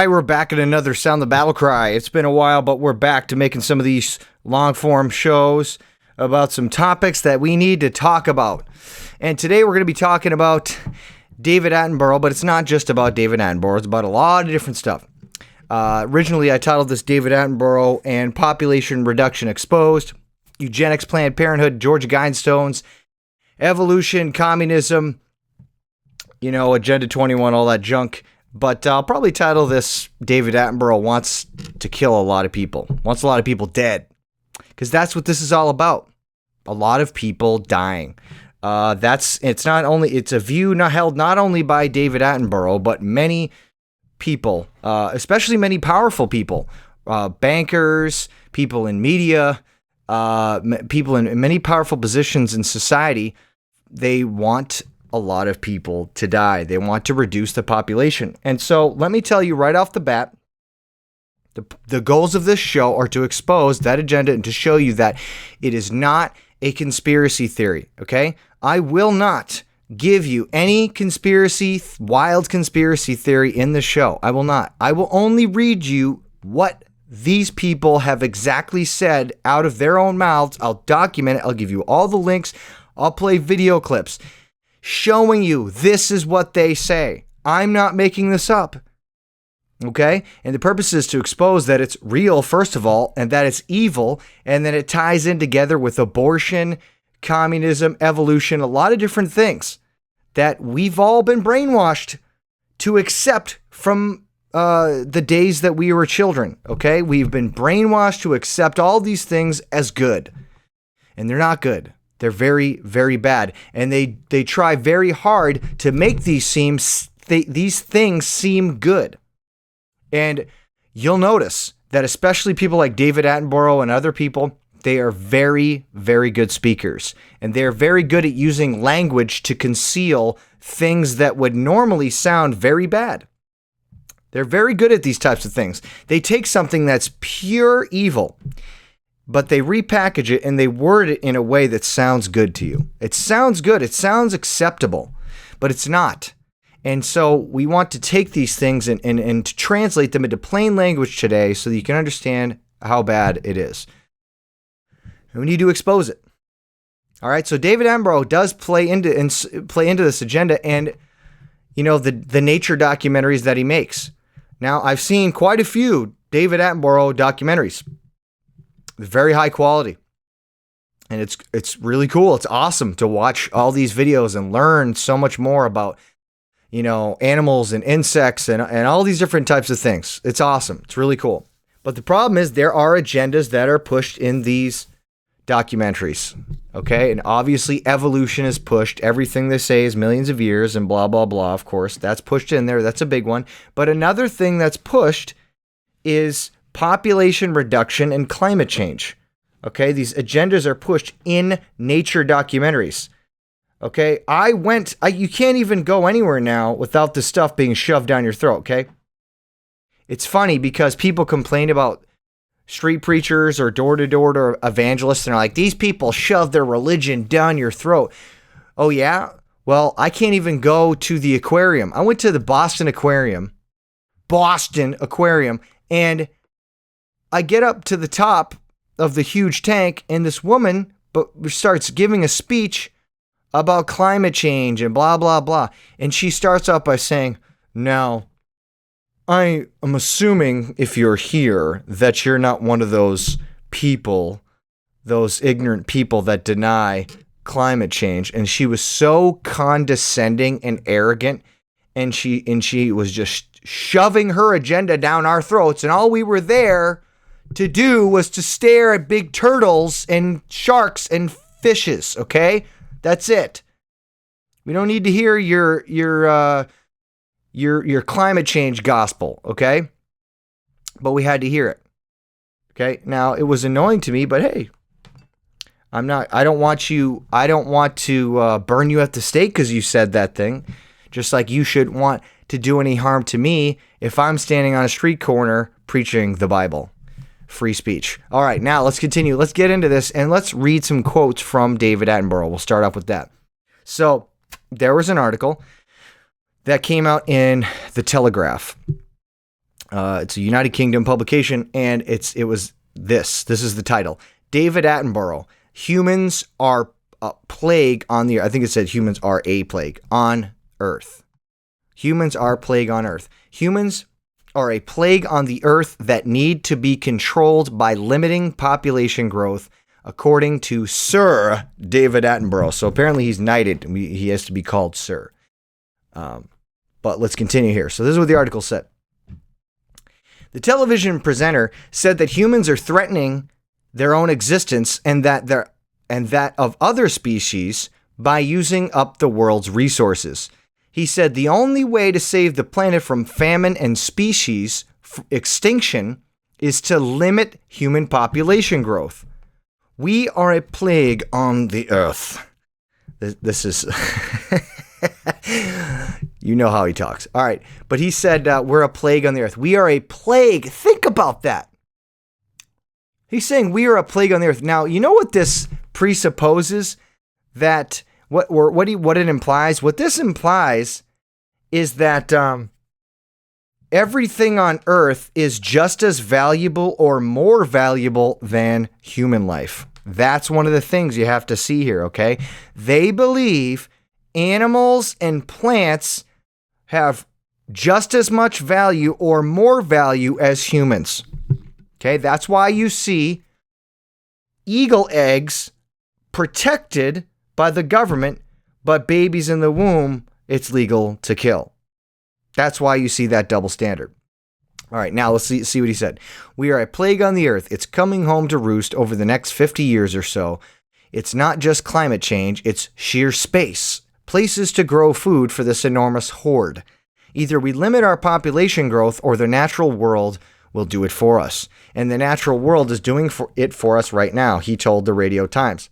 Hi, we're back at another Sound the Battle Cry. It's been a while, but we're back to making some of these long-form shows about some topics that we need to talk about. And today we're going to be talking about David Attenborough, but it's not just about David Attenborough. It's about a lot of different stuff. Originally, I titled this David Attenborough and Population Reduction Exposed, Eugenics, Planned Parenthood, Georgia Guidestones, Evolution, Communism, Agenda 21, all that junk. But I'll probably title this David Attenborough Wants to Kill a Lot of People. Wants a lot of people dead. Because that's what this is all about. A lot of people dying. It's a view held not only by David Attenborough, but many people, especially many powerful people, bankers, people in media, people in many powerful positions in society. They want a lot of people to die. They want to reduce the population. And so let me tell you right off the bat, the goals of this show are to expose that agenda and to show you that it is not a conspiracy theory, okay? I will not give you any wild conspiracy theory in the show. I will not. I will only read you what these people have exactly said out of their own mouths. I'll document it. I'll give you all the links. I'll play video clips showing you this is what they say. I'm not making this up. Okay? And the purpose is to expose that it's real, first of all, and that it's evil, and then it ties in together with abortion, communism, evolution, a lot of different things that we've all been brainwashed to accept from the days that we were children. Okay? We've been brainwashed to accept all these things as good. And they're not good. They're very, very bad. And they try very hard to make these things seem good. And you'll notice that especially people like David Attenborough and other people, they are very, very good speakers. And they're very good at using language to conceal things that would normally sound very bad. They're very good at these types of things. They take something that's pure evil, but they repackage it and they word it in a way that sounds good to you. It sounds good. It sounds acceptable, but it's not. And so we want to take these things and to translate them into plain language today so that you can understand how bad it is. And we need to expose it. All right, so David Attenborough does play into this agenda and, the nature documentaries that he makes. Now, I've seen quite a few David Attenborough documentaries. Very high quality. And it's really cool. It's awesome to watch all these videos and learn so much more about animals and insects and all these different types of things. It's awesome. It's really cool. But the problem is there are agendas that are pushed in these documentaries. Okay? And obviously evolution is pushed. Everything they say is millions of years and blah, blah, blah. Of course, that's pushed in there. That's a big one. But another thing that's pushed is population reduction and climate change. Okay? These agendas are pushed in nature documentaries. Okay, you can't even go anywhere now without this stuff being shoved down your throat, okay? It's funny because people complain about street preachers or door-to-door evangelists, and they're like, these people shove their religion down your throat. Oh, yeah? Well, I can't even go to the aquarium. I went to the Boston Aquarium, and I get up to the top of the huge tank, and this woman starts giving a speech about climate change and blah, blah, blah. And she starts out by saying, now, I am assuming if you're here that you're not one of those people, those ignorant people that deny climate change. And she was so condescending and arrogant, and she was just shoving her agenda down our throats. And all we were there to do was to stare at big turtles and sharks and fishes, okay? That's it. We don't need to hear your climate change gospel, okay? But we had to hear it. Okay? Now, it was annoying to me, but hey, I don't want to burn you at the stake because you said that thing. Just like you shouldn't want to do any harm to me if I'm standing on a street corner preaching the Bible. Free speech. All right, now let's continue. Let's get into this and let's read some quotes from David Attenborough. We'll start off with that. So there was an article that came out in The Telegraph. It's a United Kingdom publication, and it was this. This is the title. David Attenborough, Humans Are a Plague on the Earth. I think it said humans are a plague on Earth. Humans are a plague on Earth. Humans are a plague on the Earth that need to be controlled by limiting population growth, according to Sir David Attenborough. So apparently he's knighted. He has to be called Sir. But let's continue here. So this is what the article said. The television presenter said that humans are threatening their own existence and that of other species by using up the world's resources. He said the only way to save the planet from famine and species extinction is to limit human population growth. We are a plague on the earth. This is... You know how he talks. All right. But he said, we're a plague on the earth. We are a plague. Think about that. He's saying we are a plague on the earth. Now, you know what this presupposes? That what it implies? What this implies is that everything on earth is just as valuable or more valuable than human life. That's one of the things you have to see here, okay? They believe animals and plants have just as much value or more value as humans. Okay, that's why you see eagle eggs protected by the government, but babies in the womb, it's legal to kill. That's why you see that double standard. All right, now let's see what he said. We are a plague on the earth. It's coming home to roost over the next 50 years or so. It's not just climate change, it's sheer space. Places to grow food for this enormous horde. Either we limit our population growth or the natural world will do it for us. And the natural world is doing it for us right now, he told the Radio Times.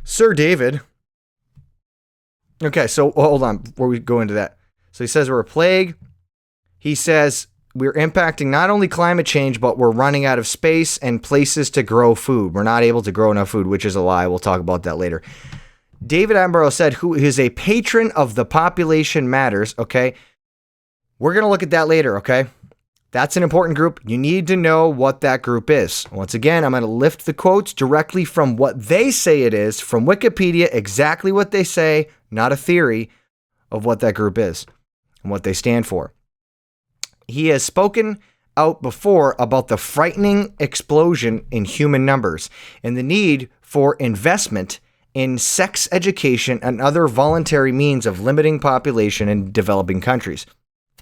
Sir David. Okay, so hold on before we go into that. So he says we're a plague. He says we're impacting not only climate change, but we're running out of space and places to grow food. We're not able to grow enough food, which is a lie. We'll talk about that later. David Attenborough said, who is a patron of the Population Matters, okay? We're going to look at that later, okay? That's an important group. You need to know what that group is. Once again, I'm going to lift the quotes directly from what they say it is, from Wikipedia, exactly what they say, not a theory of what that group is and what they stand for. He has spoken out before about the frightening explosion in human numbers and the need for investment in sex education and other voluntary means of limiting population in developing countries.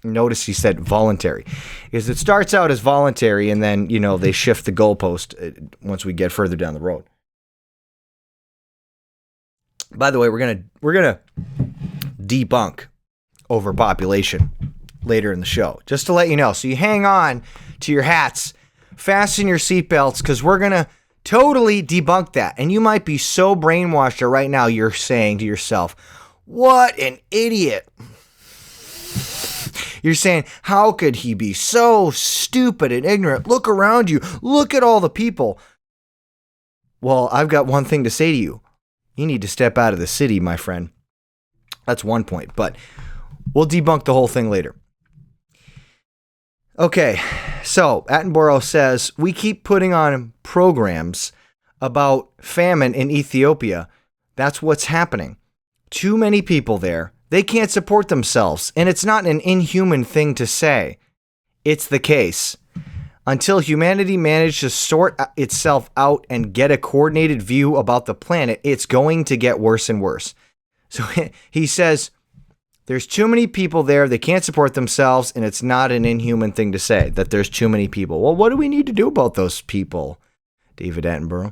Notice he said voluntary, because it starts out as voluntary and then, they shift the goalpost once we get further down the road. By the way, we're gonna debunk overpopulation later in the show, just to let you know. So you hang on to your hats, fasten your seatbelts, because we're gonna totally debunk that. And you might be so brainwashed that right now you're saying to yourself, what an idiot. You're saying, how could he be so stupid and ignorant? Look around you. Look at all the people. Well, I've got one thing to say to you. You need to step out of the city, my friend. That's one point, but we'll debunk the whole thing later. Okay, so Attenborough says, we keep putting on programs about famine in Ethiopia. That's what's happening. Too many people there. They can't support themselves, and it's not an inhuman thing to say. It's the case. Until humanity manages to sort itself out and get a coordinated view about the planet, it's going to get worse and worse. So he says, there's too many people there, they can't support themselves, and it's not an inhuman thing to say that there's too many people. Well, what do we need to do about those people, David Attenborough?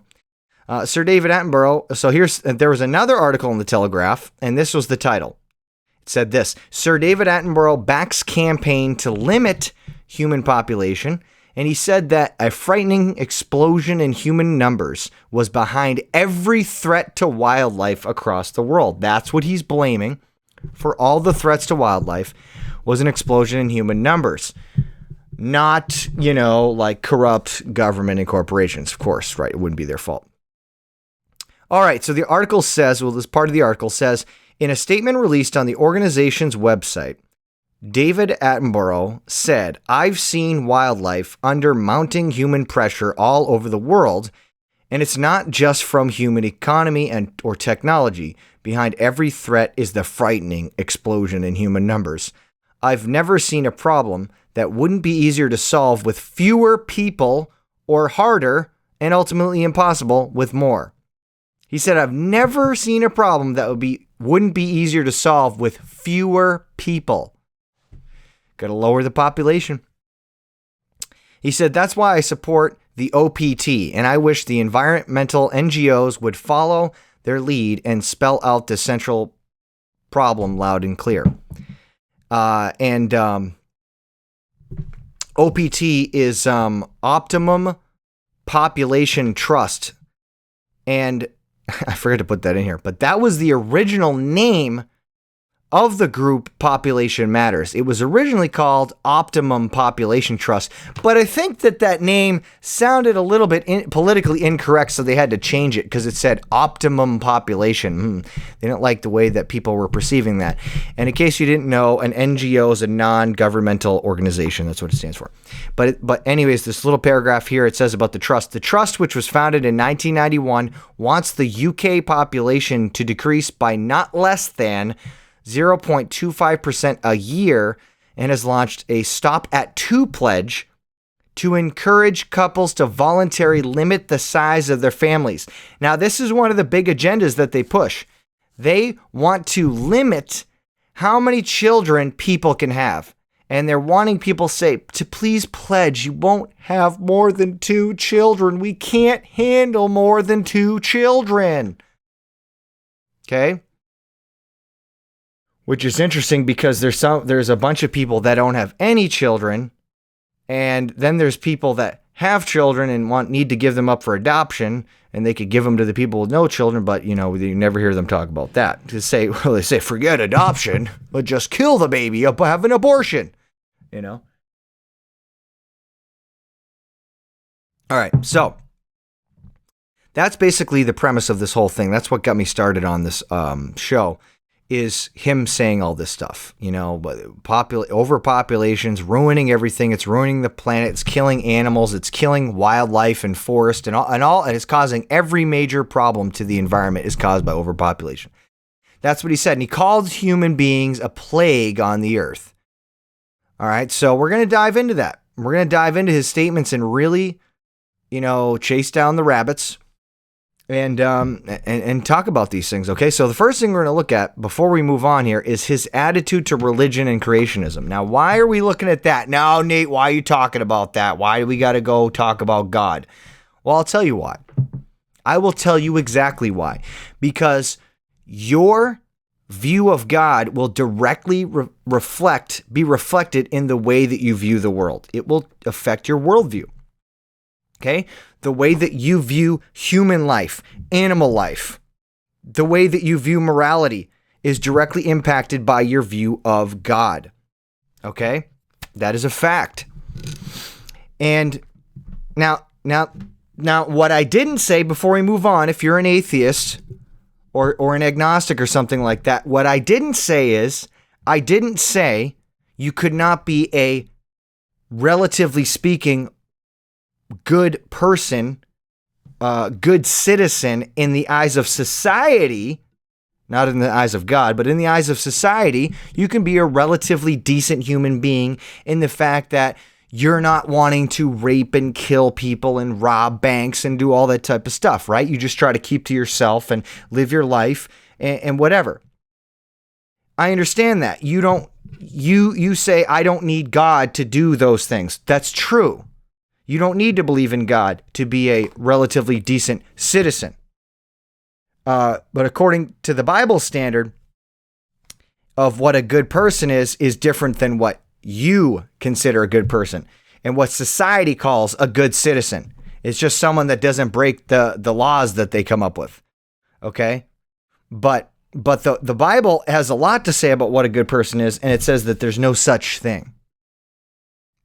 Sir David Attenborough, so there was another article in the Telegraph, and this was the title. It said this: Sir David Attenborough backs campaign to limit human population, and he said that a frightening explosion in human numbers was behind every threat to wildlife across the world. That's what he's blaming for all the threats to wildlife, was an explosion in human numbers. Not, like corrupt government and corporations, of course, right? It wouldn't be their fault. All right, so the article says, this part of the article says, in a statement released on the organization's website, David Attenborough said, "I've seen wildlife under mounting human pressure all over the world, and it's not just from human economy or technology. Behind every threat is the frightening explosion in human numbers. I've never seen a problem that wouldn't be easier to solve with fewer people or harder and ultimately impossible with more." He said, "I've never seen a problem that wouldn't be easier to solve with fewer people. Got to lower the population." He said, "That's why I support the OPT, and I wish the environmental NGOs would follow their lead and spell out the central problem loud and clear." OPT is Optimum Population Trust. And I forgot to put that in here, but that was the original name of the group Population Matters. It was originally called Optimum Population Trust, but I think that name sounded a little bit politically incorrect, so they had to change it because it said Optimum Population. They didn't like the way that people were perceiving that. And in case you didn't know, an NGO is a non-governmental organization. That's what it stands for. But anyways, this little paragraph here, it says about the trust. The trust, which was founded in 1991, wants the UK population to decrease by not less than 0.25% a year, and has launched a Stop at 2 pledge to encourage couples to voluntarily limit the size of their families. Now, this is one of the big agendas that they push. They want to limit how many children people can have. And they're wanting people to please pledge you won't have more than 2 children. We can't handle more than 2 children. Okay? Which is interesting because there's a bunch of people that don't have any children, and then there's people that have children and need to give them up for adoption, and they could give them to the people with no children, but you never hear them talk about that. They say forget adoption, but just kill the baby, have an abortion. All right, so that's basically the premise of this whole thing. That's what got me started on this show. Is him saying all this stuff, overpopulation's ruining everything. It's ruining the planet. It's killing animals. It's killing wildlife and forest and it's causing every major problem to the environment is caused by overpopulation. That's what he said. And he called human beings a plague on the earth. All right. So we're going to dive into that. We're going to dive into his statements and really, chase down the rabbits. And talk about these things, okay? So the first thing we're going to look at before we move on here is his attitude to religion and creationism. Now, why are we looking at that? Now, Nate, why are you talking about that? Why do we got to go talk about God? Well, I'll tell you why. I will tell you exactly why. Because your view of God will directly be reflected in the way that you view the world. It will affect your worldview. Okay? The way that you view human life, animal life, the way that you view morality is directly impacted by your view of God. Okay? That is a fact. And now what I didn't say before we move on, if you're an atheist or an agnostic or something like that, what I didn't say is, I didn't say you could not be a, relatively speaking, good person, good citizen in the eyes of society, not in the eyes of God, but in the eyes of society. You can be a relatively decent human being in the fact that you're not wanting to rape and kill people and rob banks and do all that type of stuff, right? You just try to keep to yourself and live your life and whatever. I understand that. You say, I don't need God to do those things. That's true. You don't need to believe in God to be a relatively decent citizen. But according to the Bible standard of what a good person is different than what you consider a good person. And what society calls a good citizen. It's just someone that doesn't break the laws that they come up with. Okay? But the Bible has a lot to say about what a good person is, and it says that there's no such thing.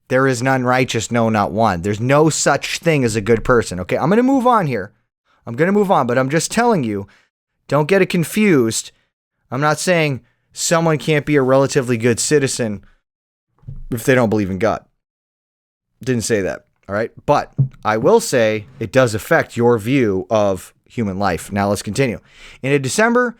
There is none righteous, no, not one. There's no such thing as a good person. Okay, I'm going to move on here. But I'm just telling you, don't get it confused. I'm not saying someone can't be a relatively good citizen if they don't believe in God. Didn't say that. All right. But I will say it does affect your view of human life. Now let's continue. In a December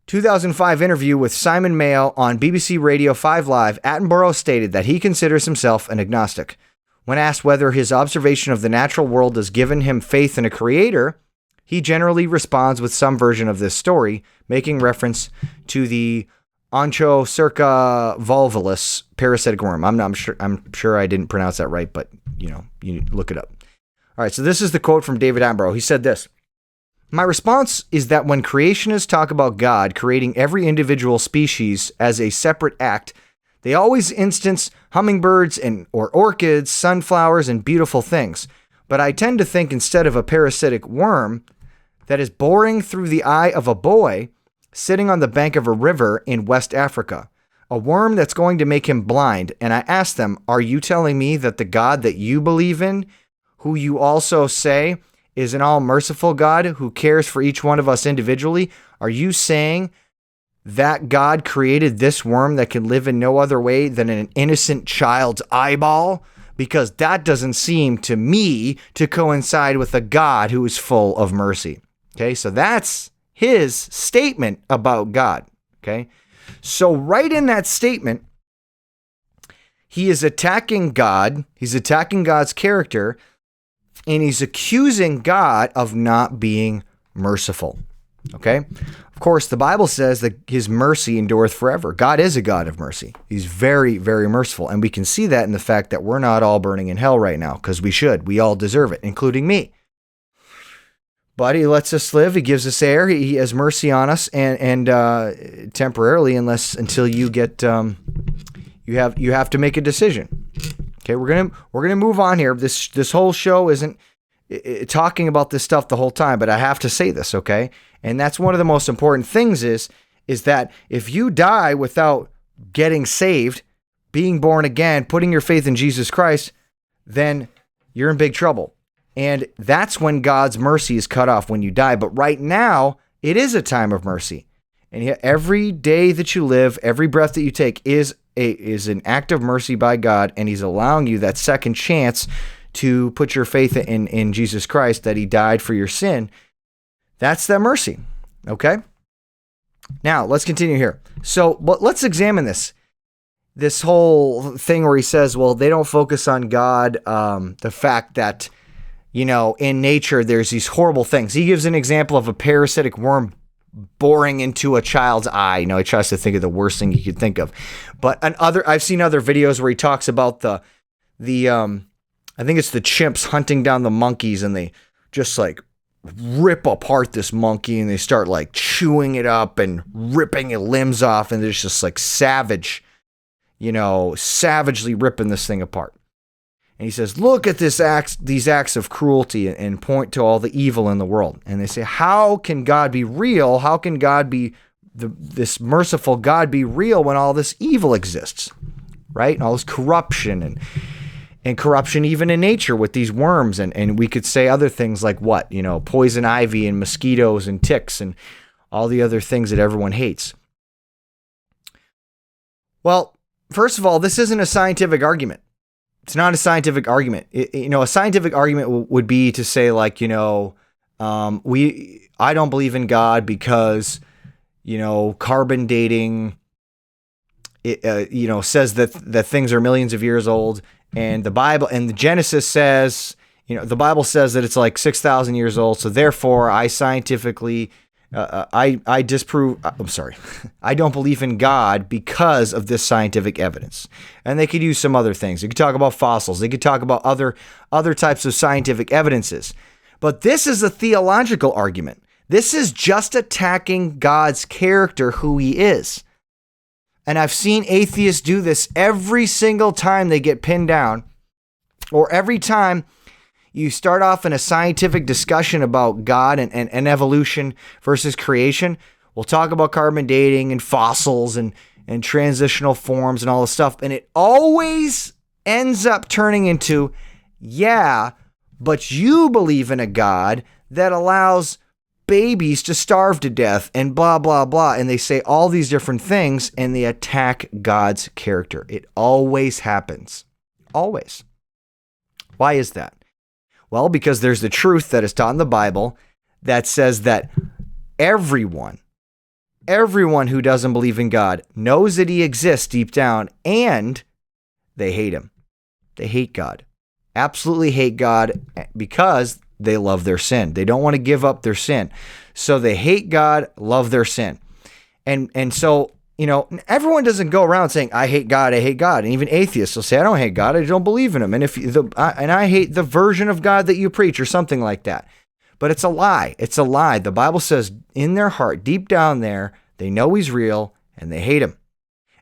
2005 interview with Simon Mayo on BBC Radio 5 Live, Attenborough stated that he considers himself an agnostic. When asked whether his observation of the natural world has given him faith in a creator, he generally responds with some version of this story, making reference to the Onchocerca volvulus parasitic worm. I'm sure I didn't pronounce that right, but you look it up. All right, so this is the quote from David Attenborough. He said this: "My response is that when creationists talk about God creating every individual species as a separate act, they always instance hummingbirds or orchids, sunflowers, and beautiful things. But I tend to think instead of a parasitic worm that is boring through the eye of a boy sitting on the bank of a river in West Africa, a worm that's going to make him blind. And I ask them, are you telling me that the God that you believe in, who you also say is an all-merciful God who cares for each one of us individually, are you saying that God created this worm that can live in no other way than an innocent child's eyeball? Because that doesn't seem to me to coincide with a God who is full of mercy." Okay, so that's his statement about God. Okay, so right in that statement, he is attacking God, he's attacking God's character, and he's accusing God of not being merciful. Okay? Of course, the Bible says that his mercy endureth forever. God is a God of mercy. He's very, very merciful. And we can see that in the fact that we're not all burning in hell right now, because we should. We all deserve it, including me. But he lets us live. He gives us air. He has mercy on us, and temporarily, until you get you have to make a decision. Okay, we're gonna move on here. This whole show isn't talking about this stuff the whole time, but I have to say this, okay? And that's one of the most important things is that if you die without getting saved, being born again, putting your faith in Jesus Christ, then you're in big trouble. And that's when God's mercy is cut off, when you die. But right now, it is a time of mercy. And yet every day that you live, every breath that you take is an act of mercy by God, and he's allowing you that second chance to put your faith in Jesus Christ, that he died for your sin. That's that mercy. Okay? Now, let's continue here. So, but let's examine this whole thing where he says, well, they don't focus on God, the fact that, in nature, there's these horrible things. He gives an example of a parasitic worm boring into a child's eye. He tries to think of the worst thing he could think of. But I've seen other videos where he talks about the I think it's the chimps hunting down the monkeys, and they just like rip apart this monkey, and they start like chewing it up and ripping its limbs off, and there's just like savagely ripping this thing apart. And he says, look at these acts of cruelty, and point to all the evil in the world. And they say, how can God be real? How can God be this merciful God be real when all this evil exists, right? And all this corruption and corruption even in nature with these worms. And we could say other things like what? Poison ivy and mosquitoes and ticks and all the other things that everyone hates. Well, first of all, this isn't a scientific argument. It's not a scientific argument. A scientific argument would be to say like, I don't believe in God because, carbon dating, says that things are millions of years old, and the Bible and the Genesis says, the Bible says that it's like 6,000 years old. So therefore, I scientifically, I disprove. I'm sorry, I don't believe in God because of this scientific evidence. And they could use some other things. They could talk about fossils. They could talk about other types of scientific evidences. But this is a theological argument. This is just attacking God's character, who he is. And I've seen atheists do this every single time they get pinned down, or every time you start off in a scientific discussion about God and evolution versus creation. We'll talk about carbon dating and fossils and transitional forms and all this stuff. And it always ends up turning into, yeah, but you believe in a God that allows babies to starve to death and blah, blah, blah. And they say all these different things and they attack God's character. It always happens. Always. Why is that? Well, because there's the truth that is taught in the Bible that says that everyone who doesn't believe in God knows that he exists deep down and they hate him. They hate God. Absolutely hate God because they love their sin. They don't want to give up their sin. So they hate God, love their sin. And so, everyone doesn't go around saying, I hate God, I hate God. And even atheists will say, I don't hate God, I don't believe in him. And I hate the version of God that you preach or something like that. But it's a lie. It's a lie. The Bible says in their heart, deep down there, they know he's real and they hate him.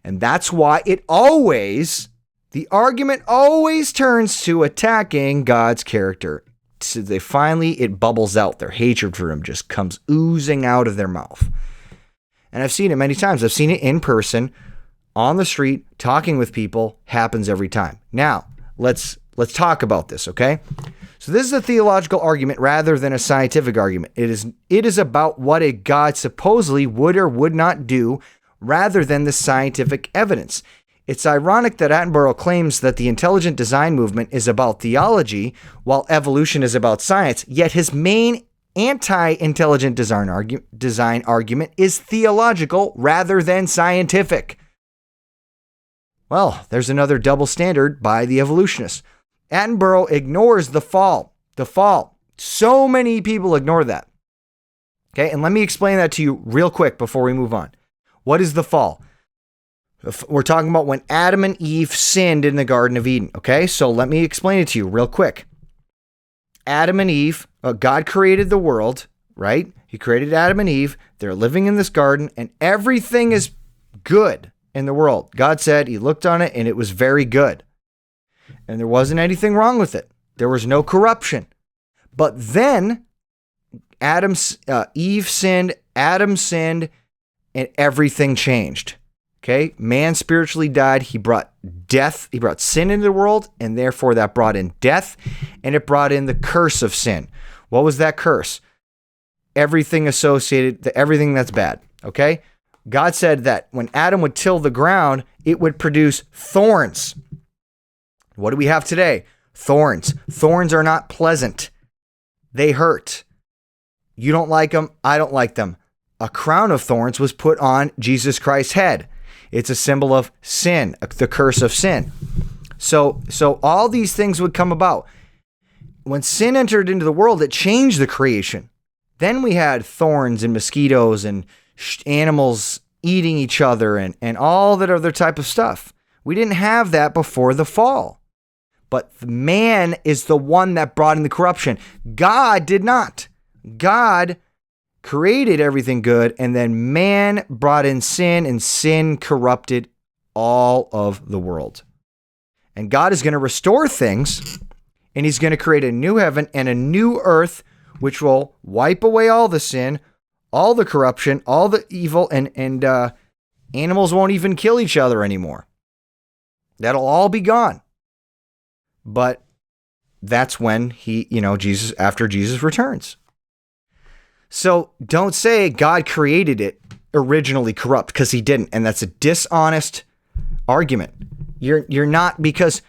And that's why the argument always turns to attacking God's character. So it bubbles out. Their hatred for him just comes oozing out of their mouth. And I've seen it many times. I've seen it in person, on the street, talking with people. Happens every time. Now, let's talk about this, okay? So this is a theological argument rather than a scientific argument. It is about what a God supposedly would or would not do rather than the scientific evidence. It's ironic that Attenborough claims that the intelligent design movement is about theology while evolution is about science, yet his main anti-intelligent design argument is theological rather than scientific. Well, there's another double standard by the evolutionists. Attenborough ignores the fall. The fall. So many people ignore that. Okay, and let me explain that to you real quick before we move on. What is the fall? We're talking about when Adam and Eve sinned in the Garden of Eden. Okay, so let me explain it to you real quick. Adam and Eve, God created the world, right? He created Adam and Eve. They're living in this garden and everything is good in the world. God said he looked on it and it was very good. And there wasn't anything wrong with it. There was no corruption. But then Eve sinned, Adam sinned, and everything changed. Okay? Man spiritually died. He brought death. He brought sin into the world, and therefore that brought in death, and it brought in the curse of sin. What was that curse? Everything associated, everything that's bad. Okay? God said that when Adam would till the ground, it would produce thorns. What do we have today? Thorns. Thorns are not pleasant. They hurt. You don't like them. I don't like them. A crown of thorns was put on Jesus Christ's head. It's a symbol of sin, the curse of sin. So all these things would come about. When sin entered into the world, it changed the creation. Then we had thorns and mosquitoes and animals eating each other and all that other type of stuff. We didn't have that before the fall. But man is the one that brought in the corruption. God did not. God created everything good, and then man brought in sin, and sin corrupted all of the world. And God is going to restore things, and he's going to create a new heaven and a new earth, which will wipe away all the sin, all the corruption, all the evil, and animals won't even kill each other anymore. That'll all be gone. But that's when after Jesus returns. So don't say God created it originally corrupt, because he didn't. And that's a dishonest argument. You're not, because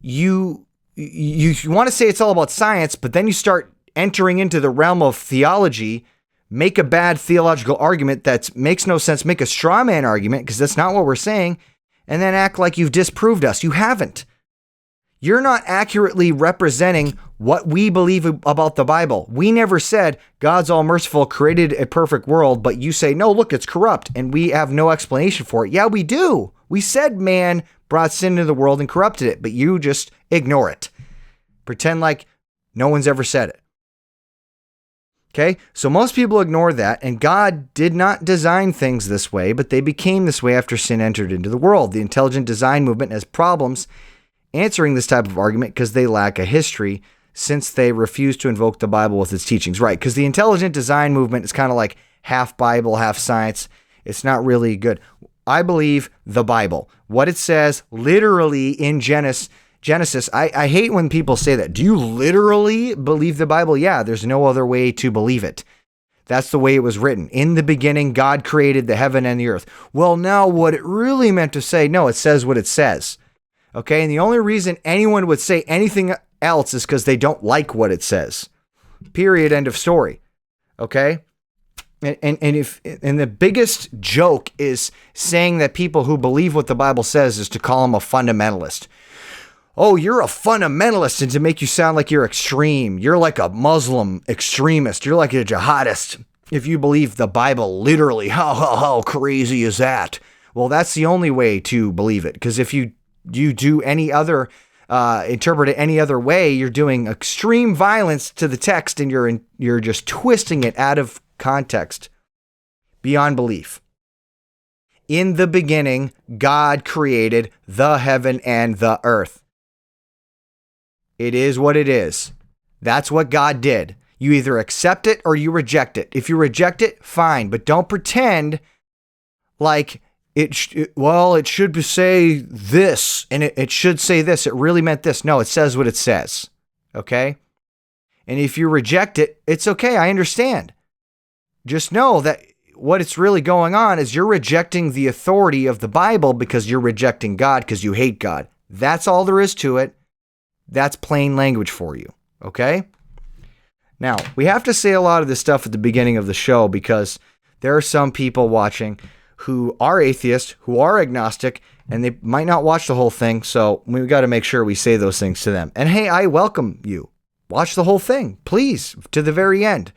you want to say it's all about science, but then you start entering into the realm of theology, make a bad theological argument that makes no sense, make a straw man argument, because that's not what we're saying, and then act like you've disproved us. You haven't. You're not accurately representing what we believe about the Bible. We never said God's all merciful, created a perfect world, but you say, no, look, it's corrupt, and we have no explanation for it. Yeah, we do. We said man brought sin into the world and corrupted it, but you just ignore it. Pretend like no one's ever said it. Okay, so most people ignore that, and God did not design things this way, but they became this way after sin entered into the world. The intelligent design movement has problems answering this type of argument because they lack a history, since they refuse to invoke the Bible with its teachings. Right, because the intelligent design movement is kind of like half Bible, half science. It's not really good. I believe the Bible. What it says literally in Genesis. I hate when people say that. Do you literally believe the Bible? Yeah, there's no other way to believe it. That's the way it was written. In the beginning, God created the heaven and the earth. Well, now what it really meant to say, no, it says what it says. Okay, and the only reason anyone would say anything else is because they don't like what it says. Period, end of story. Okay? And the biggest joke is saying that people who believe what the Bible says is to call them a fundamentalist. Oh, you're a fundamentalist, and to make you sound like you're extreme. You're like a Muslim extremist. You're like a jihadist if you believe the Bible literally. How crazy is that? Well, that's the only way to believe it, because if you do any other, interpret it any other way, you're doing extreme violence to the text, and you're just twisting it out of context beyond belief. In the beginning, God created the heaven and the earth. It is what it is. That's what God did. You either accept it or you reject it. If you reject it, fine, but don't pretend like it should say this, and it should say this. It really meant this. No, it says what it says. Okay? And if you reject it, it's okay. I understand. Just know that what it's really going on is you're rejecting the authority of the Bible because you're rejecting God because you hate God. That's all there is to it. That's plain language for you. Okay? Now, we have to say a lot of this stuff at the beginning of the show because there are some people watching who are atheists, who are agnostic, and they might not watch the whole thing, so we've got to make sure we say those things to them. And hey, I welcome you. Watch the whole thing, please, to the very end.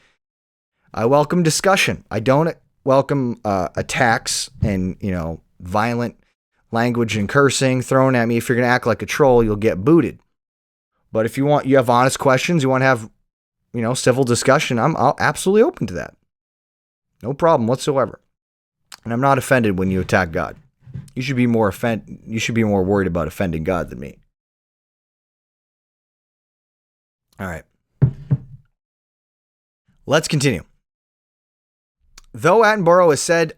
I welcome discussion. I don't welcome attacks and, violent language and cursing thrown at me. If you're going to act like a troll, you'll get booted. But if you have honest questions, you want to have, civil discussion, I'm absolutely open to that. No problem whatsoever. And I'm not offended when you attack God. You should be more worried about offending God than me. All right. Let's continue. Though Attenborough is said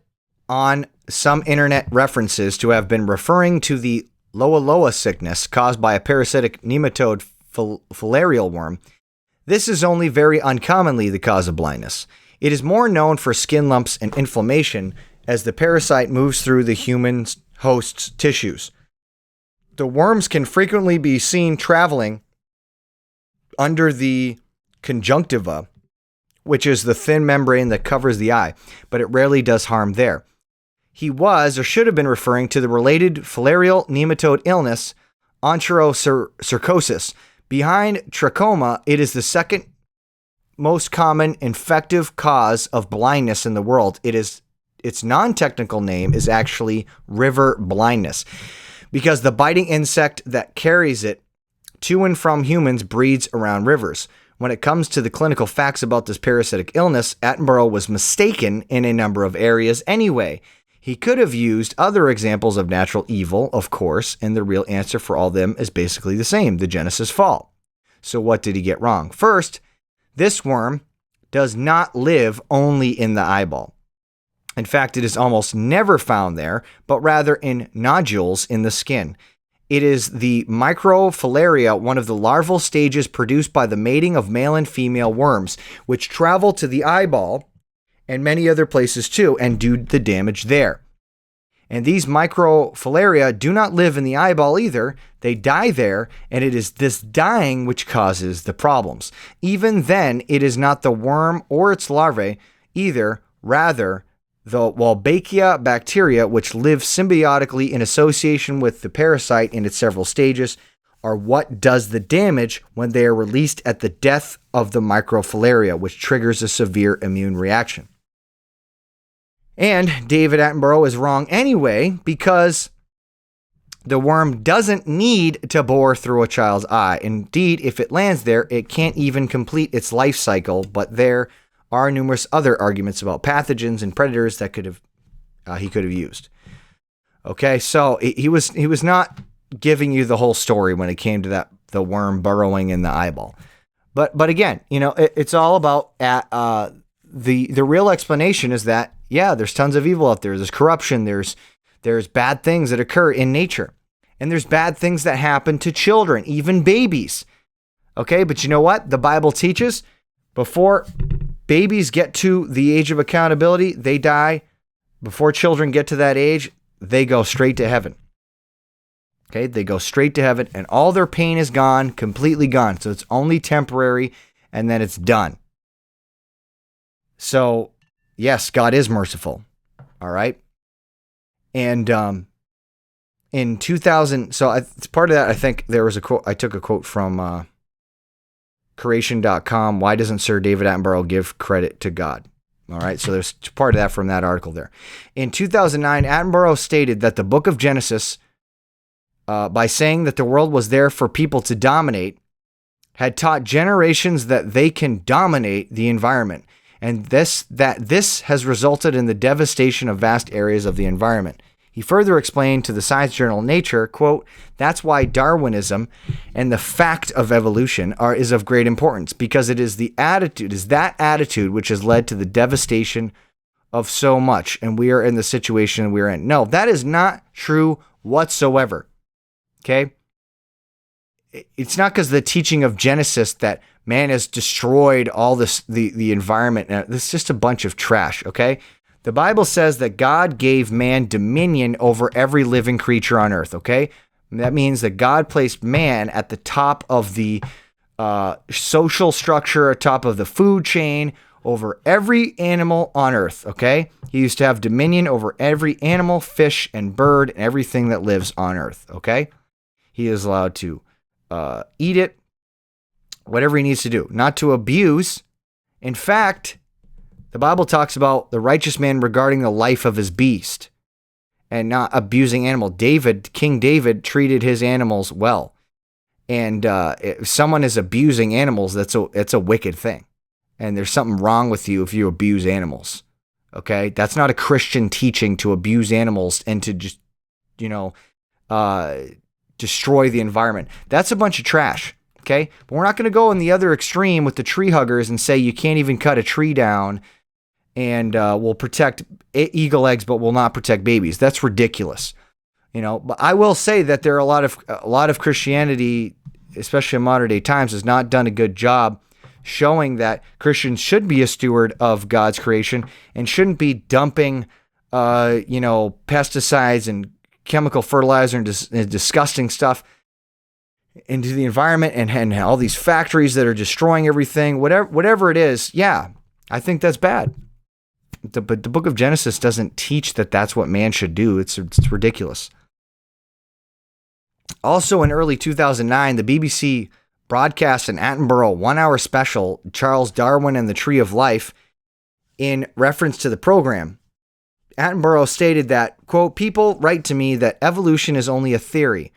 on some internet references to have been referring to the Loa Loa sickness caused by a parasitic nematode filarial worm, this is only very uncommonly the cause of blindness. It is more known for skin lumps and inflammation as the parasite moves through the human host's tissues. The worms can frequently be seen traveling under the conjunctiva, which is the thin membrane that covers the eye, but it rarely does harm there. He was, or should have been, referring to the related filarial nematode illness, enterocercosis. Behind trachoma, it is the second most common infective cause of blindness in the world. Its non-technical name is actually river blindness, because the biting insect that carries it to and from humans breeds around rivers. When it comes to the clinical facts about this parasitic illness, Attenborough was mistaken in a number of areas anyway. He could have used other examples of natural evil, of course, and the real answer for all of them is basically the same, the Genesis fall. So what did he get wrong? First, this worm does not live only in the eyeball. In fact, it is almost never found there, but rather in nodules in the skin. It is the microfilaria, one of the larval stages produced by the mating of male and female worms, which travel to the eyeball and many other places too, and do the damage there. And these microfilaria do not live in the eyeball either. They die there, and it is this dying which causes the problems. Even then, it is not the worm or its larvae either, rather the Wolbachia bacteria, which live symbiotically in association with the parasite in its several stages, are what does the damage when they are released at the death of the microfilaria, which triggers a severe immune reaction. And David Attenborough is wrong anyway, because the worm doesn't need to bore through a child's eye. Indeed, if it lands there, it can't even complete its life cycle, but there are numerous other arguments about pathogens and predators that he could have used. Okay, so he was not giving you the whole story when it came to the worm burrowing in the eyeball. But again, it's all about the real explanation is that, yeah, there's tons of evil out there. There's corruption. There's bad things that occur in nature. And there's bad things that happen to children, even babies. Okay, but you know what? The Bible teaches before babies get to the age of accountability, they die. Before children get to that age, they go straight to heaven. Okay, they go straight to heaven, and all their pain is gone, completely gone. So it's only temporary, and then it's done. So, yes, God is merciful. All right. And in 2000, so it's part of that, I think there was a quote, I took a quote from creation.com. Why doesn't Sir David Attenborough give credit to God? All right, so there's part of that from that article there. In 2009, Attenborough stated that the book of Genesis, by saying that the world was there for people to dominate, had taught generations that they can dominate the environment, and this has resulted in the devastation of vast areas of the environment. He further explained to the science journal Nature, quote, "That's why Darwinism and the fact of evolution is of great importance, because it is that attitude which has led to the devastation of so much, and we are in the situation we're in." No, that is not true whatsoever. Okay? It's not because of the teaching of Genesis that man has destroyed all this, the environment. This is just a bunch of trash, okay? The Bible says that God gave man dominion over every living creature on earth, okay? And that means that God placed man at the top of the social structure, atop of the food chain, over every animal on earth, okay? He used to have dominion over every animal, fish, and bird, and everything that lives on earth, okay? He is allowed to eat it, whatever he needs to do, not to abuse. In fact, the Bible talks about the righteous man regarding the life of his beast and not abusing animal. King David treated his animals well. And if someone is abusing animals, it's a wicked thing. And there's something wrong with you if you abuse animals. Okay? That's not a Christian teaching to abuse animals and to just, destroy the environment. That's a bunch of trash. Okay? But we're not going to go in the other extreme with the tree huggers and say you can't even cut a tree down and we'll protect eagle eggs, but will not protect babies. That's ridiculous. But I will say that there are a lot of Christianity, especially in modern day times, has not done a good job showing that Christians should be a steward of God's creation and shouldn't be dumping, pesticides and chemical fertilizer and disgusting stuff into the environment and all these factories that are destroying everything, whatever it is. Yeah, I think that's bad. But the book of Genesis doesn't teach that that's what man should do. It's ridiculous. Also in early 2009, the BBC broadcast an Attenborough 1-hour special, Charles Darwin and the Tree of Life, in reference to the program. Attenborough stated that, quote, "People write to me that evolution is only a theory.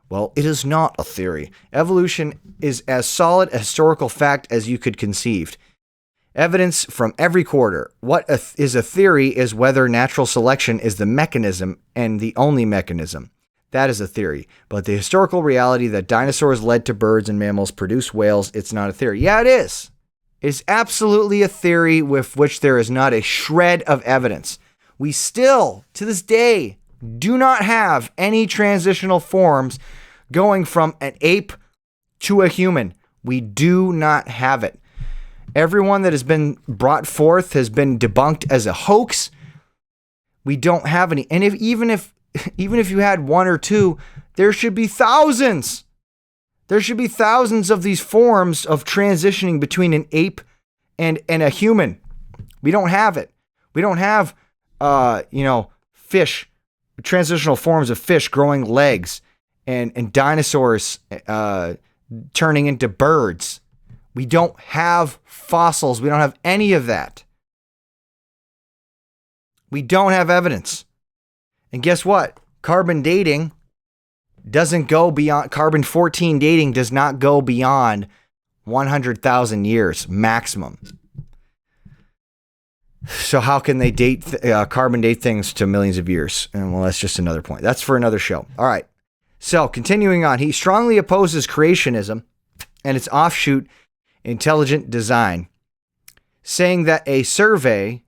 Well, it is not a theory. Evolution is as solid a historical fact as you could conceive. Evidence from every quarter. What is a theory is whether natural selection is the mechanism and the only mechanism. That is a theory. But the historical reality that dinosaurs led to birds and mammals produce whales, it's not a theory." Yeah, it is. It's absolutely a theory with which there is not a shred of evidence. We still, to this day, do not have any transitional forms going from an ape to a human. We do not have it. Everyone that has been brought forth has been debunked as a hoax. We don't have any. And even if you had one or two, there should be thousands. There should be thousands of these forms of transitioning between an ape and a human. We don't have it. We don't have, fish, transitional forms of fish growing legs and dinosaurs turning into birds. We don't have fossils. We don't have any of that. We don't have evidence. And guess what? Carbon dating doesn't go beyond, carbon-14 dating does not go beyond 100,000 years maximum. So how can they carbon date things to millions of years? And well, that's just another point. That's for another show. All right. So continuing on, he strongly opposes creationism and its offshoot, intelligent design, saying that a survey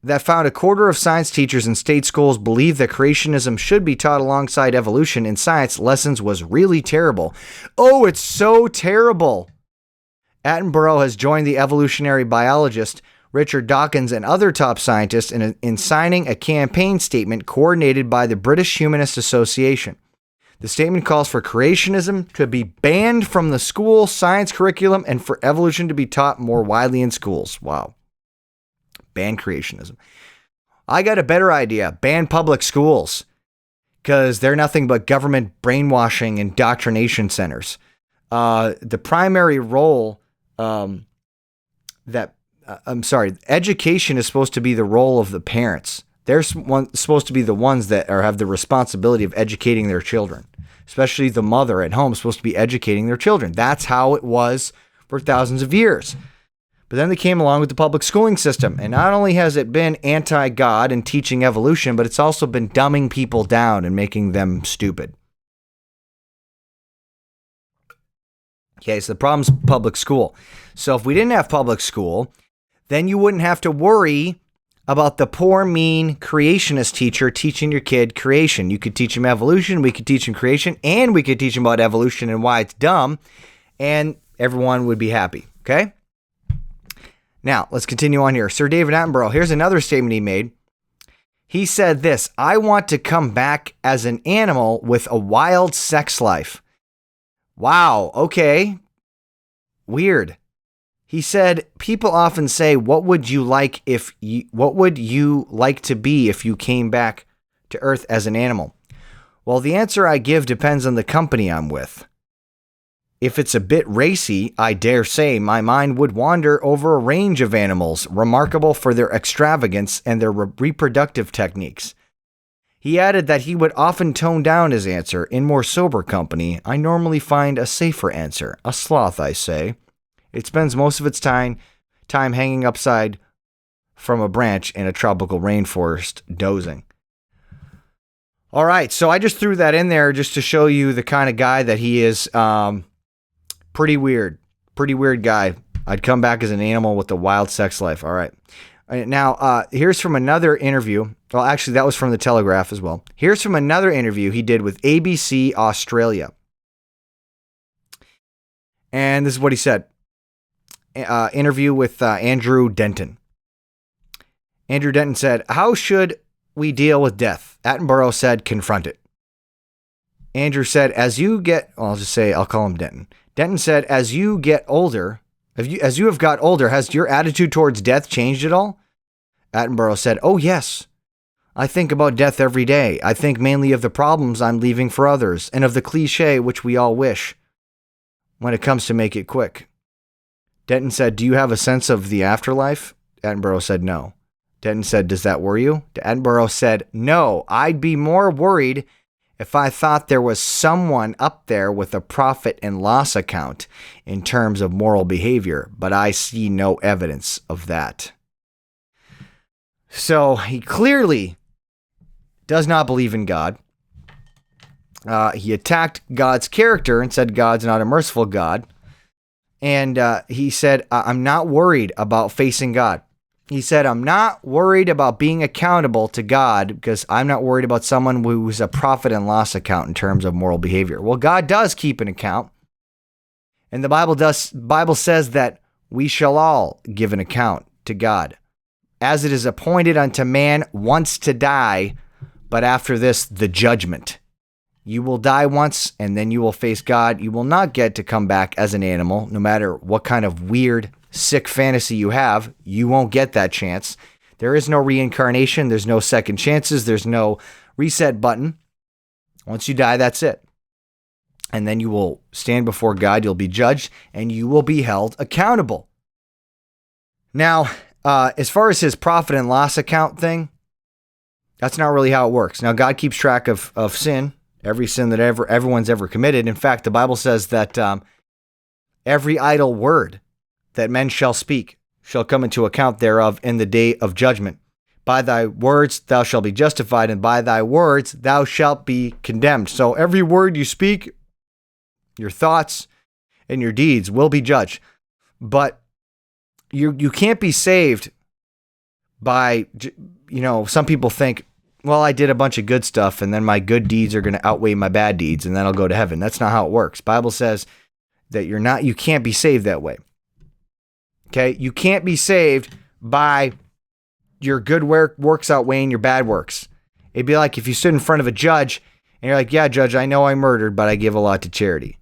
that found a quarter of science teachers in state schools believe that creationism should be taught alongside evolution in science lessons was really terrible. Oh, it's so terrible. Attenborough has joined the evolutionary biologist Richard Dawkins and other top scientists in signing a campaign statement coordinated by the British Humanist Association. The statement calls for creationism to be banned from the school science curriculum and for evolution to be taught more widely in schools. Wow. Ban creationism. I got a better idea. Ban public schools, because they're nothing but government brainwashing and indoctrination centers. The primary role education is supposed to be the role of the parents. They're supposed to be the ones that have the responsibility of educating their children, especially the mother at home is supposed to be educating their children. That's how it was for thousands of years. But then they came along with the public schooling system, and not only has it been anti-God and teaching evolution, but it's also been dumbing people down and making them stupid. Okay, so the problem's public school. So if we didn't have public school, then you wouldn't have to worry about the poor, mean creationist teacher teaching your kid creation. You could teach him evolution, we could teach him creation, and we could teach him about evolution and why it's dumb, and everyone would be happy, okay? Now, let's continue on here. Sir David Attenborough, here's another statement he made. He said this: I want to come back as an animal with a wild sex life. Wow, okay. Weird. He said, people often say, what would you like to be if you came back to Earth as an animal? Well, the answer I give depends on the company I'm with. If it's a bit racy, I dare say my mind would wander over a range of animals remarkable for their extravagance and their reproductive techniques. He added that he would often tone down his answer. In more sober company, I normally find a safer answer. A sloth, I say. It spends most of its time hanging upside from a branch in a tropical rainforest, dozing. All right, so I just threw that in there just to show you the kind of guy that he is. Pretty weird guy. I'd come back as an animal with a wild sex life. All right. Now, here's from another interview. Well, actually, that was from the Telegraph as well. Here's from another interview he did with ABC Australia. And this is what he said. Interview with Andrew Denton. Andrew Denton said, how should we deal with death? Attenborough said, confront it. Andrew said, I'll call him Denton. Denton said, as you get older, as you have got older, has your attitude towards death changed at all? Attenborough said, oh, yes. I think about death every day. I think mainly of the problems I'm leaving for others and of the cliche which we all wish when it comes to make it quick. Denton said, do you have a sense of the afterlife? Attenborough said, no. Denton said, does that worry you? Attenborough said, no, I'd be more worried if I thought there was someone up there with a profit and loss account in terms of moral behavior, but I see no evidence of that. So he clearly does not believe in God. He attacked God's character and said God's not a merciful God. And he said, I'm not worried about facing God. He said, I'm not worried about being accountable to God because I'm not worried about someone who's a profit and loss account in terms of moral behavior. Well, God does keep an account. And the Bible says that we shall all give an account to God. As it is appointed unto man once to die, but after this, the judgment. You will die once and then you will face God. You will not get to come back as an animal, no matter what kind of weird, sick fantasy you have. You won't get that chance. There is no reincarnation. There's no second chances. There's no reset button. Once you die, that's it. And then you will stand before God. You'll be judged and you will be held accountable. Now, as far as his profit and loss account thing, that's not really how it works. Now, God keeps track of sin, every sin that everyone's ever committed. In fact, the Bible says that every idle word that men shall speak shall come into account thereof in the day of judgment. By thy words thou shalt be justified, and by thy words thou shalt be condemned. So every word you speak, your thoughts and your deeds will be judged. But you can't be saved by, some people think, well, I did a bunch of good stuff and then my good deeds are going to outweigh my bad deeds and then I'll go to heaven. That's not how it works. Bible says that you can't be saved that way. Okay? You can't be saved by your good works outweighing your bad works. It'd be like if you stood in front of a judge and you're like, yeah, judge, I know I murdered, but I give a lot to charity.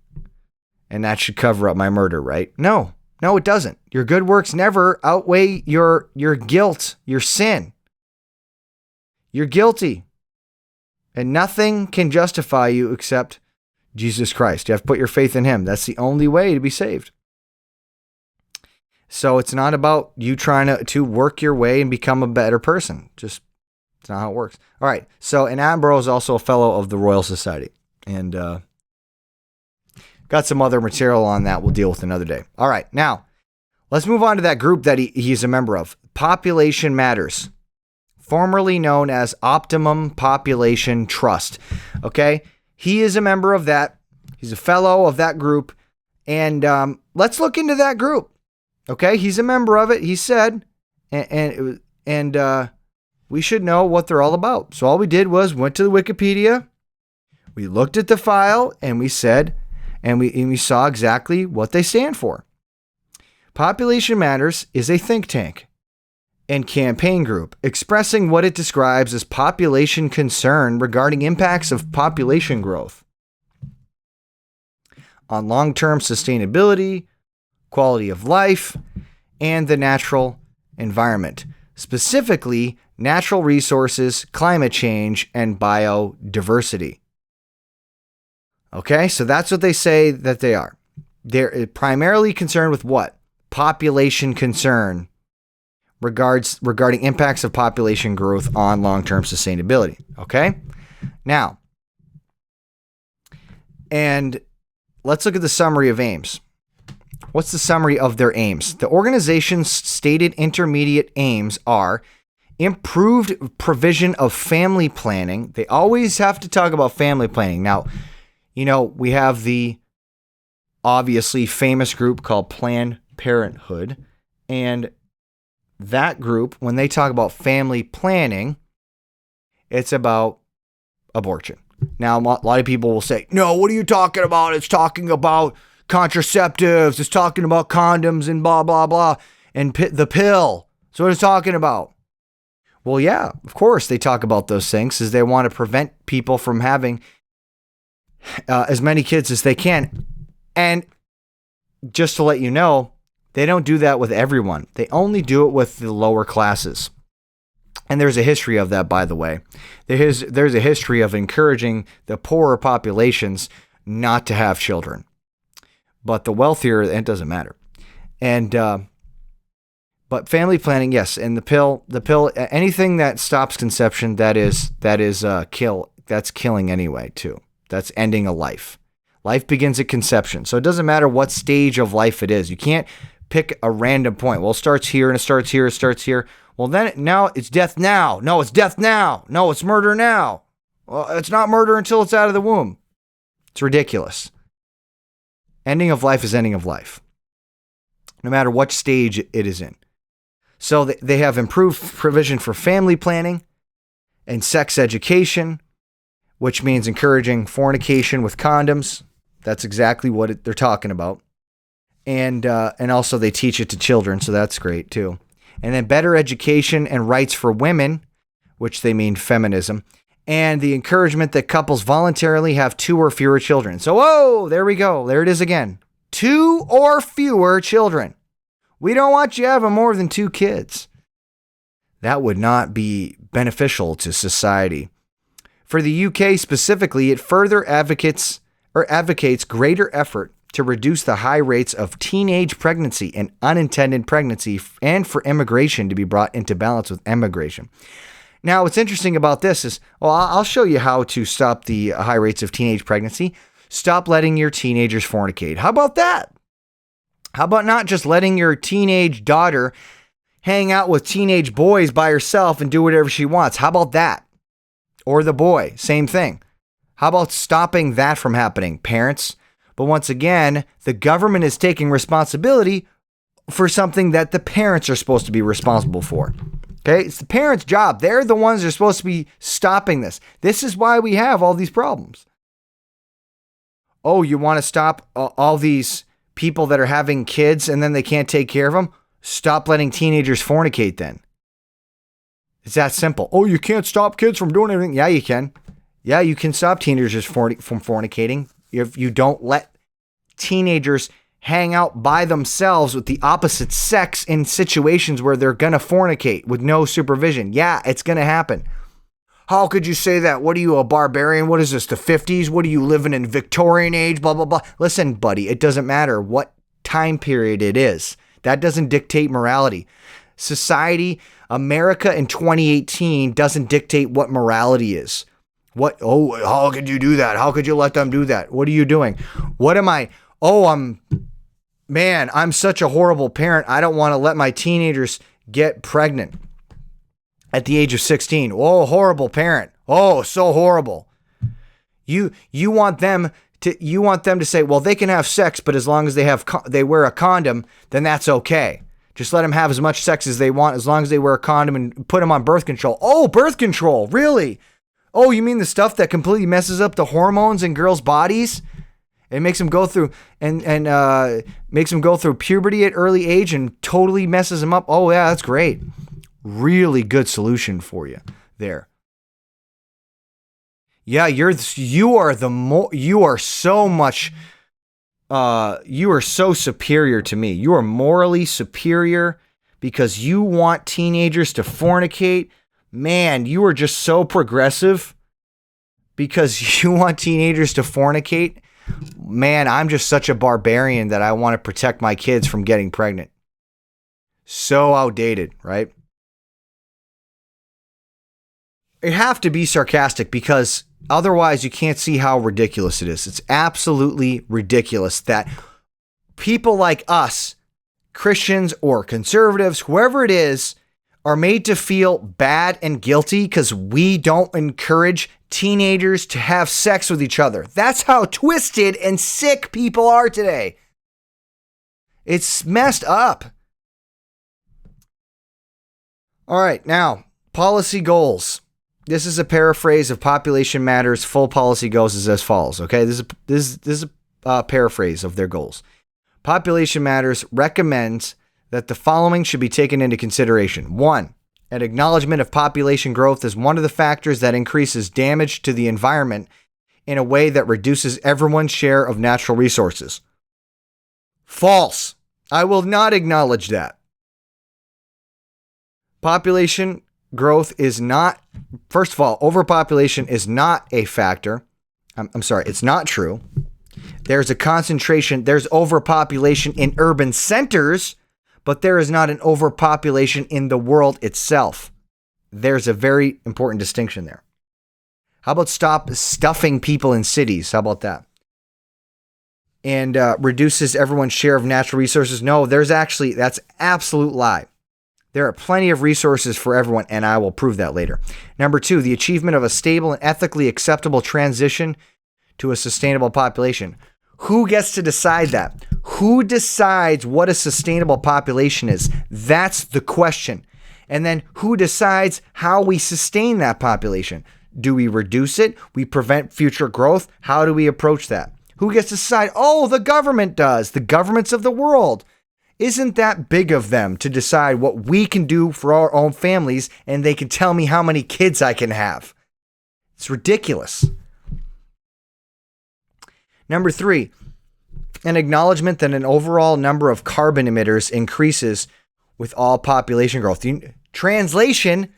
And that should cover up my murder, right? No, it doesn't. Your good works never outweigh your guilt, your sin. You're guilty. And nothing can justify you except Jesus Christ. You have to put your faith in him. That's the only way to be saved. So it's not about you trying to work your way and become a better person. It's not how it works. All right. So, and Attenborough is also a fellow of the Royal Society. And got some other material on that we'll deal with another day. All right. Now, let's move on to that group that he's a member of. Population Matters, formerly known as Optimum Population Trust. Okay? He is a member of that. He's a fellow of that group. And let's look into that group. Okay? He's a member of it. He said, and we should know what they're all about. So all we did was went to the Wikipedia. We looked at the file and we said, and we saw exactly what they stand for. Population Matters is a think tank and campaign group expressing what it describes as population concern regarding impacts of population growth on long-term sustainability, quality of life, and the natural environment, specifically natural resources, climate change, and biodiversity. Okay, so that's what they say that they are. They're primarily concerned with what? Population concern regarding impacts of population growth on long-term sustainability. Okay? Now, and let's look at the summary of aims. What's the summary of their aims? The organization's stated intermediate aims are improved provision of family planning. They always have to talk about family planning. Now, you know, we have the obviously famous group called Planned Parenthood, and that group, when they talk about family planning, it's about abortion. Now, a lot of people will say, no, what are you talking about? It's talking about contraceptives. It's talking about condoms and blah, blah, blah, and the pill. So what it's talking about? Well, yeah, of course they talk about those things, as they want to prevent people from having as many kids as they can. And just to let you know, they don't do that with everyone. They only do it with the lower classes. And there's a history of that, by the way. There's a history of encouraging the poorer populations not to have children. But the wealthier, it doesn't matter. And but family planning, yes, and the pill, anything that stops conception, that is that's killing anyway too. That's ending a life. Life begins at conception. So it doesn't matter what stage of life it is. You can't pick a random point. Well, it starts here and it starts here, it starts here. Well, then now it's death now. No, it's death now. No, it's murder now. Well, it's not murder until it's out of the womb. It's ridiculous. Ending of life is ending of life, no matter what stage it is in. So they have improved provision for family planning and sex education, which means encouraging fornication with condoms. That's exactly what they're talking about. And also they teach it to children, so that's great too. And then better education and rights for women, which they mean feminism, and the encouragement that couples voluntarily have 2 or fewer children. So, whoa, there we go. There it is again. 2 or fewer children. We don't want you having more than 2 kids. That would not be beneficial to society. For the UK specifically, it further advocates greater effort to reduce the high rates of teenage pregnancy and unintended pregnancy, and for immigration to be brought into balance with emigration. Now, what's interesting about this is, well, I'll show you how to stop the high rates of teenage pregnancy. Stop letting your teenagers fornicate. How about that? How about not just letting your teenage daughter hang out with teenage boys by herself and do whatever she wants? How about that? Or the boy, same thing. How about stopping that from happening, parents? But once again, the government is taking responsibility for something that the parents are supposed to be responsible for. Okay? It's the parents' job. They're the ones that are supposed to be stopping this. This is why we have all these problems. Oh, you want to stop all these people that are having kids and then they can't take care of them? Stop letting teenagers fornicate then. It's that simple. Oh, you can't stop kids from doing anything. Yeah, you can. Yeah, you can stop teenagers from fornicating if you don't let teenagers hang out by themselves with the opposite sex in situations where they're going to fornicate with no supervision. Yeah, it's going to happen. How could you say that? What are you, a barbarian? What is this, the 50s? What are you, living in Victorian age? Blah, blah, blah. Listen, buddy, it doesn't matter what time period it is. That doesn't dictate morality. Society, America in 2018 doesn't dictate what morality is. How could you do that? How could you let them do that? What are you doing? What am I? I'm such a horrible parent. I don't want to let my teenagers get pregnant at the age of 16. Oh, horrible parent. Oh, so horrible. You want them to say, well, they can have sex, but as long as they wear a condom, then that's okay. Just let them have as much sex as they want, as long as they wear a condom and put them on birth control. Oh, birth control, really? Oh, you mean the stuff that completely messes up the hormones in girls' bodies? It makes them go through and makes them go through puberty at early age and totally messes them up. Oh yeah, that's great. Really good solution for you there. Yeah, you are so superior to me. You are morally superior because you want teenagers to fornicate. Man, you are just so progressive because you want teenagers to fornicate. Man, I'm just such a barbarian that I want to protect my kids from getting pregnant. So outdated, right? You have to be sarcastic because otherwise you can't see how ridiculous it is. It's absolutely ridiculous that people like us, Christians or conservatives, whoever it is, are made to feel bad and guilty because we don't encourage teenagers to have sex with each other. That's how twisted and sick people are today. It's messed up. All right, now, policy goals. This is a paraphrase of Population Matters. Full policy goals is as follows, okay? This is a paraphrase of their goals. Population Matters recommends that the following should be taken into consideration. 1, an acknowledgement of population growth as one of the factors that increases damage to the environment in a way that reduces everyone's share of natural resources. False. I will not acknowledge that. Population growth is not, first of all, overpopulation is not a factor. I'm sorry, it's not true. There's a concentration, there's overpopulation in urban centers, but there is not an overpopulation in the world itself. There's a very important distinction there. How about stop stuffing people in cities? How about that? And reduces everyone's share of natural resources? No, that's absolute lie. There are plenty of resources for everyone, and I will prove that later. Number 2, the achievement of a stable and ethically acceptable transition to a sustainable population. Who gets to decide that? Who decides what a sustainable population is? That's the question. And then who decides how we sustain that population? Do we reduce it? We prevent future growth? How do we approach that? Who gets to decide? Oh, the government does. The governments of the world. Isn't that big of them to decide what we can do for our own families and they can tell me how many kids I can have? It's ridiculous. Number 3, an acknowledgement that an overall number of carbon emitters increases with all population growth. Translation,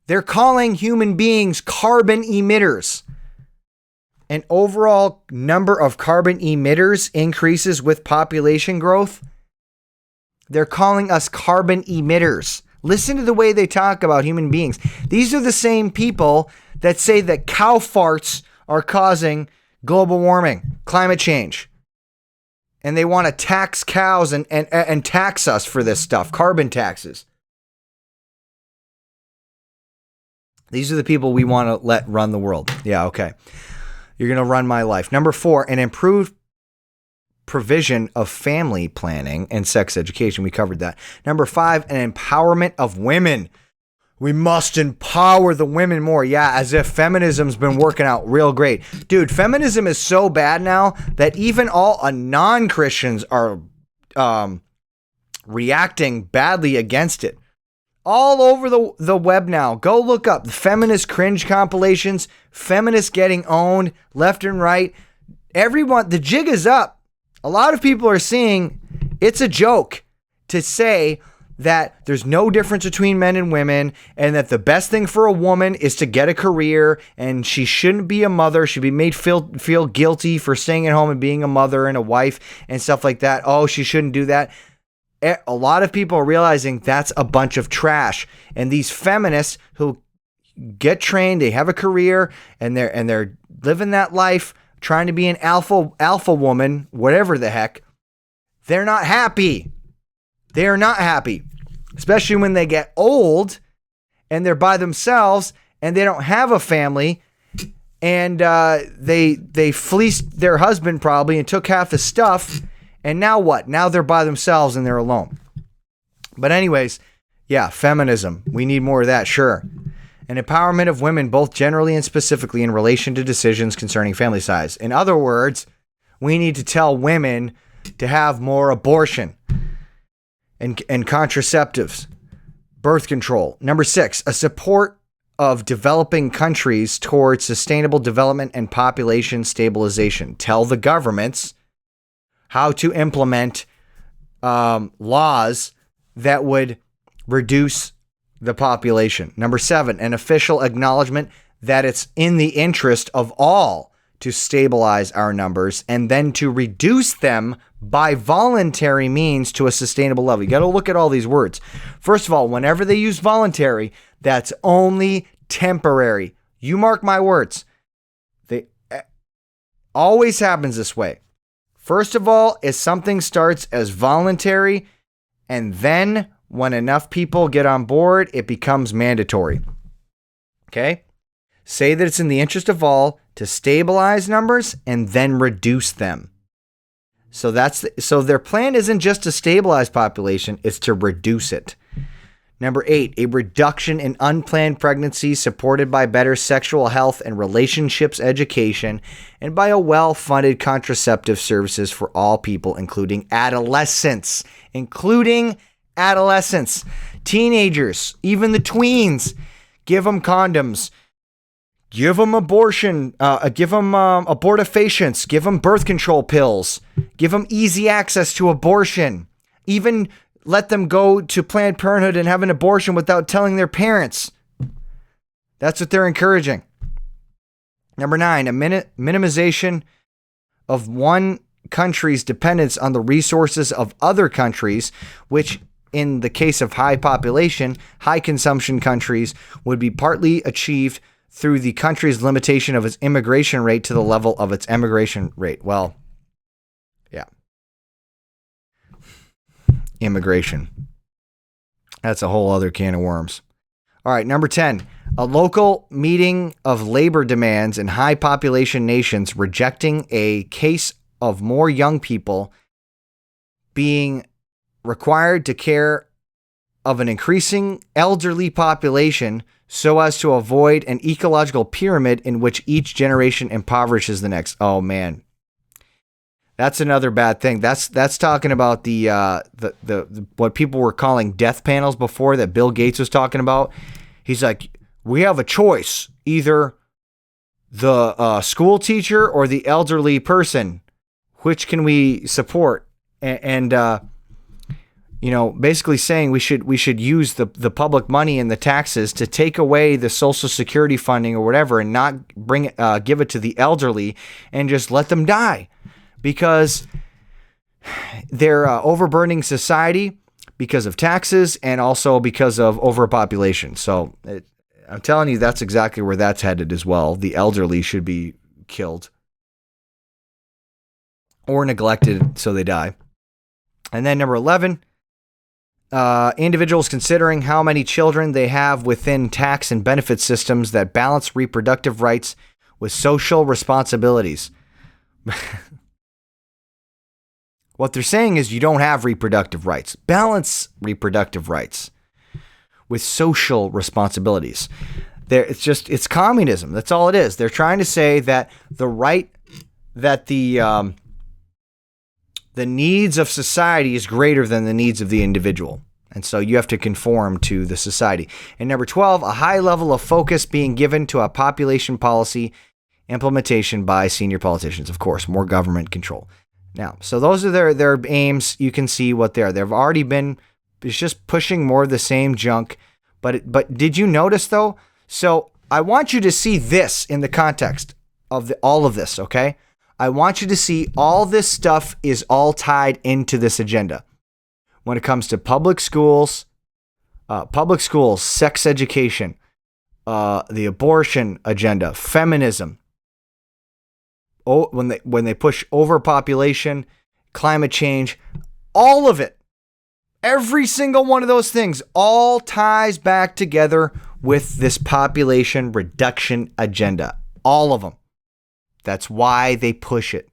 they're calling human beings carbon emitters. An overall number of carbon emitters increases with population growth. They're calling us carbon emitters. Listen to the way they talk about human beings. These are the same people that say that cow farts are causing global warming, climate change. And they want to tax cows and tax us for this stuff, carbon taxes. These are the people we want to let run the world. Yeah, okay. You're going to run my life. Number 4, an improved provision of family planning and sex education. We covered that. Number 5, an empowerment of women. We must empower the women more. Yeah, as if feminism's been working out real great. Dude, feminism is so bad now that even all non-Christians are reacting badly against it. All over the web now. Go look up the feminist cringe compilations, feminists getting owned left and right. Everyone, the jig is up. A lot of people are seeing it's a joke to say that there's no difference between men and women and that the best thing for a woman is to get a career and she shouldn't be a mother. She'd be made feel guilty for staying at home and being a mother and a wife and stuff like that. Oh, she shouldn't do that. A lot of people are realizing that's a bunch of trash. And these feminists who get trained, they have a career and they're living that life, trying to be an alpha woman, whatever the heck, they're not happy. They're not happy, especially when they get old and they're by themselves and they don't have a family and they fleeced their husband probably and took half his stuff. And now what? Now they're by themselves and they're alone. But anyways, yeah, feminism. We need more of that, sure. And empowerment of women, both generally and specifically in relation to decisions concerning family size. In other words, we need to tell women to have more abortion and contraceptives, birth control. Number 6, a support of developing countries towards sustainable development and population stabilization. Tell the governments how to implement laws that would reduce the population. Number 7, an official acknowledgement that it's in the interest of all to stabilize our numbers and then to reduce them by voluntary means to a sustainable level. You got to look at all these words. First of all, whenever they use voluntary, that's only temporary. You mark my words. They always happens this way. First of all, if something starts as voluntary, and then when enough people get on board, it becomes mandatory. Okay? Say that it's in the interest of all to stabilize numbers and then reduce them. So their plan isn't just to stabilize population, it's to reduce it. Number 8, a reduction in unplanned pregnancy supported by better sexual health and relationships education and by a well-funded contraceptive services for all people, including adolescents. Teenagers, even the tweens. Give them condoms. Give them abortion. Give them abortifacients. Give them birth control pills. Give them easy access to abortion. Even let them go to Planned Parenthood and have an abortion without telling their parents. That's what they're encouraging. Number 9, a minimization of one country's dependence on the resources of other countries, which in the case of high population, high consumption countries would be partly achieved through the country's limitation of its immigration rate to the level of its emigration rate. Well, yeah. Immigration. That's a whole other can of worms. All right, number 10, a local meeting of labor demands in high population nations rejecting a case of more young people being required to care of an increasing elderly population so as to avoid an ecological pyramid in which each generation impoverishes the next. Oh man. That's another bad thing. That's talking about the what people were calling death panels before that Bill Gates was talking about. He's like, we have a choice, either the school teacher or the elderly person. Which can we support? And basically saying we should use the public money and the taxes to take away the Social Security funding or whatever, and not give it to the elderly and just let them die. Because they're overburdening society because of taxes and also because of overpopulation. So I'm telling you, that's exactly where that's headed as well. The elderly should be killed or neglected so they die. And then number 11, individuals considering how many children they have within tax and benefit systems that balance reproductive rights with social responsibilities. What they're saying is you don't have reproductive rights. Balance reproductive rights with social responsibilities. It's communism. That's all it is. They're trying to say that the right that the the needs of society is greater than the needs of the individual. And so you have to conform to the society. And number 12, a high level of focus being given to a population policy implementation by senior politicians. Of course, more government control. Now, so those are their aims. You can see what they are. They've already been, it's just pushing more of the same junk. But did you notice, though? So I want you to see this in the context of all of this, okay? I want you to see all this stuff is all tied into this agenda. When it comes to public schools, sex education, the abortion agenda, feminism, when they push overpopulation, climate change, all of it, every single one of those things all ties back together with this population reduction agenda. All of them. That's why they push it.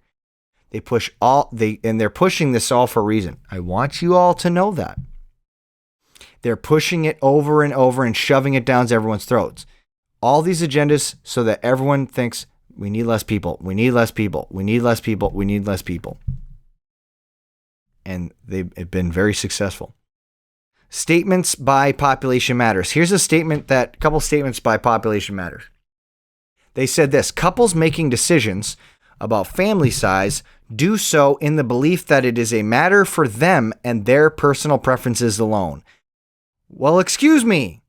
They push and they're pushing this all for a reason. I want you all to know that. They're pushing it over and over and shoving it down everyone's throats. All these agendas so that everyone thinks we need less people. We need less people. We need less people. We need less people. And they've been very successful. Statements by Population Matters. Here's a couple statements by Population Matters. They said this: couples making decisions about family size do so in the belief that it is a matter for them and their personal preferences alone. Well, excuse me.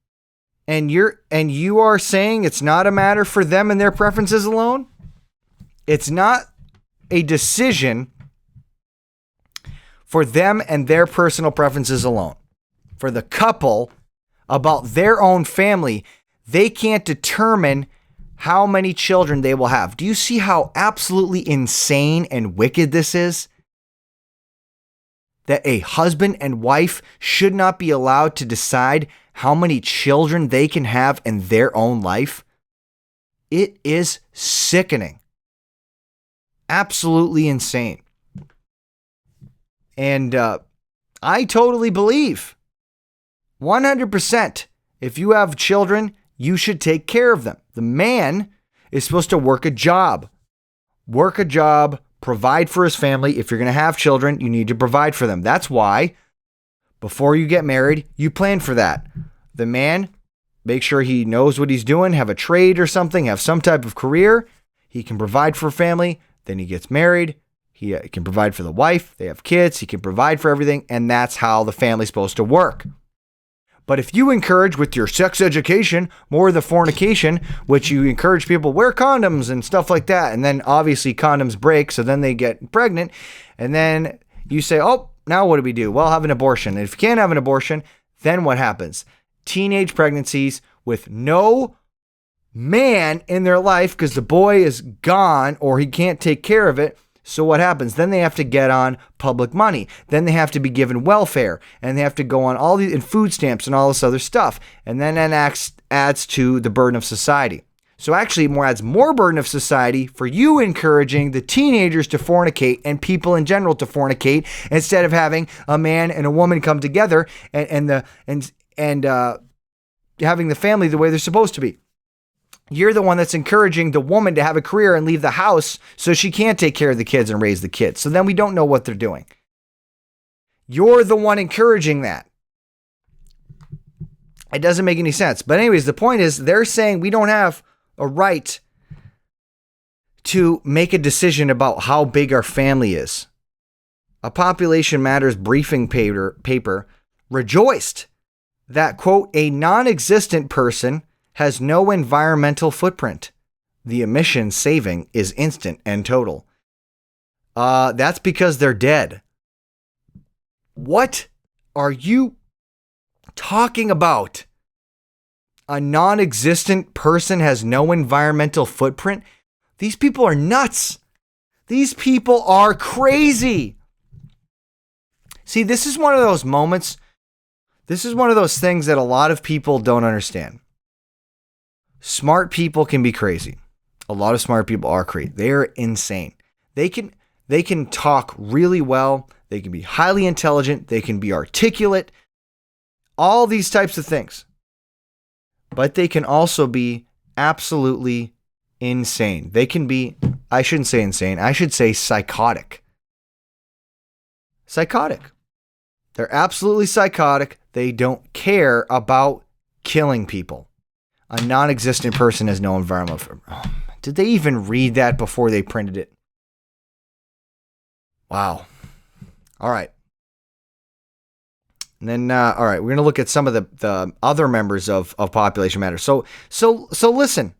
And you are saying it's not a matter for them and their preferences alone? It's not a decision for them and their personal preferences alone. For the couple, about their own family, they can't determine how many children they will have. Do you see how absolutely insane and wicked this is? That a husband and wife should not be allowed to decide how many children they can have in their own life? It is sickening. Absolutely insane. And I totally believe 100% if you have children, you should take care of them. The man is supposed to work a job, provide for his family. If you're going to have children, you need to provide for them. That's why before you get married, you plan for that. The man, make sure he knows what he's doing, have a trade or something, have some type of career. He can provide for a family. Then he gets married. He can provide for the wife. They have kids. He can provide for everything. And that's how the family's supposed to work. But if you encourage with your sex education more of the fornication, which you encourage people wear condoms and stuff like that, and then obviously condoms break, so then they get pregnant, and then you say, oh, now what do we do? Well, have an abortion. And if you can't have an abortion, then what happens? Teenage pregnancies with no man in their life because the boy is gone or he can't take care of it. So what happens? Then they have to get on public money. Then they have to be given welfare, and they have to go on all these and food stamps and all this other stuff. And then that adds to the burden of society. So actually it adds more burden of society for you encouraging the teenagers to fornicate and people in general to fornicate instead of having a man and a woman come together and having the family the way they're supposed to be. You're the one that's encouraging the woman to have a career and leave the house so she can't take care of the kids and raise the kids. So then we don't know what they're doing. You're the one encouraging that. It doesn't make any sense. But anyways, the point is they're saying we don't have a right to make a decision about how big our family is. A Population Matters briefing paper rejoiced that, quote, a non-existent person has no environmental footprint. The emission saving is instant and total. That's because they're dead. What are you talking about? A non-existent person has no environmental footprint? These people are nuts. These people are crazy. See, this is one of those moments. This is one of those things that a lot of people don't understand. Smart people can be crazy. A lot of smart people are crazy. They're insane. They can talk really well. They can be highly intelligent. They can be articulate. All these types of things. But they can also be absolutely insane. They can be, I shouldn't say insane. I should say psychotic. psychotic. They're absolutely psychotic. They don't care about killing people. A non-existent person has no environment for... Oh, did they even read that before they printed it? Wow. All right. And then, all right, we're going to look at some of the other members of Population Matters. So listen,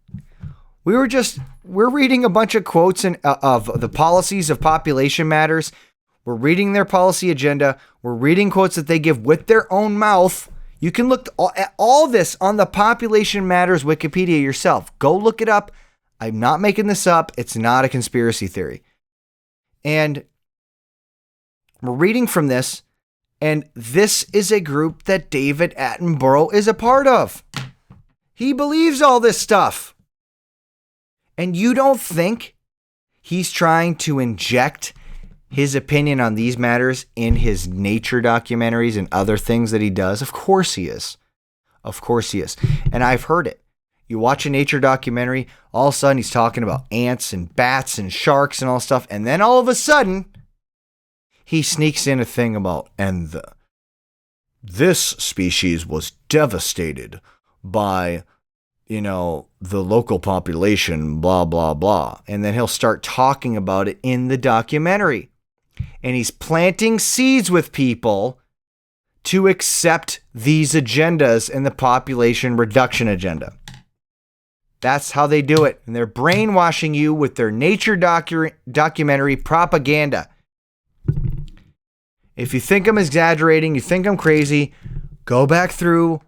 we're reading a bunch of quotes of the policies of Population Matters. We're reading their policy agenda. We're reading quotes that they give with their own mouth. You can look at all this on the Population Matters Wikipedia yourself. Go look it up. I'm not making this up. It's not a conspiracy theory. And we're reading from this, and this is a group that David Attenborough is a part of. He believes all this stuff. And you don't think he's trying to inject his opinion on these matters in his nature documentaries and other things that he does? Of course he is. Of course he is. And I've heard it. You watch a nature documentary, all of a sudden he's talking about ants and bats and sharks and all stuff, and then all of a sudden he sneaks in a thing about, and this species was devastated by, the local population, blah, blah, blah. And then he'll start talking about it in the documentary. And he's planting seeds with people to accept these agendas in the population reduction agenda. That's how they do it. And they're brainwashing you with their nature documentary propaganda. If you think I'm exaggerating, you think I'm crazy, go back through,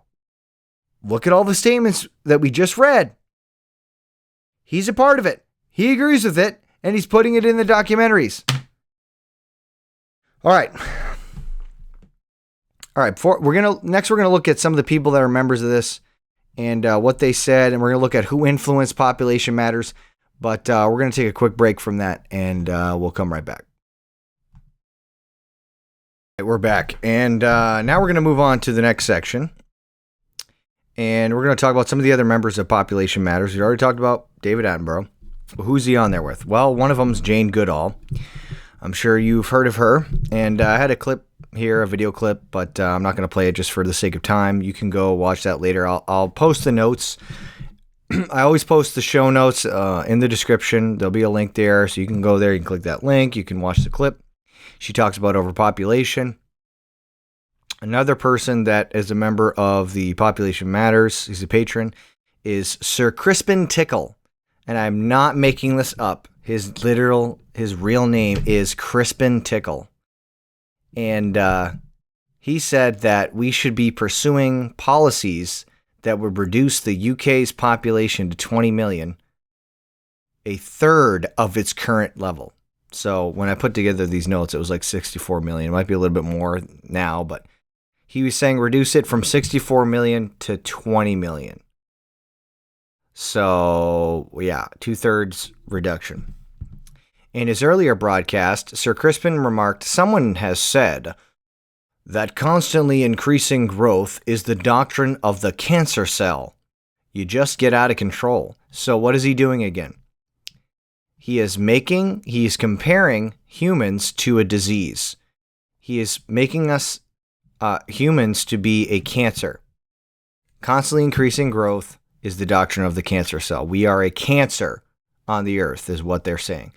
look at all the statements that we just read. He's a part of it. He agrees with it, and he's putting it in the documentaries. All right. We're gonna look at some of the people that are members of this and what they said, and we're gonna look at who influenced Population Matters. But we're gonna take a quick break from that, and we'll come right back. We're back, and now we're going to move on to the next section, and we're going to talk about some of the other members of Population Matters. We already talked about David Attenborough. Who's he on there with? Well, one of them's Jane Goodall. I'm sure you've heard of her, and I had a clip here, a video clip, but I'm not going to play it just for the sake of time. You can go watch that later. I'll post the notes. I always post the show notes in the description. There'll be a link there, so you can go there, you can click that link, you can watch the clip. She talks about overpopulation. Another person that is a member of the Population Matters, he's a patron, is Sir Crispin Tickle. And I'm not making this up. His real name is Crispin Tickle. And he said that we should be pursuing policies that would reduce the UK's population to 20 million, a third of its current level. So when I put together these notes, it was like 64 million. It might be a little bit more now, but he was saying reduce it from 64 million to 20 million. So, yeah, 2/3 reduction. In his earlier broadcast, Sir Crispin remarked, "Someone has said that constantly increasing growth is the doctrine of the cancer cell. You just get out of control." So what is he doing again? He's comparing humans to a disease. He is making us humans to be a cancer. Constantly increasing growth is the doctrine of the cancer cell. We are a cancer on the earth, is what they're saying.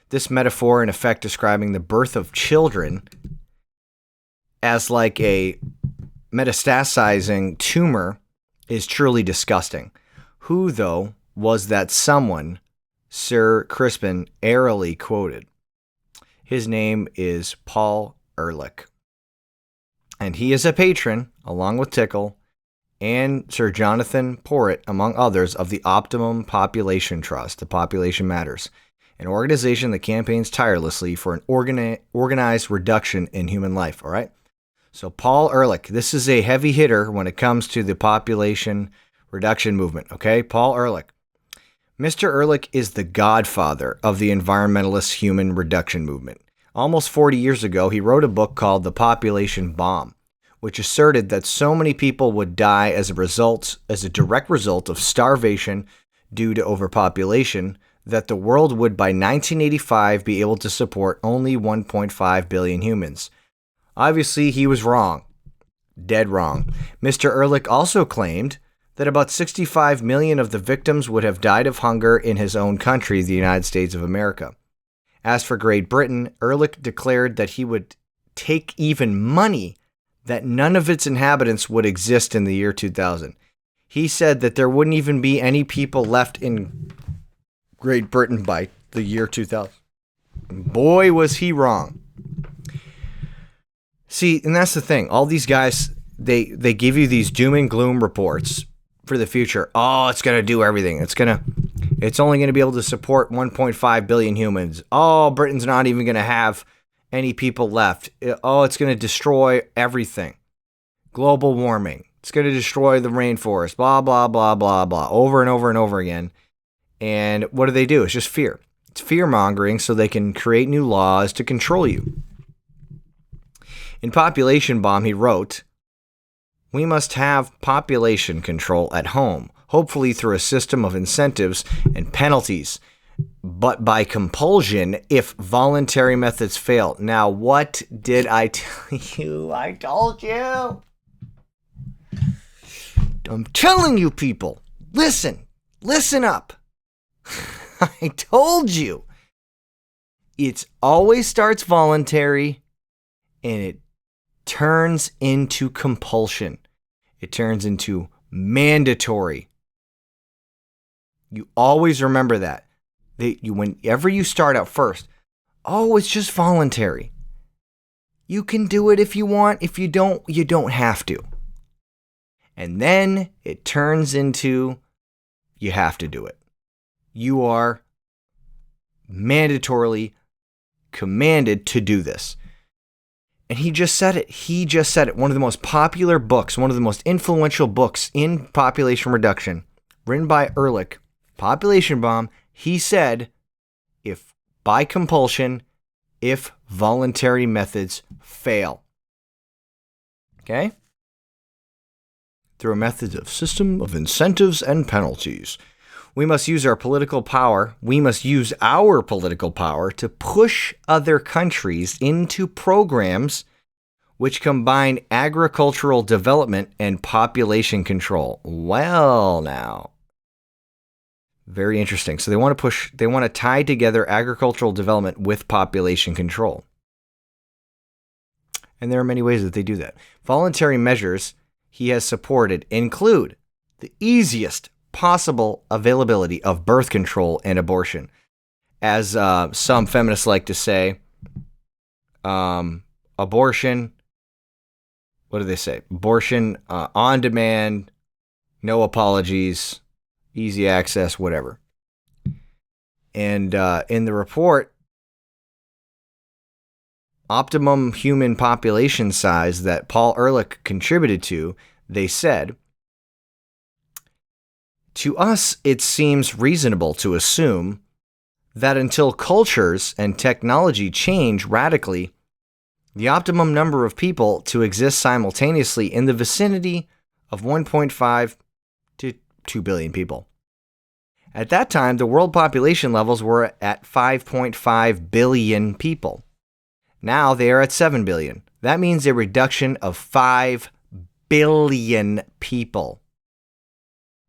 This metaphor, in effect, describing the birth of children as like a metastasizing tumor, is truly disgusting. Who, though, was that someone Sir Crispin airily quoted? His name is Paul Ehrlich. And he is a patron, along with Tickle, and Sir Jonathan Porritt, among others, of the Optimum Population Trust, the Population Matters, an organization that campaigns tirelessly for an organized reduction in human life, all right? So Paul Ehrlich, this is a heavy hitter when it comes to the population reduction movement, okay? Paul Ehrlich. Mr. Ehrlich is the godfather of the environmentalist human reduction movement. Almost 40 years ago, he wrote a book called The Population Bomb, which asserted that so many people would die as a direct result of starvation due to overpopulation that the world would by 1985 be able to support only 1.5 billion humans. Obviously, he was wrong. Dead wrong. Mr. Ehrlich also claimed that about 65 million of the victims would have died of hunger in his own country, the United States of America. As for Great Britain, Ehrlich declared that he would take even money that none of its inhabitants would exist in the year 2000. He said that there wouldn't even be any people left in Great Britain by the year 2000. Boy, was he wrong. See, and that's the thing. All these guys, they give you these doom and gloom reports for the future. Oh, it's going to do everything. It's only going to be able to support 1.5 billion humans. Oh, Britain's not even going to have any people left. Oh, it's going to destroy everything. Global warming. It's going to destroy the rainforest. Blah, blah, blah, blah, blah. Over and over and over again. And what do? It's just fear. It's fear-mongering so they can create new laws to control you. In Population Bomb, he wrote, "We must have population control at home, hopefully through a system of incentives and penalties, but by compulsion if voluntary methods fail." Now, what did I tell you? I told you. I'm telling you, people, listen up. I told you. It always starts voluntary and it turns into compulsion. It turns into mandatory. You always remember that. Whenever you start out first, it's just voluntary. You can do it if you want. If you don't, you don't have to. And then it turns into you have to do it. You are mandatorily commanded to do this. And he just said it. One of the most popular books, one of the most influential books in population reduction, written by Ehrlich, Population Bomb, he said, if by compulsion, if voluntary methods fail. Okay? Through a method of system of incentives and penalties. We must use our political power. We must use our political power to push other countries into programs which combine agricultural development and population control. Well, now, very interesting. So they want to tie together agricultural development with population control. And there are many ways that they do that. Voluntary measures he has supported include the easiest possible availability of birth control and abortion. As some feminists like to say, abortion, what do they say? Abortion on demand, no apologies, easy access, whatever. And in the report, optimum human population size that Paul Ehrlich contributed to, they said, "To us, it seems reasonable to assume that until cultures and technology change radically, the optimum number of people to exist simultaneously in the vicinity of 1.5 to 2 billion people. At that time, the world population levels were at 5.5 billion people. Now they are at 7 billion. That means a reduction of 5 billion people.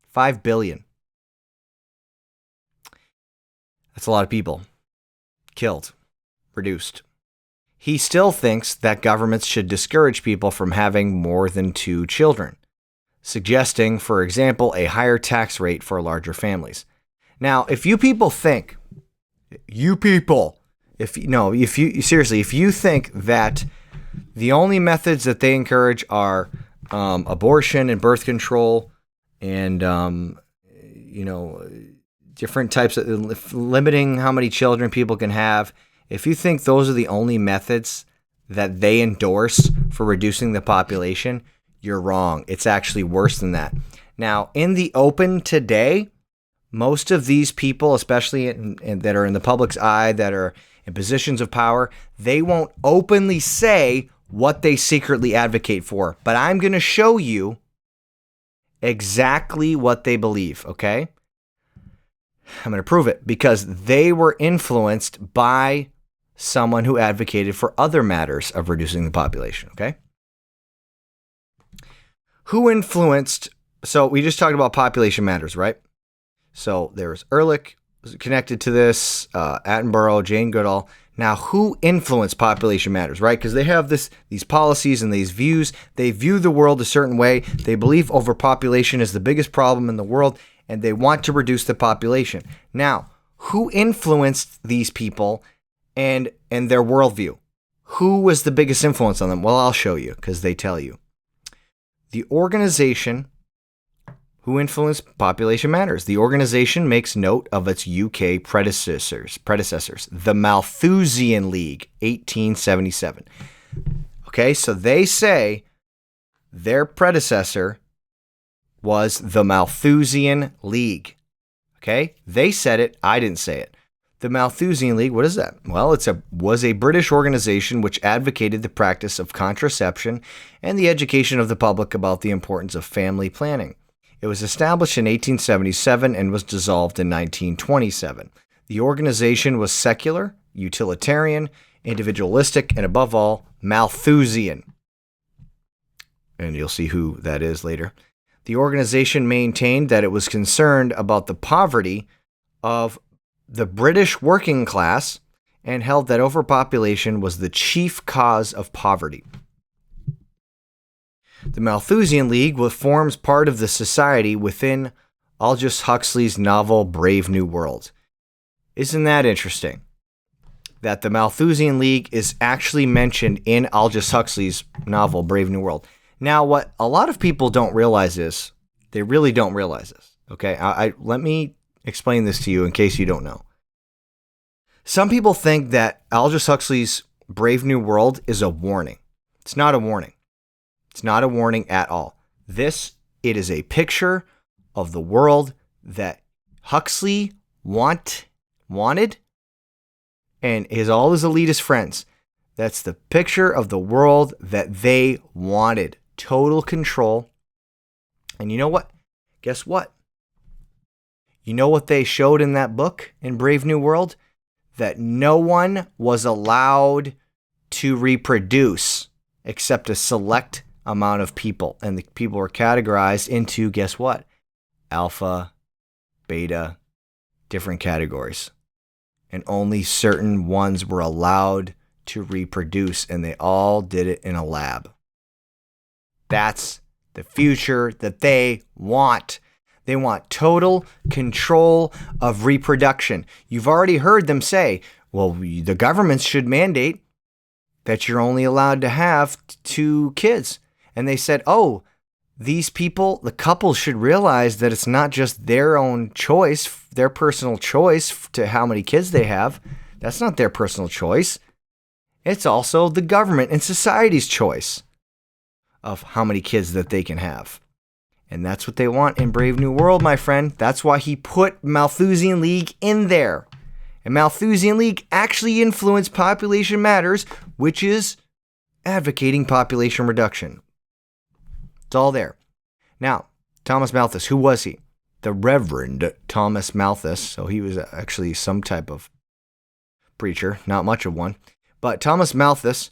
5 billion. That's a lot of people. Killed. Reduced. He still thinks that governments should discourage people from having more than 2 children, suggesting, for example, a higher tax rate for larger families. Now, if you people think, if you think that the only methods that they encourage are abortion and birth control and different types of limiting how many children people can have, if you think those are the only methods that they endorse for reducing the population, you're wrong. It's actually worse than that. Now, in the open today, most of these people, especially that are in the public's eye, that are in positions of power, they won't openly say what they secretly advocate for. But I'm going to show you exactly what they believe, okay? I'm going to prove it because they were influenced by someone who advocated for other matters of reducing the population, okay? Who influenced, so we just talked about population matters, right? So there's Ehrlich connected to this, Attenborough, Jane Goodall. Now, who influenced population matters, right? Because they have these policies and these views. They view the world a certain way. They believe overpopulation is the biggest problem in the world, and they want to reduce the population. Now, who influenced these people and their worldview? Who was the biggest influence on them? Well, I'll show you, because they tell you. The organization who influenced population matters. The organization makes note of its UK predecessors, the Malthusian League, 1877. Okay, so they say their predecessor was the Malthusian League. Okay, they said it, I didn't say it. The Malthusian League, what is that? Well, was a British organization which advocated the practice of contraception and the education of the public about the importance of family planning. It was established in 1877 and was dissolved in 1927. The organization was secular, utilitarian, individualistic, and above all, Malthusian. And you'll see who that is later. The organization maintained that it was concerned about the poverty of the British working class and held that overpopulation was the chief cause of poverty. The Malthusian League forms part of the society within Aldous Huxley's novel Brave New World. Isn't that interesting? That the Malthusian League is actually mentioned in Aldous Huxley's novel Brave New World. Now, what a lot of people don't realize is, they really don't realize this, okay? Let me explain this to you in case you don't know. Some people think that Aldous Huxley's Brave New World is a warning. It's not a warning. It's not a warning at all. It is a picture of the world that Huxley wanted, and all his elitist friends. That's the picture of the world that they wanted. Total control. And you know what? Guess what? You know what they showed in that book, in Brave New World? That no one was allowed to reproduce except a select amount of people. And the people were categorized into, guess what? Alpha, beta, different categories. And only certain ones were allowed to reproduce, and they all did it in a lab. That's the future that they want. They want total control of reproduction. You've already heard them say, well, the governments should mandate that you're only allowed to have 2 kids. And they said, oh, these people, the couples should realize that it's not just their own choice, their personal choice to how many kids they have. That's not their personal choice. It's also the government and society's choice of how many kids that they can have. And that's what they want in Brave New World, my friend. That's why he put Malthusian League in there. And Malthusian League actually influenced Population Matters, which is advocating population reduction. It's all there. Now, Thomas Malthus, who was he? The Reverend Thomas Malthus. So he was actually some type of preacher, not much of one. But Thomas Malthus,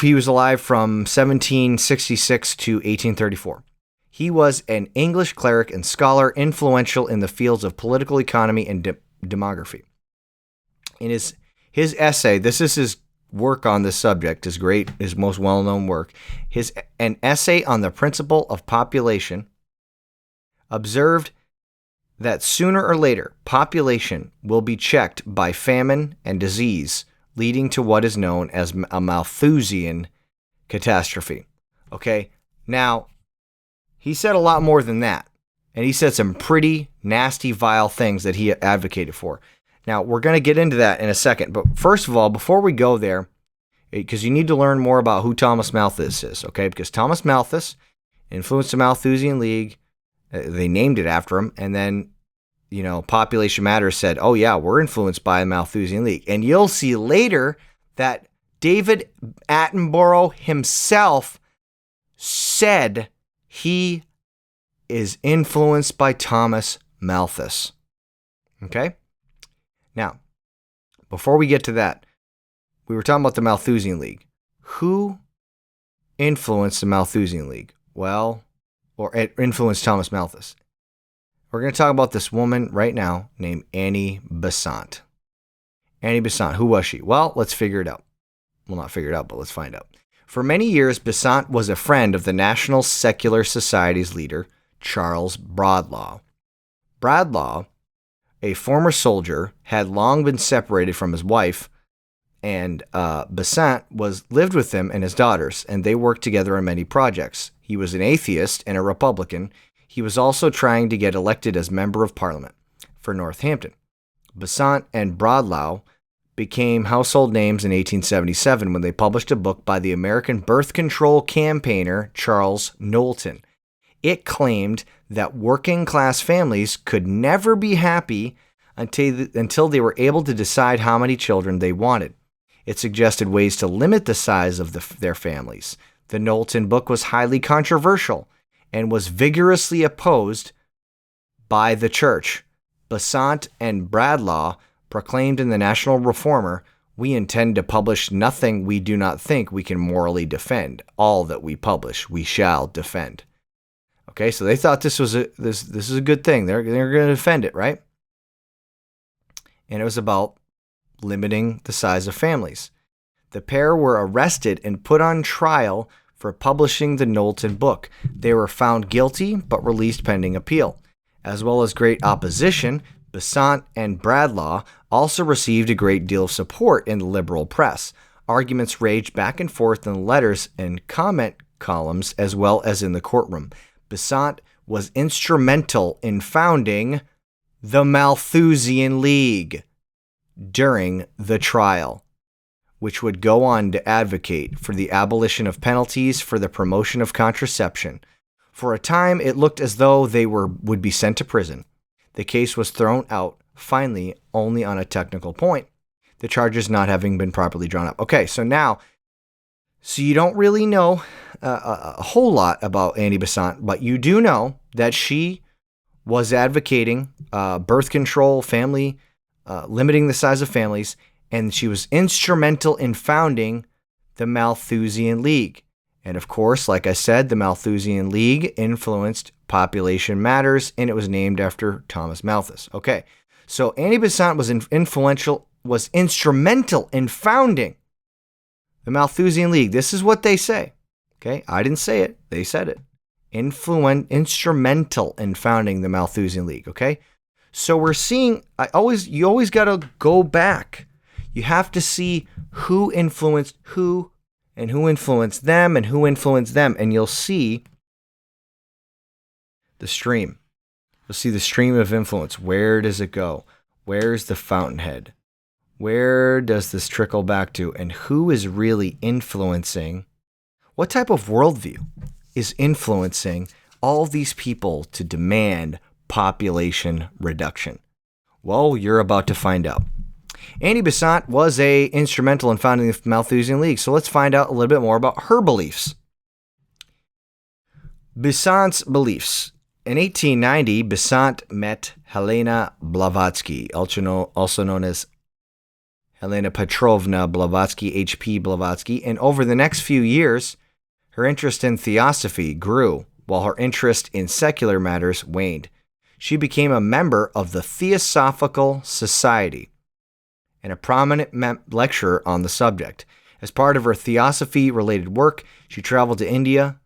he was alive from 1766 to 1834. He was an English cleric and scholar influential in the fields of political economy and demography. In his essay, this is his work on this subject, his most well-known work, an essay on the principle of population, observed that sooner or later, population will be checked by famine and disease, leading to what is known as a Malthusian catastrophe. Okay, now, he said a lot more than that, and he said some pretty nasty, vile things that he advocated for. Now, we're going to get into that in a second, but first of all, before we go there, because you need to learn more about who Thomas Malthus is, okay? Because Thomas Malthus influenced the Malthusian League, they named it after him, and then, Population Matters said, oh yeah, we're influenced by the Malthusian League. And you'll see later that David Attenborough himself said he is influenced by Thomas Malthus. Okay? Now, before we get to that, we were talking about the Malthusian League. Who influenced the Malthusian League? Well, or it influenced Thomas Malthus. We're going to talk about this woman right now named Annie Besant. Annie Besant, who was she? Well, let's figure it out. Well, not figure it out, but let's find out. For many years, Besant was a friend of the National Secular Society's leader, Charles Bradlaugh. Bradlaugh, a former soldier, had long been separated from his wife, and Besant lived with him and his daughters, and they worked together on many projects. He was an atheist and a Republican. He was also trying to get elected as Member of Parliament for Northampton. Besant and Bradlaugh became household names in 1877 when they published a book by the American birth control campaigner Charles Knowlton. It claimed that working-class families could never be happy until they were able to decide how many children they wanted. It suggested ways to limit the size of their families. The Knowlton book was highly controversial and was vigorously opposed by the church. Besant and Bradlaugh proclaimed in the National Reformer, "We intend to publish nothing we do not think we can morally defend. All that we publish, we shall defend." Okay, so they thought this was this is a good thing. They're going to defend it, right? And it was about limiting the size of families. The pair were arrested and put on trial for publishing the Knowlton book. They were found guilty but released pending appeal. As well as great opposition, Besant and Bradlaugh also received a great deal of support in the liberal press. Arguments raged back and forth in letters and comment columns as well as in the courtroom. Besant was instrumental in founding the Malthusian League during the trial, which would go on to advocate for the abolition of penalties for the promotion of contraception. For a time, it looked as though they would be sent to prison. The case was thrown out, finally, only on a technical point, the charges not having been properly drawn up. Okay, so you don't really know a whole lot about Annie Besant, but you do know that she was advocating birth control, family, limiting the size of families, and she was instrumental in founding the Malthusian League. And of course, like I said, the Malthusian League influenced Population Matters, and it was named after Thomas Malthus. Okay, so Annie Besant was instrumental in founding the Malthusian League. This is what they say. Okay, I didn't say it; they said it. Instrumental in founding the Malthusian League. Okay, so we're seeing. You always got to go back. You have to see who influenced who, and who influenced them, and who influenced them, and you'll see the stream. You'll see the stream of influence. Where does it go? Where's the fountainhead? Where does this trickle back to? And who is really influencing? What type of worldview is influencing all these people to demand population reduction? Well, you're about to find out. Annie Besant was instrumental in founding the Malthusian League, so let's find out a little bit more about her beliefs. Besant's beliefs. In 1890, Besant met Helena Blavatsky, also known as Helena Petrovna Blavatsky, H.P. Blavatsky, and over the next few years, her interest in Theosophy grew, while her interest in secular matters waned. She became a member of the Theosophical Society and a prominent lecturer on the subject. As part of her Theosophy-related work, she traveled to India,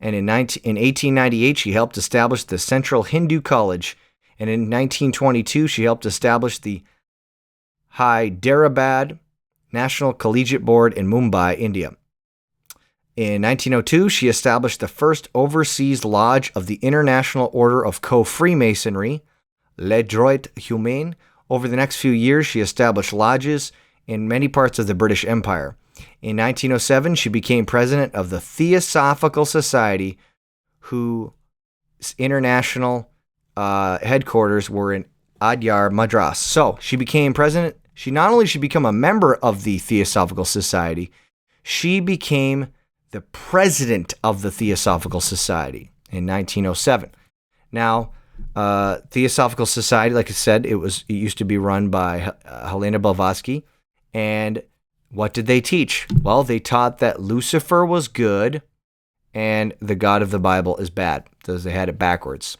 and in 1898, she helped establish the Central Hindu College, and in 1922, she helped establish the Hyderabad National Collegiate Board in Mumbai, India. In 1902, she established the first overseas lodge of the International Order of Co-Freemasonry, Les Droits Humains. Over the next few years, she established lodges in many parts of the British Empire. In 1907, she became president of the Theosophical Society, whose international headquarters were in Adyar, Madras. So she became president. She not only should become a member of the Theosophical Society, she became the president of the Theosophical Society in 1907. Now, Theosophical Society, like I said, it used to be run by Helena Blavatsky. And what did they teach? Well, they taught that Lucifer was good and the God of the Bible is bad. Because they had it backwards.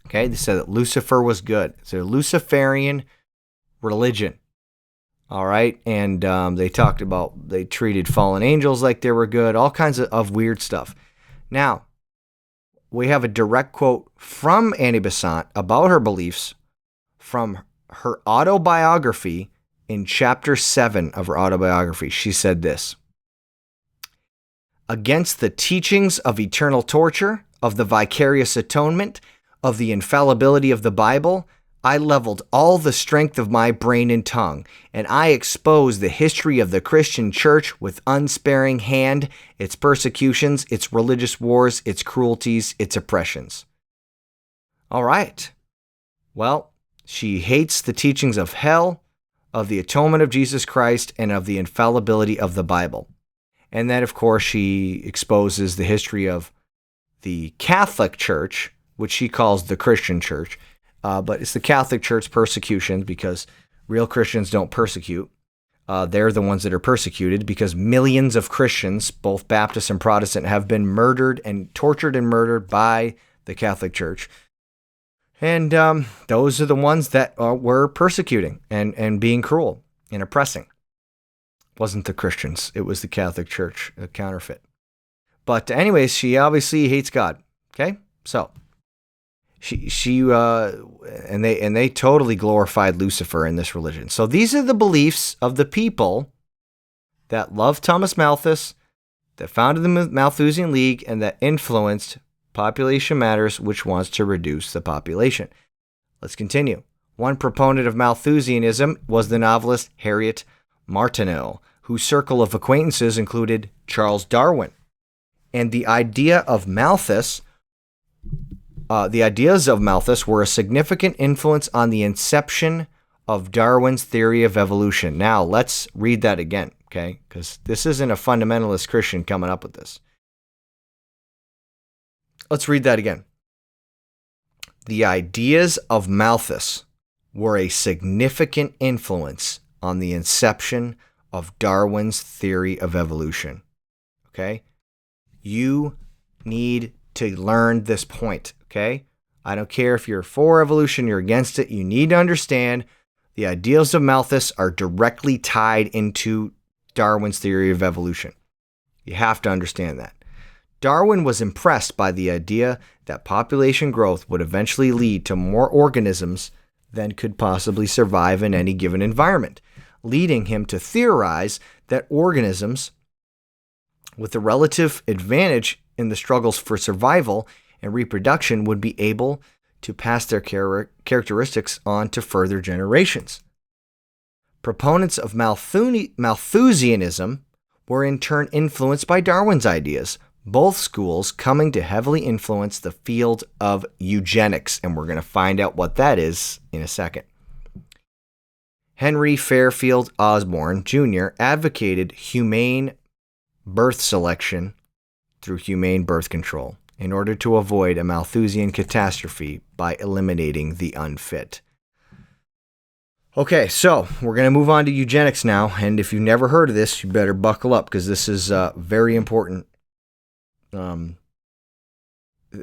Okay, they said that Lucifer was good. It's a Luciferian religion. All right, and they treated fallen angels like they were good, all kinds of weird stuff. Now, we have a direct quote from Annie Besant about her beliefs from her autobiography in chapter 7 of her autobiography. She said this: "Against the teachings of eternal torture, of the vicarious atonement, of the infallibility of the Bible, I leveled all the strength of my brain and tongue, and I exposed the history of the Christian church with unsparing hand, its persecutions, its religious wars, its cruelties, its oppressions." All right. Well, she hates the teachings of hell, of the atonement of Jesus Christ, and of the infallibility of the Bible. And then, of course, she exposes the history of the Catholic Church, which she calls the Christian Church. But it's the Catholic Church persecution, because real Christians don't persecute. They're the ones that are persecuted, because millions of Christians, both Baptist and Protestant, have been murdered and tortured and murdered by the Catholic Church. And those are the ones that were persecuting and being cruel and oppressing. It wasn't the Christians. It was the Catholic Church, a counterfeit. But anyways, she obviously hates God. Okay? So they totally glorified Lucifer in this religion. So these are the beliefs of the people that loved Thomas Malthus, that founded the Malthusian League, and that influenced Population Matters, which wants to reduce the population. Let's continue. One proponent of Malthusianism was the novelist Harriet Martineau, whose circle of acquaintances included Charles Darwin. And the ideas of Malthus were a significant influence on the inception of Darwin's theory of evolution. Now, let's read that again, okay? Because this isn't a fundamentalist Christian coming up with this. Let's read that again. The ideas of Malthus were a significant influence on the inception of Darwin's theory of evolution. Okay? You need to learn this point, okay? I don't care if you're for evolution, you're against it. You need to understand the ideals of Malthus are directly tied into Darwin's theory of evolution. You have to understand that. Darwin was impressed by the idea that population growth would eventually lead to more organisms than could possibly survive in any given environment, leading him to theorize that organisms with a relative advantage in the struggles for survival and reproduction would be able to pass their characteristics on to further generations. Proponents of Malthusianism were in turn influenced by Darwin's ideas, both schools coming to heavily influence the field of eugenics, and we're going to find out what that is in a second. Henry Fairfield Osborn Jr. advocated humane birth selection through humane birth control in order to avoid a Malthusian catastrophe by eliminating the unfit. Okay, so we're going to move on to eugenics now, and if you've never heard of this, you better buckle up, because this is very important.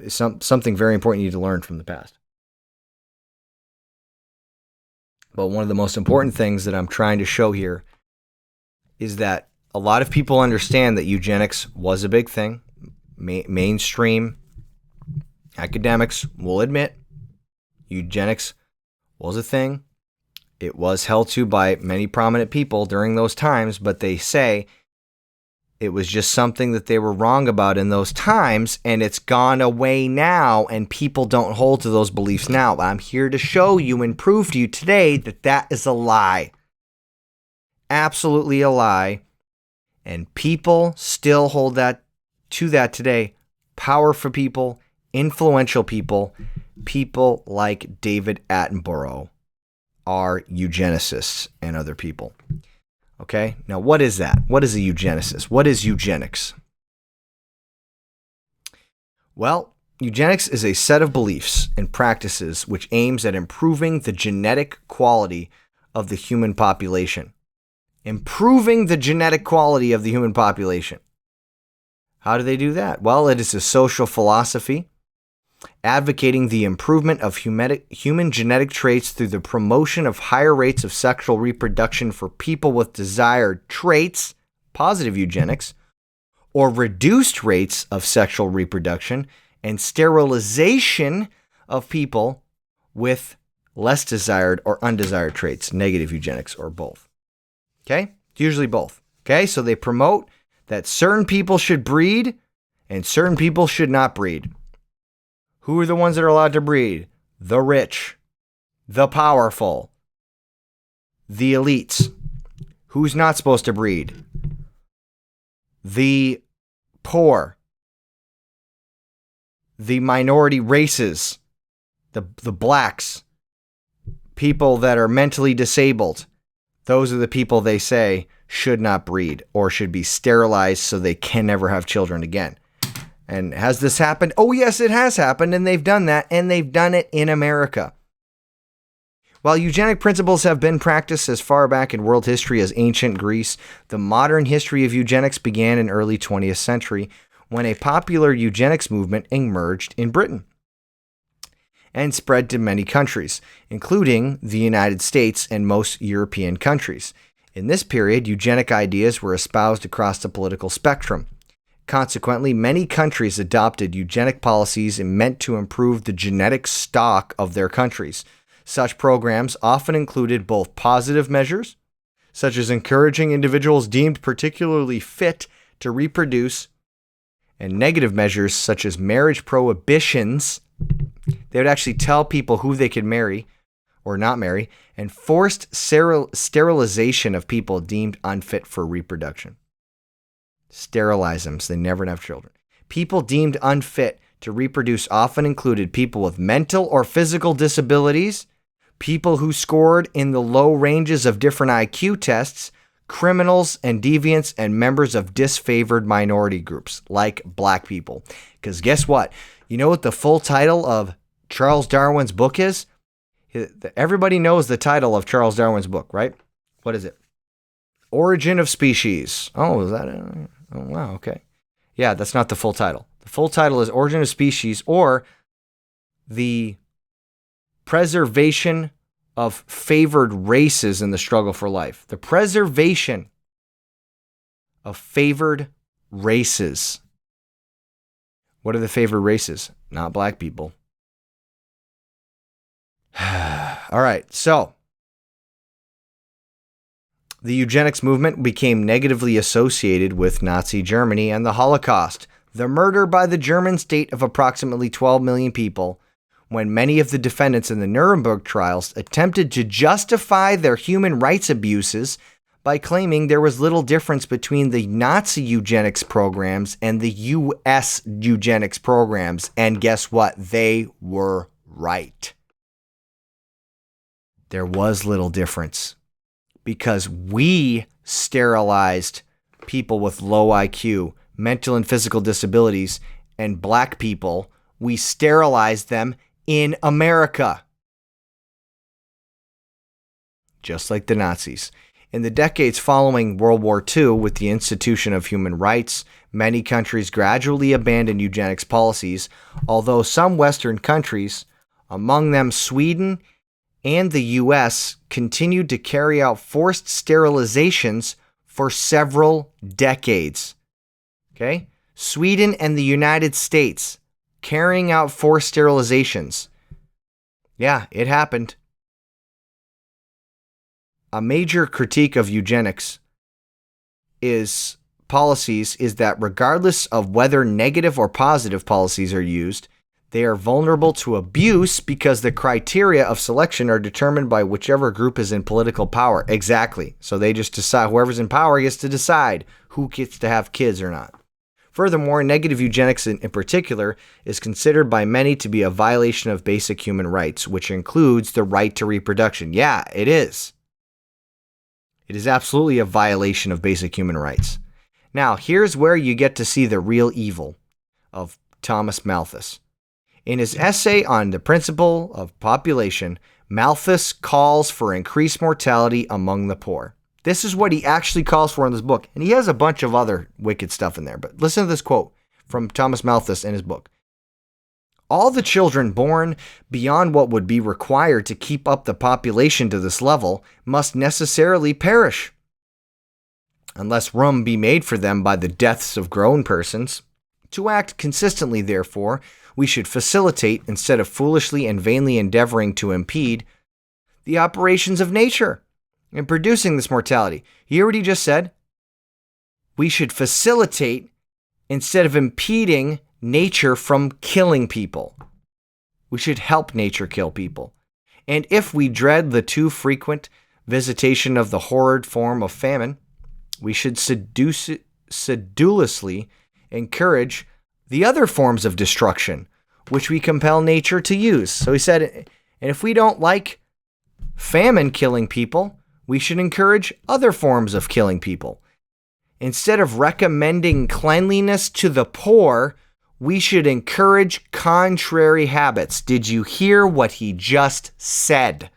Something very important you need to learn from the past. But one of the most important things that I'm trying to show here is that a lot of people understand that eugenics was a big thing. Mainstream academics will admit eugenics was a thing. It was held to by many prominent people during those times, but they say it was just something that they were wrong about in those times, and it's gone away now, and people don't hold to those beliefs now. I'm here to show you and prove to you today that that is a lie. Absolutely a lie. And people still hold to that today. Powerful people, influential people, people like David Attenborough are eugenicists and other people. Okay, now what is that? What is a eugenicist? What is eugenics? Well, Eugenics is a set of beliefs and practices which aims at improving the genetic quality of the human population. Improving the genetic quality of the human population. How do they do that? Well, it is a social philosophy advocating the improvement of human genetic traits through the promotion of higher rates of sexual reproduction for people with desired traits, positive eugenics, or reduced rates of sexual reproduction, and sterilization of people with less desired or undesired traits, negative eugenics, or both. Okay? Usually both. Okay? So they promote that certain people should breed and certain people should not breed. Who are the ones that are allowed to breed? The rich, the powerful, the elites. Who's not supposed to breed? The poor, the minority races, the blacks, people that are mentally disabled. Those are the people they say should not breed or should be sterilized so they can never have children again. And has this happened? Oh, yes, it has happened, and they've done that, and they've done it in America. While eugenic principles have been practiced as far back in world history as ancient Greece, the modern history of eugenics began in early 20th century when a popular eugenics movement emerged in Britain and spread to many countries, including the United States and most European countries. In this period, eugenic ideas were espoused across the political spectrum. Consequently, many countries adopted eugenic policies meant to improve the genetic stock of their countries. Such programs often included both positive measures, such as encouraging individuals deemed particularly fit to reproduce, and negative measures such as marriage prohibitions. They would actually tell people who they could marry or not marry, and forced sterilization of people deemed unfit for reproduction. Sterilize them so they never have children. People deemed unfit to reproduce often included people with mental or physical disabilities, people who scored in the low ranges of different IQ tests, criminals and deviants, and members of disfavored minority groups like black people. Because guess what? You know what the full title of Charles Darwin's book is? Everybody knows the title of Charles Darwin's book, right? What is it? Origin of Species. Oh, is that it? Oh, wow, okay. Yeah, that's not the full title. The full title is Origin of Species, or The Preservation of Favored Races in the Struggle for Life. The preservation of favored races. What are the favored races? Not black people. All right, so the eugenics movement became negatively associated with Nazi Germany and the Holocaust, the murder by the German state of approximately 12 million people, when many of the defendants in the Nuremberg trials attempted to justify their human rights abuses by claiming there was little difference between the Nazi eugenics programs and the U.S. eugenics programs. And guess what? They were right. There was little difference because we sterilized people with low IQ, mental and physical disabilities, and black people. We sterilized them in America, just like the Nazis. In the decades following World War II, with the institution of human rights, many countries gradually abandoned eugenics policies, although some Western countries, among them Sweden and the U.S., continued to carry out forced sterilizations for several decades. Okay? Sweden and the United States carrying out forced sterilizations. Yeah, it happened. A major critique of eugenics policies is that regardless of whether negative or positive policies are used, they are vulnerable to abuse because the criteria of selection are determined by whichever group is in political power. Exactly. So they just decide, whoever's in power gets to decide who gets to have kids or not. Furthermore, negative eugenics in particular is considered by many to be a violation of basic human rights, which includes the right to reproduction. Yeah, it is. It is absolutely a violation of basic human rights. Now, here's where you get to see the real evil of Thomas Malthus. In his essay on the principle of population, Malthus calls for increased mortality among the poor. This is what he actually calls for in this book. And he has a bunch of other wicked stuff in there. But listen to this quote from Thomas Malthus in his book. All the children born beyond what would be required to keep up the population to this level must necessarily perish, unless room be made for them by the deaths of grown persons. To act consistently, therefore, we should facilitate, instead of foolishly and vainly endeavoring to impede, the operations of nature in producing this mortality. You hear what he just said? We should facilitate instead of impeding nature from killing people. We should help nature kill people. And if we dread the too frequent visitation of the horrid form of famine, we should sedulously encourage the other forms of destruction, which we compel nature to use. So he said, and if we don't like famine killing people, we should encourage other forms of killing people. Instead of recommending cleanliness to the poor, we should encourage contrary habits. Did you hear what he just said?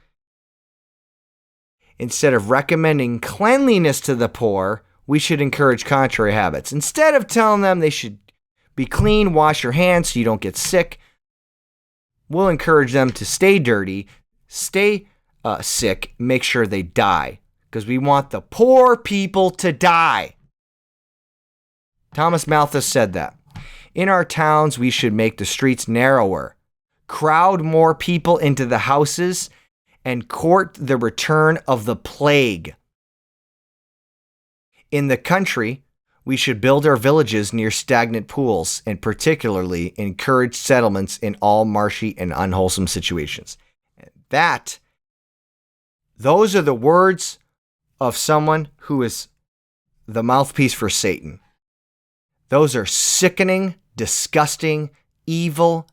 Instead of recommending cleanliness to the poor, we should encourage contrary habits. Instead of telling them they should be clean, wash your hands so you don't get sick, we'll encourage them to stay dirty, stay sick, make sure they die. Because we want the poor people to die. Thomas Malthus said that. In our towns, we should make the streets narrower, crowd more people into the houses, and court the return of the plague. In the country, we should build our villages near stagnant pools, and particularly encourage settlements in all marshy and unwholesome situations. Those are the words of someone who is the mouthpiece for Satan. Those are sickening, disgusting, evil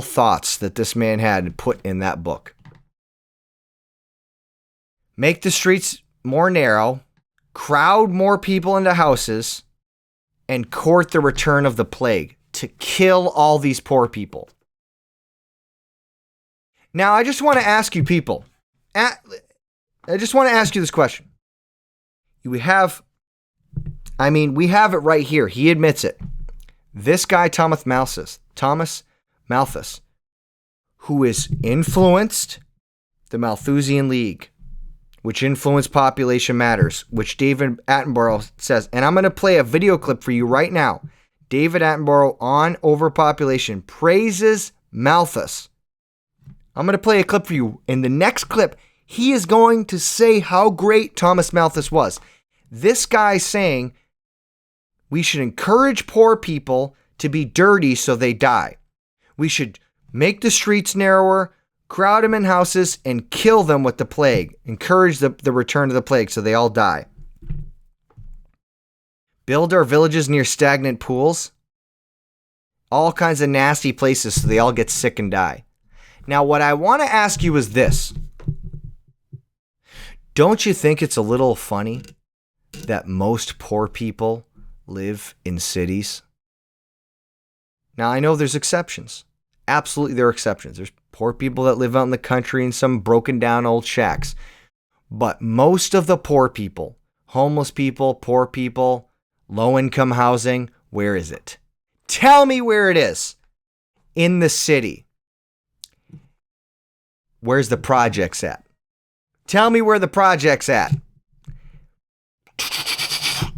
thoughts that this man had put in that book. Make the streets more narrow, crowd more people into houses, and court the return of the plague to kill all these poor people. Now, I just want to ask you people, I just want to ask you this question. We have it right here. He admits it. This guy, Thomas Malthus, who is influenced the Malthusian League, which influenced Population Matters, which David Attenborough says, and I'm going to play a video clip for you right now. David Attenborough on overpopulation praises Malthus. I'm going to play a clip for you. In the next clip, he is going to say how great Thomas Malthus was. This guy saying we should encourage poor people to be dirty so they die. We should make the streets narrower, crowd them in houses, and kill them with the plague. Encourage the return of the plague so they all die. Build our villages near stagnant pools. All kinds of nasty places so they all get sick and die. Now, what I want to ask you is this. Don't you think it's a little funny that most poor people live in cities? Now, I know there's exceptions. Absolutely, there are exceptions. There's poor people that live out in the country in some broken down old shacks. But most of the poor people, homeless people, poor people, low-income housing, where is it? Tell me where it is. In the city. Where's the projects at? Tell me where the project's at.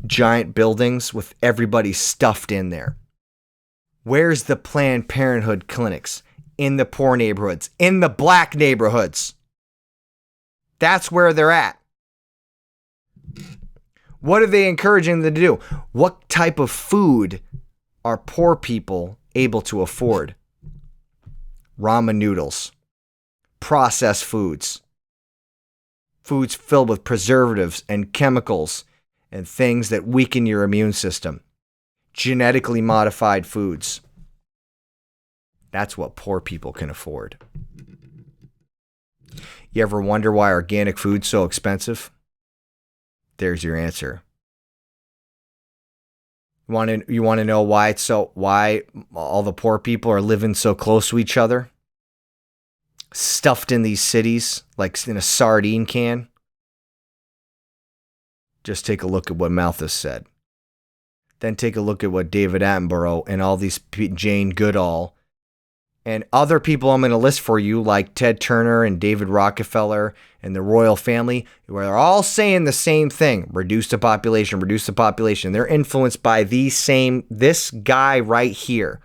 Giant buildings with everybody stuffed in there. Where's the Planned Parenthood clinics? In the poor neighborhoods. In the black neighborhoods. That's where they're at. What are they encouraging them to do? What type of food are poor people able to afford? Ramen noodles. Processed foods. Foods filled with preservatives and chemicals and things that weaken your immune system. Genetically modified foods. That's what poor people can afford. You ever wonder why organic food's so expensive? There's your answer. You want to know why why all the poor people are living so close to each other? Stuffed in these cities like in a sardine can? Just take a look at what Malthus said. Then take a look at what David Attenborough and all these Jane Goodall and other people I'm going to list for you, like Ted Turner and David Rockefeller and the royal family, who are all saying the same thing: reduce the population, reduce the population. They're influenced by this guy right here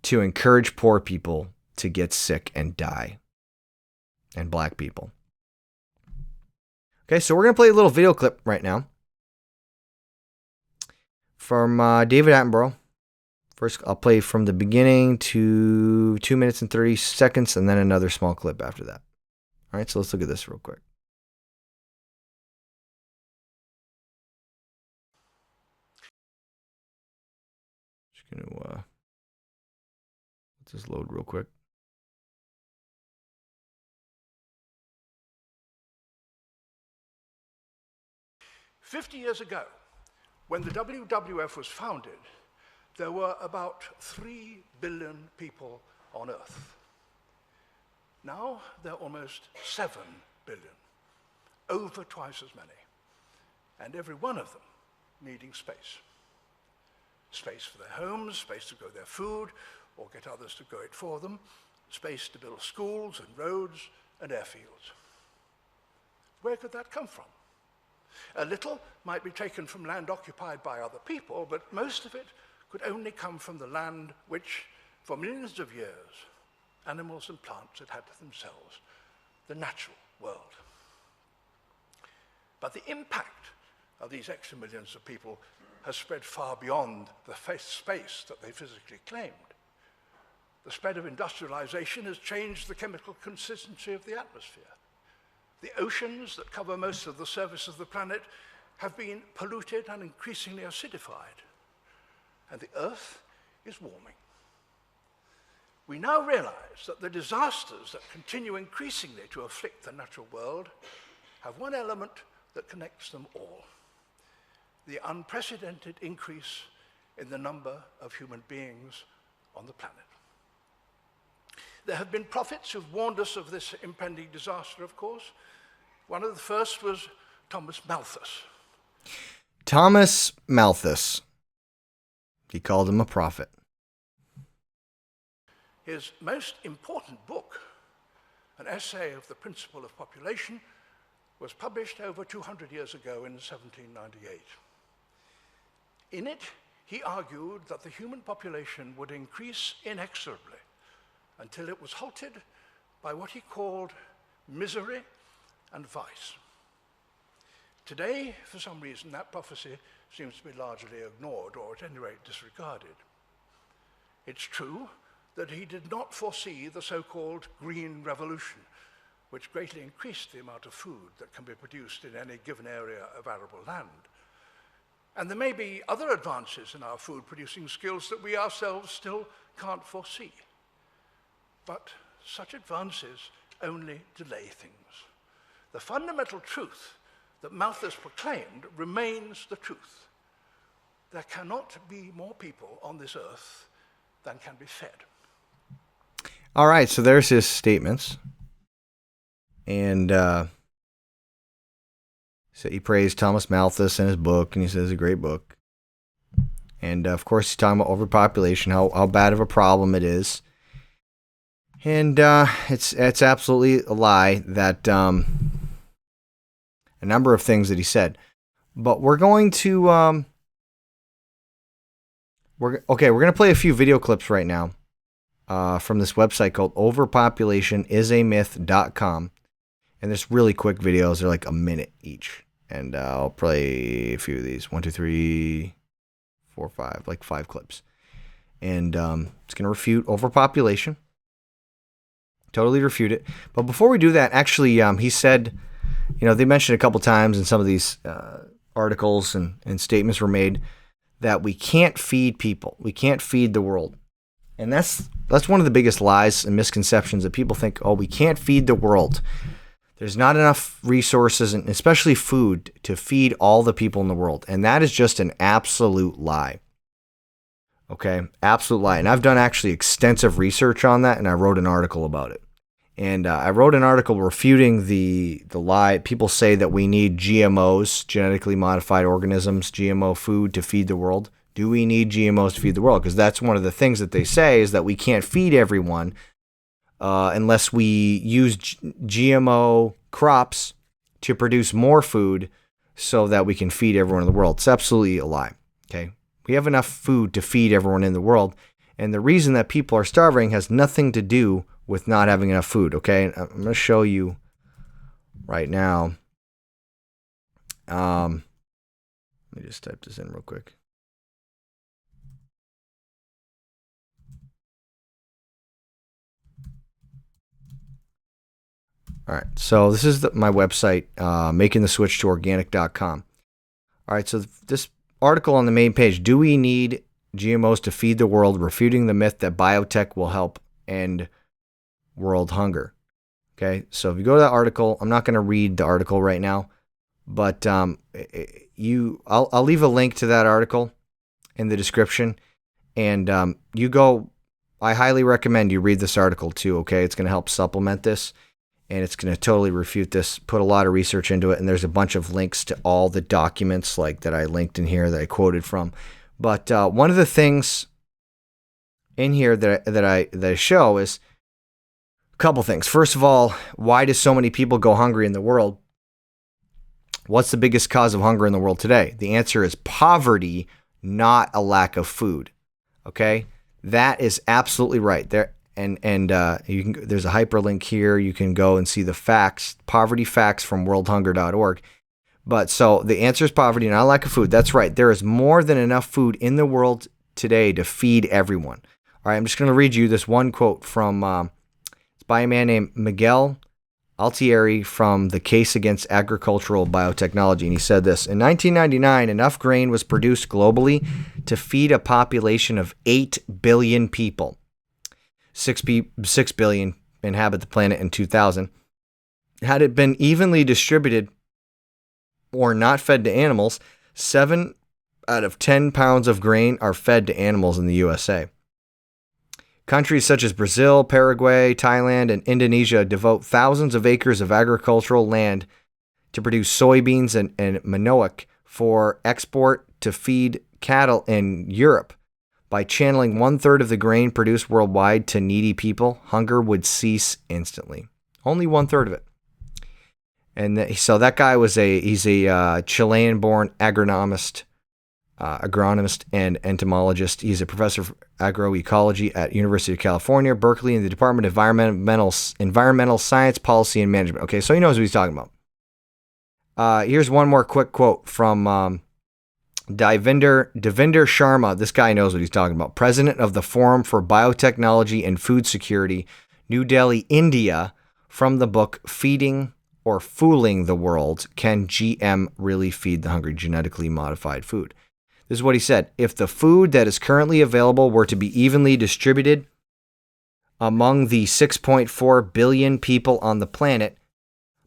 to encourage poor people to get sick and die, and black people. Okay, so we're going to play a little video clip right now from David Attenborough. First, I'll play from the beginning to 2 minutes and 30 seconds, and then another small clip after that. All right, so let's look at this real quick. Just going to let this load real quick. "50 years ago, when the WWF was founded, there were about 3 billion people on Earth. Now there are almost 7 billion, over twice as many, and every one of them needing space. Space for their homes, space to grow their food, or get others to grow it for them, space to build schools and roads and airfields. Where could that come from? A little might be taken from land occupied by other people, but most of it could only come from the land which, for millions of years, animals and plants had to themselves, the natural world. But the impact of these extra millions of people has spread far beyond the space that they physically claimed. The spread of industrialization has changed the chemical consistency of the atmosphere. The oceans that cover most of the surface of the planet have been polluted and increasingly acidified, and the Earth is warming. We now realize that the disasters that continue increasingly to afflict the natural world have one element that connects them all: the unprecedented increase in the number of human beings on the planet. There have been prophets who've warned us of this impending disaster, of course. One of the first was Thomas Malthus. Thomas Malthus. He called him a prophet. His most important book, an essay of the principle of population, was published over 200 years ago in 1798. In it, he argued that the human population would increase inexorably until it was halted by what he called misery and vice. Today, for some reason, that prophecy seems to be largely ignored, or at any rate disregarded. It's true that he did not foresee the so-called Green Revolution, which greatly increased the amount of food that can be produced in any given area of arable land. And there may be other advances in our food-producing skills that we ourselves still can't foresee. But such advances only delay things. The fundamental truth that Malthus proclaimed remains the truth. There cannot be more people on this earth than can be fed. All right, so there's his statements. And so he praised Thomas Malthus and his book, and he says it's a great book. And of course, he's talking about overpopulation, how bad of a problem it is. And it's absolutely a lie that a number of things that he said. But we're going to we're going to play a few video clips right now from this website called overpopulationIsAMyth.com. And there's really quick videos. They're like a minute each. And I'll play a few of these. 1, 2, 3, 4, 5, like 5 clips. And it's going to refute overpopulation. Totally refute it. But before we do that, actually, he said, they mentioned a couple times in some of these articles and statements were made that we can't feed people. We can't feed the world. And that's one of the biggest lies and misconceptions that people think, we can't feed the world. There's not enough resources, and especially food, to feed all the people in the world. And that is just an absolute lie. Okay? Absolute lie. And I've done actually extensive research on that, and I wrote an article about it. And I wrote an article refuting the lie. People say that we need GMOs, genetically modified organisms, GMO food to feed the world. Do we need GMOs to feed the world? Because that's one of the things that they say is that we can't feed everyone unless we use GMO crops to produce more food so that we can feed everyone in the world. It's absolutely a lie. Okay, we have enough food to feed everyone in the world, and the reason that people are starving has nothing to do with not having enough food. Okay, I'm going to show you right now. Let me just type this in real quick. All right, so this is my website, makingtheswitch2organic.com. All right, so this article on the main page, do we need GMOs to feed the world, refuting the myth that biotech will help end world hunger? Okay, so if you go to that article, I'm not going to read the article right now, but I'll leave a link to that article in the description, and I highly recommend you read this article too, okay? It's going to help supplement this, and it's going to totally refute this, put a lot of research into it, and there's a bunch of links to all the documents like that I linked in here that I quoted from. But one of the things in here that I show is a couple things. First of all, why do so many people go hungry in the world? What's the biggest cause of hunger in the world today? The answer is poverty, not a lack of food. Okay? That is absolutely right. And you can, there's a hyperlink here. You can go and see the facts, poverty facts from worldhunger.org. But so the answer is poverty, not a lack of food. That's right. There is more than enough food in the world today to feed everyone. All right, I'm just going to read you this one quote from, it's by a man named Miguel Altieri from The Case Against Agricultural Biotechnology. And he said this: in 1999, enough grain was produced globally to feed a population of 8 billion people. 6 billion inhabit the planet in 2000. Had it been evenly distributed or not fed to animals, 7 out of 10 pounds of grain are fed to animals in the USA. Countries such as Brazil, Paraguay, Thailand, and Indonesia devote thousands of acres of agricultural land to produce soybeans and manioc for export to feed cattle in Europe. By channeling 1/3 of the grain produced worldwide to needy people, hunger would cease instantly. Only 1/3 of it. And so that guy he's a Chilean-born agronomist and entomologist. He's a professor of agroecology at University of California, Berkeley, in the Department of Environmental Science, Policy, and Management. Okay, so he knows what he's talking about. Here's one more quick quote from Devinder Sharma. This guy knows what he's talking about. President of the Forum for Biotechnology and Food Security, New Delhi, India, from the book Feeding or Fooling the World, Can GM Really Feed the Hungry? Genetically Modified Food. This is what he said: if the food that is currently available were to be evenly distributed among the 6.4 billion people on the planet,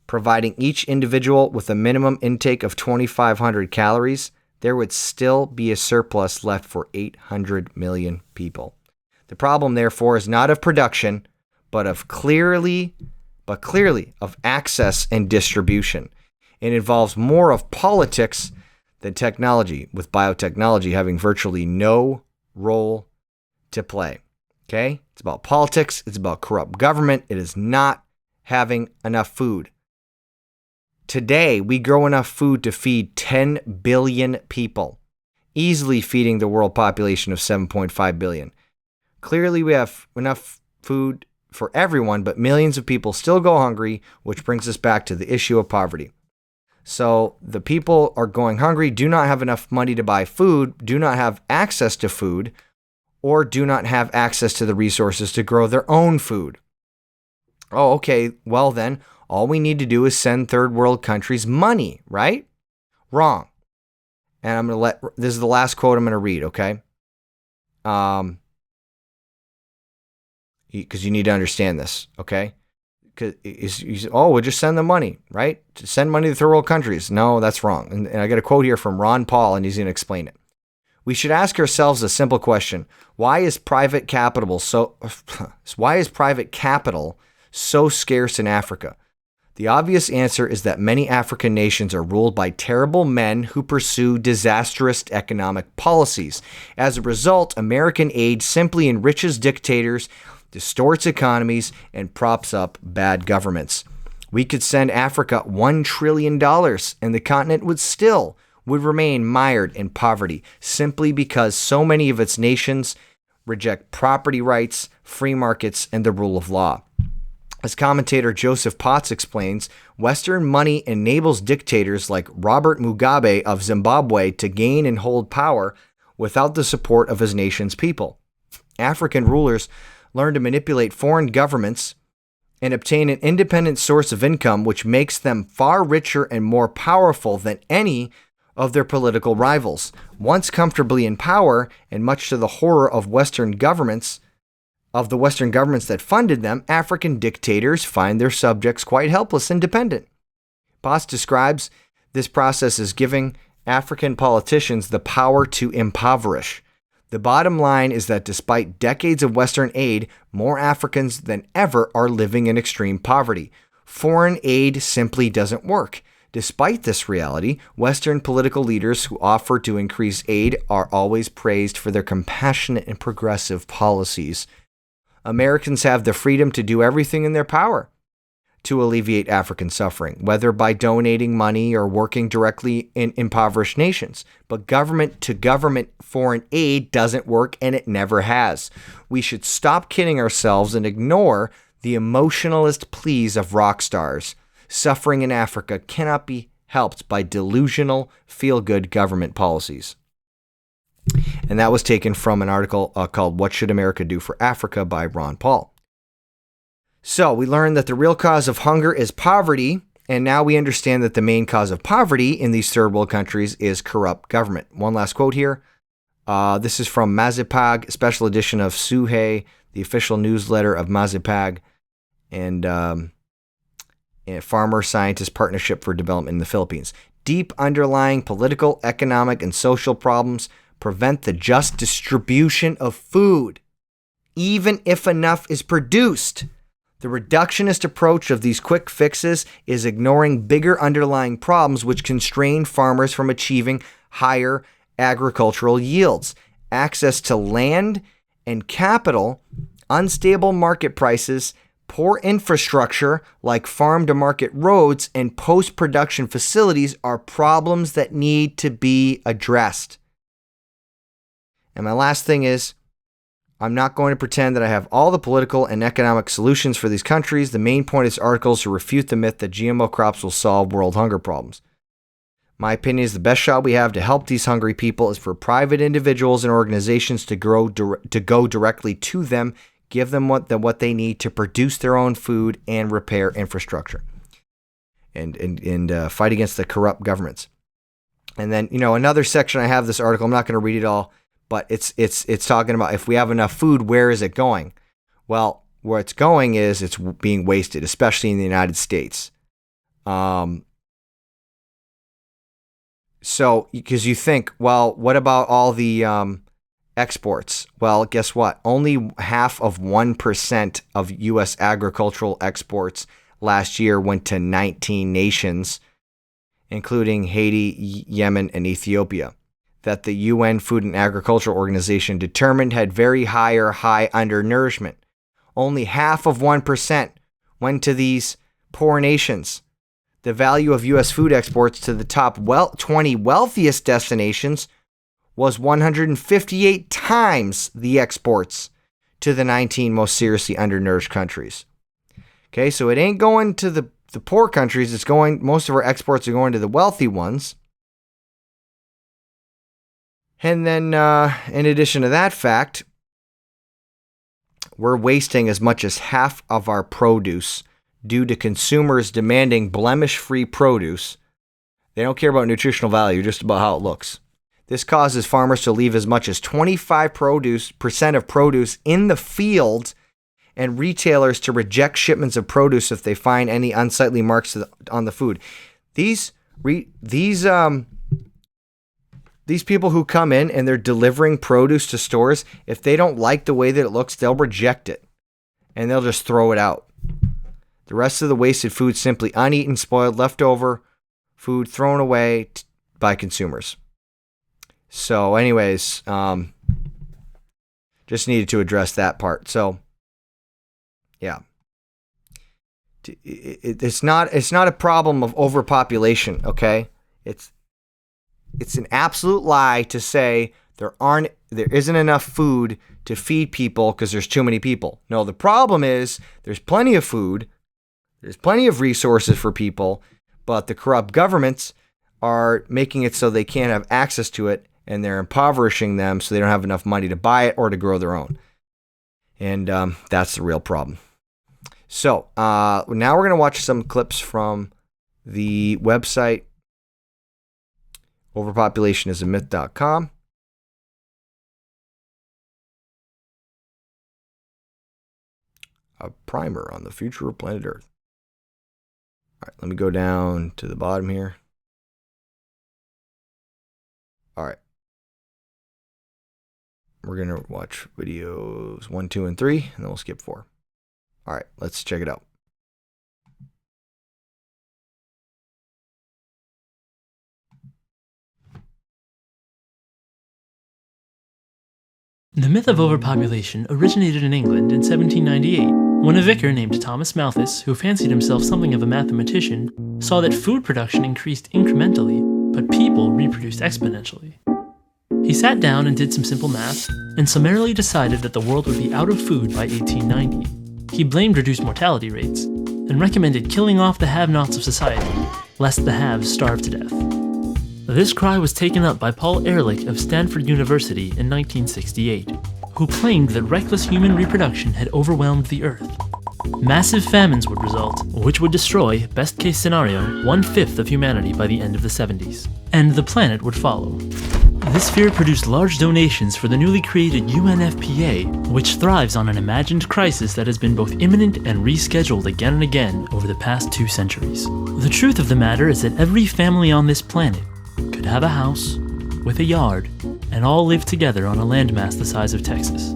providing each individual with a minimum intake of 2,500 calories, there would still be a surplus left for 800 million people. The problem, therefore, is not of production, but clearly of access and distribution. It involves more of politics than technology, with biotechnology having virtually no role to play. Okay? It's about politics. It's about corrupt government. It is not having enough food. Today, we grow enough food to feed 10 billion people, easily feeding the world population of 7.5 billion. Clearly, we have enough food for everyone, but millions of people still go hungry, which brings us back to the issue of poverty. So the people are going hungry, do not have enough money to buy food, do not have access to food, or do not have access to the resources to grow their own food. Oh, okay, well then, all we need to do is send third world countries money, right? Wrong. And I'm going to this is the last quote I'm going to read, okay? Because you need to understand this, okay? we'll just send them money, right? To send money to third world countries. No, that's wrong. And I got a quote here from Ron Paul, and he's going to explain it. We should ask ourselves a simple question. Why is private capital so scarce in Africa? The obvious answer is that many African nations are ruled by terrible men who pursue disastrous economic policies. As a result, American aid simply enriches dictators, distorts economies, and props up bad governments. We could send Africa $1 trillion, and the continent would remain mired in poverty simply because so many of its nations reject property rights, free markets, and the rule of law. As commentator Joseph Potts explains, Western money enables dictators like Robert Mugabe of Zimbabwe to gain and hold power without the support of his nation's people. African rulers learn to manipulate foreign governments and obtain an independent source of income, which makes them far richer and more powerful than any of their political rivals. Once comfortably in power, and much to the horror of the Western governments that funded them, African dictators find their subjects quite helpless and dependent. Potts describes this process as giving African politicians the power to impoverish. The bottom line is that despite decades of Western aid, more Africans than ever are living in extreme poverty. Foreign aid simply doesn't work. Despite this reality, Western political leaders who offer to increase aid are always praised for their compassionate and progressive policies. Americans have the freedom to do everything in their power to alleviate African suffering, whether by donating money or working directly in impoverished nations. But government-to-government foreign aid doesn't work, and it never has. We should stop kidding ourselves and ignore the emotionalist pleas of rock stars. Suffering in Africa cannot be helped by delusional, feel-good government policies. And that was taken from an article called What Should America Do for Africa by Ron Paul. So we learned that the real cause of hunger is poverty, and now we understand that the main cause of poverty in these third world countries is corrupt government. One last quote here. This is from Mazipag, special edition of Suhe, the official newsletter of Mazipag, and a Farmer Scientist Partnership for Development in the Philippines. Deep underlying political, economic, and social problems prevent the just distribution of food, even if enough is produced. The reductionist approach of these quick fixes is ignoring bigger underlying problems which constrain farmers from achieving higher agricultural yields. Access to land and capital, unstable market prices, poor infrastructure like farm-to-market roads and post-production facilities are problems that need to be addressed. And my last thing is, I'm not going to pretend that I have all the political and economic solutions for these countries. The main point of this article is to refute the myth that GMO crops will solve world hunger problems. My opinion is the best shot we have to help these hungry people is for private individuals and organizations to go directly to them, give them what they need to produce their own food and repair infrastructure, and fight against the corrupt governments. And then, another section I have this article, I'm not going to read it all, but it's talking about if we have enough food, where is it going? Well, where it's going is it's being wasted, especially in the United States. So, because you think, well, what about all the exports? Well, guess what? Only 0.5% of U.S. agricultural exports last year went to 19 nations, including Haiti, Yemen, and Ethiopia, that the UN Food and Agriculture Organization determined had very high undernourishment. Only 0.5% went to these poor nations. The value of U.S. food exports to the top 20 wealthiest destinations was 158 times the exports to the 19 most seriously undernourished countries. Okay, so it ain't going to the poor countries. Most of our exports are going to the wealthy ones. And then, in addition to that fact, we're wasting as much as half of our produce due to consumers demanding blemish-free produce. They don't care about nutritional value, just about how it looks. This causes farmers to leave as much as 25% of produce in the field and retailers to reject shipments of produce if they find any unsightly marks on the food. These people who come in and they're delivering produce to stores, if they don't like the way that it looks, they'll reject it and they'll just throw it out. The rest of the wasted food simply uneaten, spoiled, leftover food thrown away by consumers. So anyways, just needed to address that part. So yeah, it's not a problem of overpopulation. Okay. It's an absolute lie to say there isn't enough food to feed people because there's too many people. No, the problem is there's plenty of food, there's plenty of resources for people, but the corrupt governments are making it so they can't have access to it, and they're impoverishing them so they don't have enough money to buy it or to grow their own. And that's the real problem. So now we're going to watch some clips from the website overpopulationismyth.com. A primer on the future of planet Earth. All right, let me go down to the bottom here. All right. We're going to watch videos 1, 2, and 3, and then we'll skip 4. All right, let's check it out. The myth of overpopulation originated in England in 1798, when a vicar named Thomas Malthus, who fancied himself something of a mathematician, saw that food production increased incrementally, but people reproduced exponentially. He sat down and did some simple math, and summarily decided that the world would be out of food by 1890. He blamed reduced mortality rates, and recommended killing off the have-nots of society, lest the haves starve to death. This cry was taken up by Paul Ehrlich of Stanford University in 1968, who claimed that reckless human reproduction had overwhelmed the Earth. Massive famines would result, which would destroy, best-case scenario, 1/5 of humanity by the end of the 70s, and the planet would follow. This fear produced large donations for the newly created UNFPA, which thrives on an imagined crisis that has been both imminent and rescheduled again and again over the past 2 centuries. The truth of the matter is that every family on this planet could have a house with a yard and all live together on a landmass the size of Texas,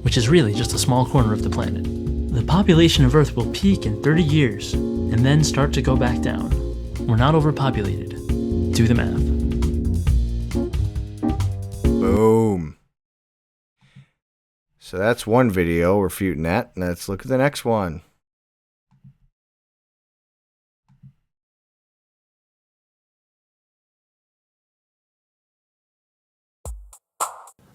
which is really just a small corner of the planet. The population of Earth will peak in 30 years and then start to go back down. We're not overpopulated. Do the math. Boom. So that's one video refuting that. Let's look at the next one.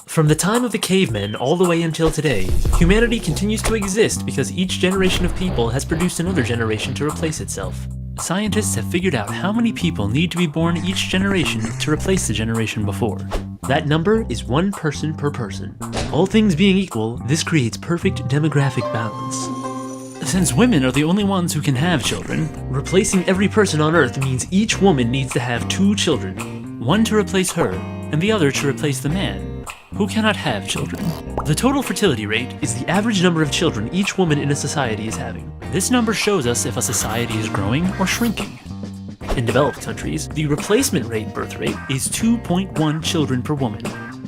From the time of the cavemen all the way until today, humanity continues to exist because each generation of people has produced another generation to replace itself. Scientists have figured out how many people need to be born each generation to replace the generation before. That number is 1 person per person. All things being equal, this creates perfect demographic balance. Since women are the only ones who can have children, replacing every person on Earth means each woman needs to have 2 children, one to replace her, and the other to replace the man, who cannot have children. The total fertility rate is the average number of children each woman in a society is having. This number shows us if a society is growing or shrinking. In developed countries, the replacement rate birth rate is 2.1 children per woman.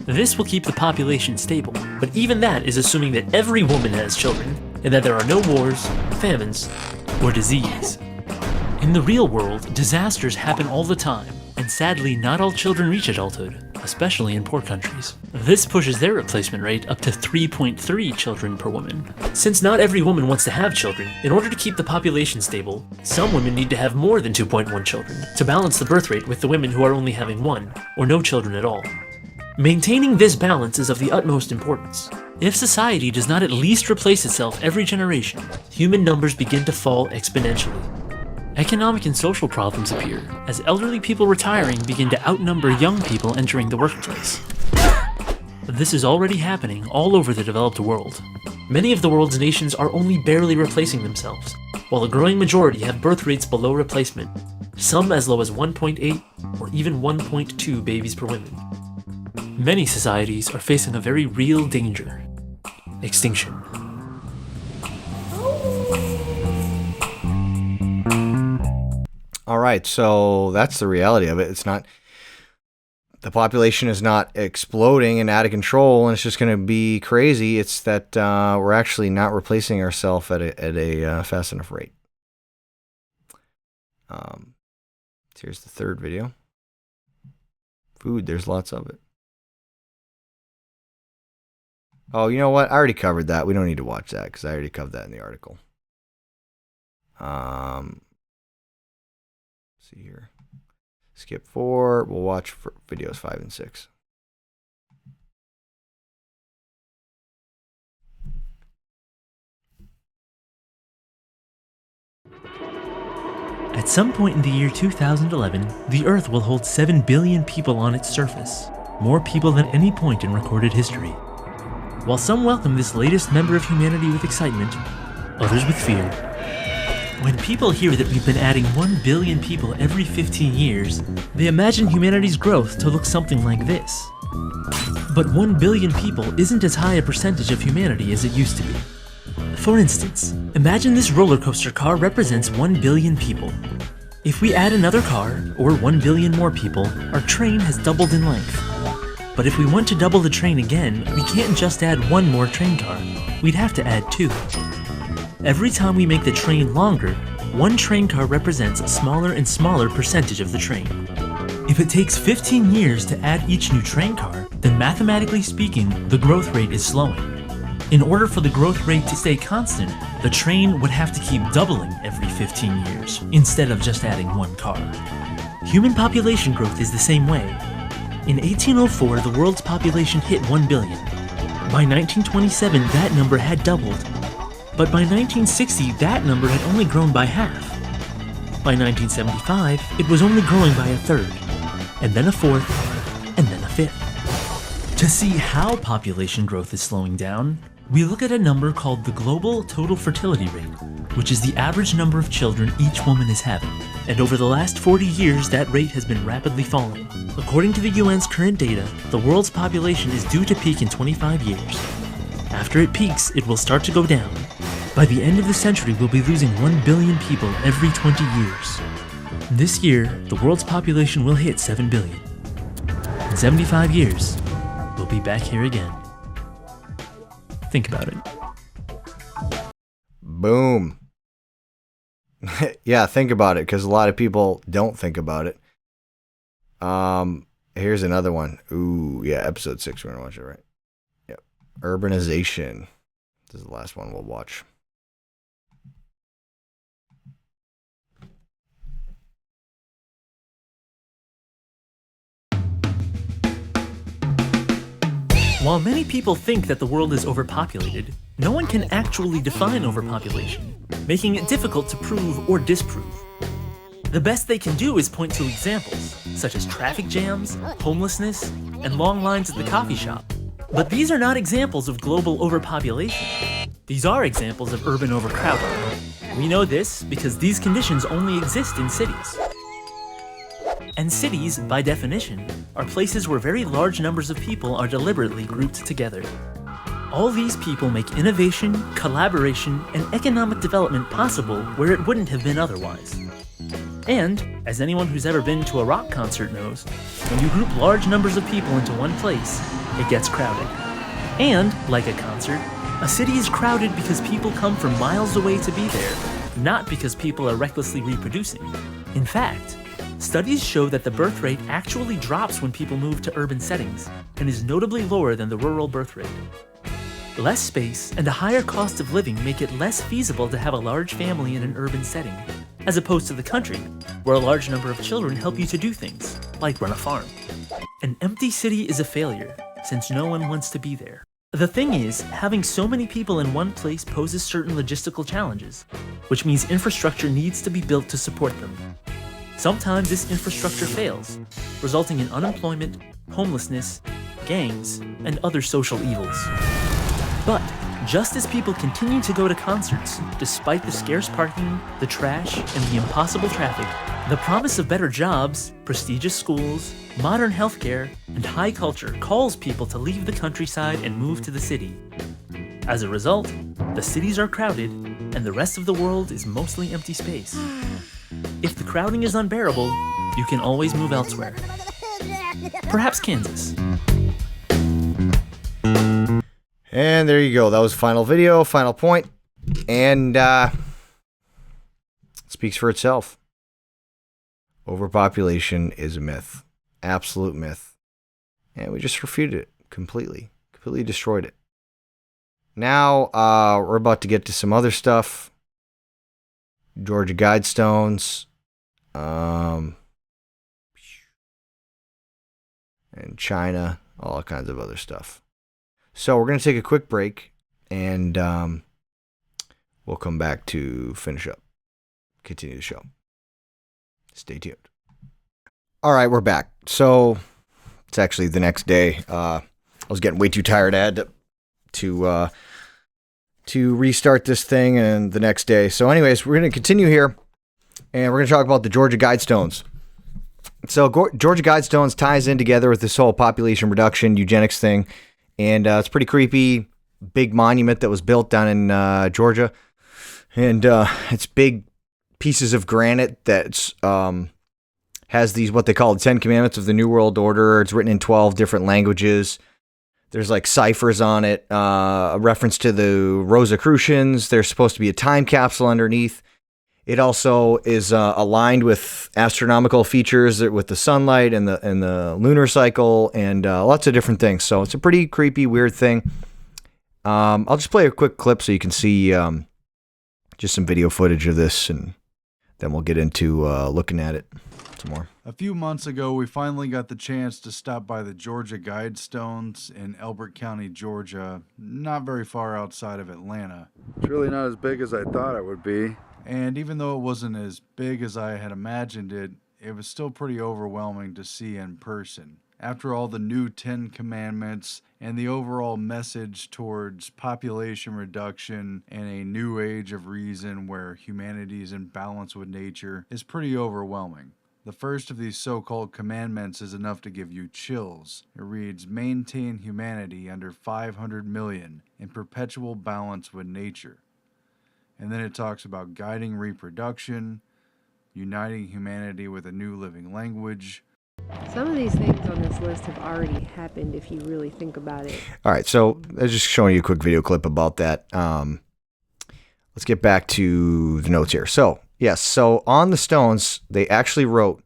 This will keep the population stable, but even that is assuming that every woman has children, and that there are no wars, famines, or disease. In the real world, disasters happen all the time, and sadly not all children reach adulthood, especially in poor countries. This pushes their replacement rate up to 3.3 children per woman. Since not every woman wants to have children, in order to keep the population stable, some women need to have more than 2.1 children to balance the birth rate with the women who are only having 1, or no children at all. Maintaining this balance is of the utmost importance. If society does not at least replace itself every generation, human numbers begin to fall exponentially. Economic and social problems appear, as elderly people retiring begin to outnumber young people entering the workplace. This is already happening all over the developed world. Many of the world's nations are only barely replacing themselves, while a growing majority have birth rates below replacement, some as low as 1.8 or even 1.2 babies per woman. Many societies are facing a very real danger: extinction. All right, so that's the reality of it. It's not, the population is not exploding and out of control, and it's just going to be crazy. It's that we're actually not replacing ourselves at a fast enough rate. Here's the third video. Food, there's lots of it. Oh, you know what? I already covered that. We don't need to watch that because I already covered that in the article. See here. Skip 4. We'll watch for videos 5 and 6. At some point in the year 2011, the Earth will hold 7 billion people on its surface, more people than any point in recorded history. While some welcome this latest member of humanity with excitement, others with fear. When people hear that we've been adding 1 billion people every 15 years, they imagine humanity's growth to look something like this. But 1 billion people isn't as high a percentage of humanity as it used to be. For instance, imagine this roller coaster car represents 1 billion people. If we add another car, or 1 billion more people, our train has doubled in length. But if we want to double the train again, we can't just add 1 more train car. We'd have to add 2. Every time we make the train longer, 1 train car represents a smaller and smaller percentage of the train. If it takes 15 years to add each new train car, then mathematically speaking, the growth rate is slowing. In order for the growth rate to stay constant, the train would have to keep doubling every 15 years, instead of just adding 1 car. Human population growth is the same way. In 1804, the world's population hit 1 billion. By 1927, that number had doubled. But by 1960, that number had only grown by half. By 1975, it was only growing by a third, and then a fourth, and then a fifth. To see how population growth is slowing down, we look at a number called the global total fertility rate, which is the average number of children each woman is having. And over the last 40 years, that rate has been rapidly falling. According to the UN's current data, the world's population is due to peak in 25 years. After it peaks, it will start to go down. By the end of the century, we'll be losing 1 billion people every 20 years. This year, the world's population will hit 7 billion. In 75 years, we'll be back here again. Think about it. Boom. Yeah, think about it, because a lot of people don't think about it. Here's another one. Ooh, yeah, episode 6, we're going to watch it, right? Yep. Urbanization. This is the last one we'll watch. While many people think that the world is overpopulated, no one can actually define overpopulation, making it difficult to prove or disprove. The best they can do is point to examples, such as traffic jams, homelessness, and long lines at the coffee shop. But these are not examples of global overpopulation. These are examples of urban overcrowding. We know this because these conditions only exist in cities. And cities, by definition, are places where very large numbers of people are deliberately grouped together. All these people make innovation, collaboration, and economic development possible where it wouldn't have been otherwise. And, as anyone who's ever been to a rock concert knows, when you group large numbers of people into one place, it gets crowded. And, like a concert, a city is crowded because people come from miles away to be there, not because people are recklessly reproducing. In fact, studies show that the birth rate actually drops when people move to urban settings, and is notably lower than the rural birth rate. Less space and a higher cost of living make it less feasible to have a large family in an urban setting, as opposed to the country, where a large number of children help you to do things, like run a farm. An empty city is a failure, since no one wants to be there. The thing is, having so many people in one place poses certain logistical challenges, which means infrastructure needs to be built to support them. Sometimes this infrastructure fails, resulting in unemployment, homelessness, gangs, and other social evils. But just as people continue to go to concerts, despite the scarce parking, the trash, and the impossible traffic, the promise of better jobs, prestigious schools, modern healthcare, and high culture calls people to leave the countryside and move to the city. As a result, the cities are crowded, and the rest of the world is mostly empty space. If the crowding is unbearable, you can always move elsewhere. Perhaps Kansas. And there you go. That was final video, final point. And it speaks for itself. Overpopulation is a myth. Absolute myth. And we just refuted it completely. Completely destroyed it. Now, we're about to get to some other stuff. Georgia Guidestones. And China. All kinds of other stuff. So we're going to take a quick break. And we'll come back to finish up. Continue the show. Stay tuned. All right, we're back. So it's actually the next day. I was getting way too tired. I had to restart this thing, and the next day. So anyways, we're going to continue here, and we're going to talk about the Georgia Guidestones. So Georgia Guidestones ties in together with this whole population reduction, eugenics thing, and it's a pretty creepy, big monument that was built down in Georgia, and it's big pieces of granite that's has these what they call the 10 Commandments of the New World Order. It's written in 12 different languages. There's like ciphers on it, a reference to the Rosicrucians. There's supposed to be a time capsule underneath. It also is aligned with astronomical features with the sunlight and the lunar cycle and lots of different things. So it's a pretty creepy, weird thing. I'll just play a quick clip so you can see just some video footage of this, and then we'll get into looking at it some more. A few months ago, we finally got the chance to stop by the Georgia Guidestones in Elbert County, Georgia, not very far outside of Atlanta. It's really not as big as I thought it would be. And even though it wasn't as big as I had imagined it, it was still pretty overwhelming to see in person. After all the new 10 Commandments and the overall message towards population reduction and a new age of reason where humanity is in balance with nature is pretty overwhelming. The first of these so-called commandments is enough to give you chills. It reads, maintain humanity under 500 million in perpetual balance with nature. And then it talks about guiding reproduction, uniting humanity with a new living language. Some of these things on this list have already happened if you really think about it. All right, so I was just showing you a quick video clip about that. Let's get back to the notes here. So, yes, so on the stones, they actually wrote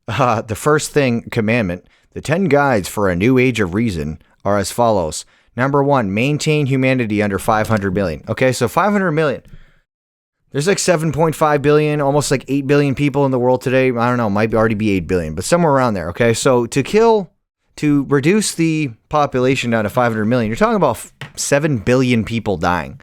the first commandment, the 10 guides for a new age of reason are as follows. Number 1, maintain humanity under 500 million. Okay, so 500 million. There's like 7.5 billion, almost like 8 billion people in the world today. I don't know, might already be 8 billion, but somewhere around there. Okay, so to reduce the population down to 500 million, you're talking about 7 billion people dying.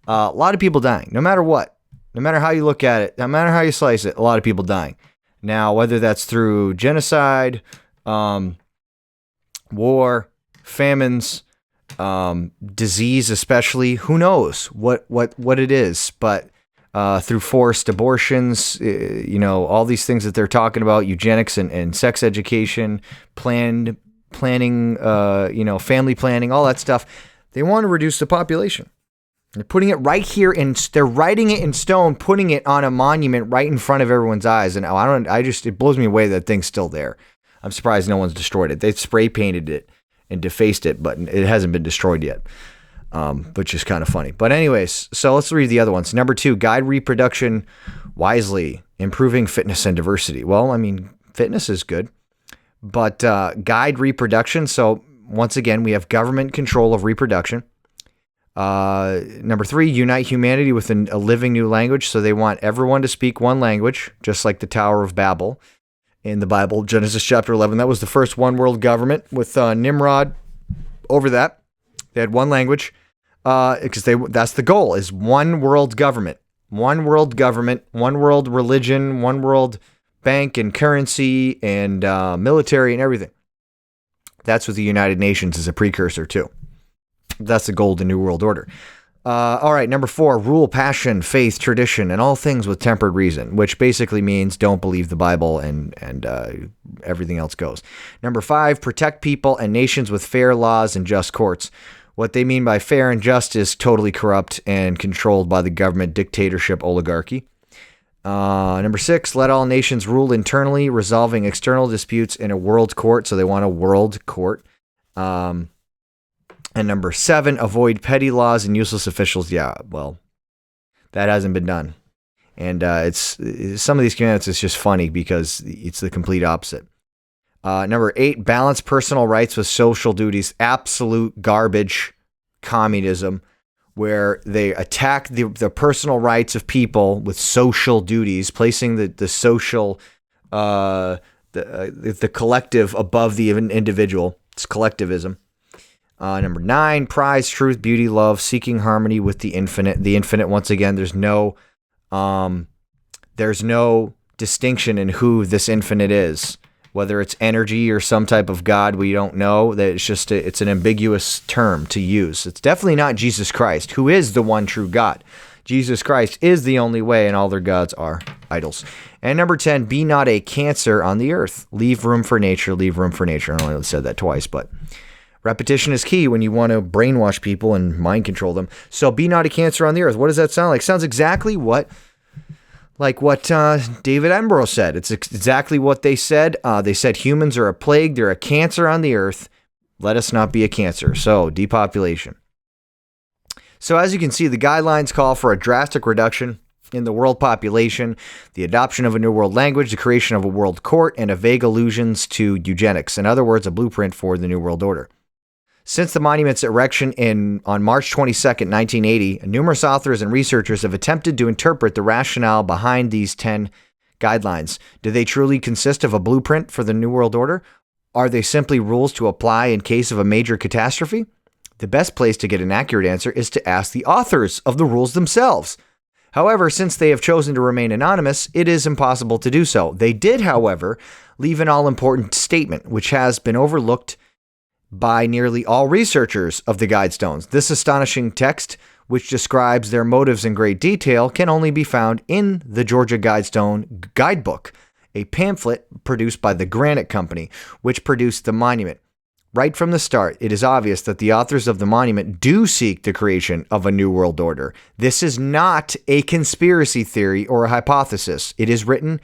A lot of people dying, no matter what. No matter how you look at it, no matter how you slice it, a lot of people dying. Now, whether that's through genocide, war, famines, disease especially, who knows what it is, but through forced abortions, all these things that they're talking about, eugenics and sex education, planning, family planning, all that stuff, they want to reduce the population. They're putting it right here, and they're writing it in stone, putting it on a monument right in front of everyone's eyes. And it blows me away that thing's still there. I'm surprised no one's destroyed it. They've spray painted it and defaced it, but it hasn't been destroyed yet, which is kind of funny. But anyways, so let's read the other ones. Number 2, guide reproduction wisely, improving fitness and diversity. Well, I mean, fitness is good, but guide reproduction. So once again, we have government control of reproduction. Number 3, unite humanity with a living new language. So they want everyone to speak one language, just like the Tower of Babel in the Bible, Genesis chapter 11. That was the first one world government with Nimrod over that. They had one language because that's the goal, is one world government, one world religion, one world bank and currency and military and everything. That's what the United Nations is a precursor to. That's the goal of the New World Order. All right, number 4, rule passion, faith, tradition, and all things with tempered reason, which basically means don't believe the Bible and everything else goes. Number 5, protect people and nations with fair laws and just courts. What they mean by fair and just is totally corrupt and controlled by the government dictatorship oligarchy. Number 6, let all nations rule internally, resolving external disputes in a world court. So they want a world court. And number 7, avoid petty laws and useless officials. Yeah, well, that hasn't been done. And it's some of these commandments, it's just funny because it's the complete opposite. Number 8, balance personal rights with social duties. Absolute garbage communism, where they attack the personal rights of people with social duties, placing the social, the collective above the individual. It's collectivism. Number 9, prize truth, beauty, love, seeking harmony with the infinite. The infinite, once again, there's no distinction in who this infinite is. Whether it's energy or some type of God, we don't know. That it's an ambiguous term to use. It's definitely not Jesus Christ, who is the one true God. Jesus Christ is the only way, and all their gods are idols. And number 10, be not a cancer on the earth. Leave room for nature, leave room for nature. I only said that twice, but repetition is key when you want to brainwash people and mind control them. So be not a cancer on the earth. What does that sound like? Sounds exactly what David Attenborough said. It's exactly what they said. They said humans are a plague. They're a cancer on the earth. Let us not be a cancer. So depopulation. So as you can see, the guidelines call for a drastic reduction in the world population, the adoption of a new world language, the creation of a world court, and a vague allusions to eugenics. In other words, a blueprint for the New World Order. Since the monument's erection on March 22, 1980, numerous authors and researchers have attempted to interpret the rationale behind these 10 guidelines. Do they truly consist of a blueprint for the New World Order? Are they simply rules to apply in case of a major catastrophe? The best place to get an accurate answer is to ask the authors of the rules themselves. However, since they have chosen to remain anonymous, it is impossible to do so. They did, however, leave an all-important statement, which has been overlooked by nearly all researchers of the Guidestones. This astonishing text, which describes their motives in great detail, can only be found in the Georgia Guidestone Guidebook, a pamphlet produced by the Granite Company, which produced the monument. Right from the start, it is obvious that the authors of the monument do seek the creation of a new world order. This is not a conspiracy theory or a hypothesis. It is written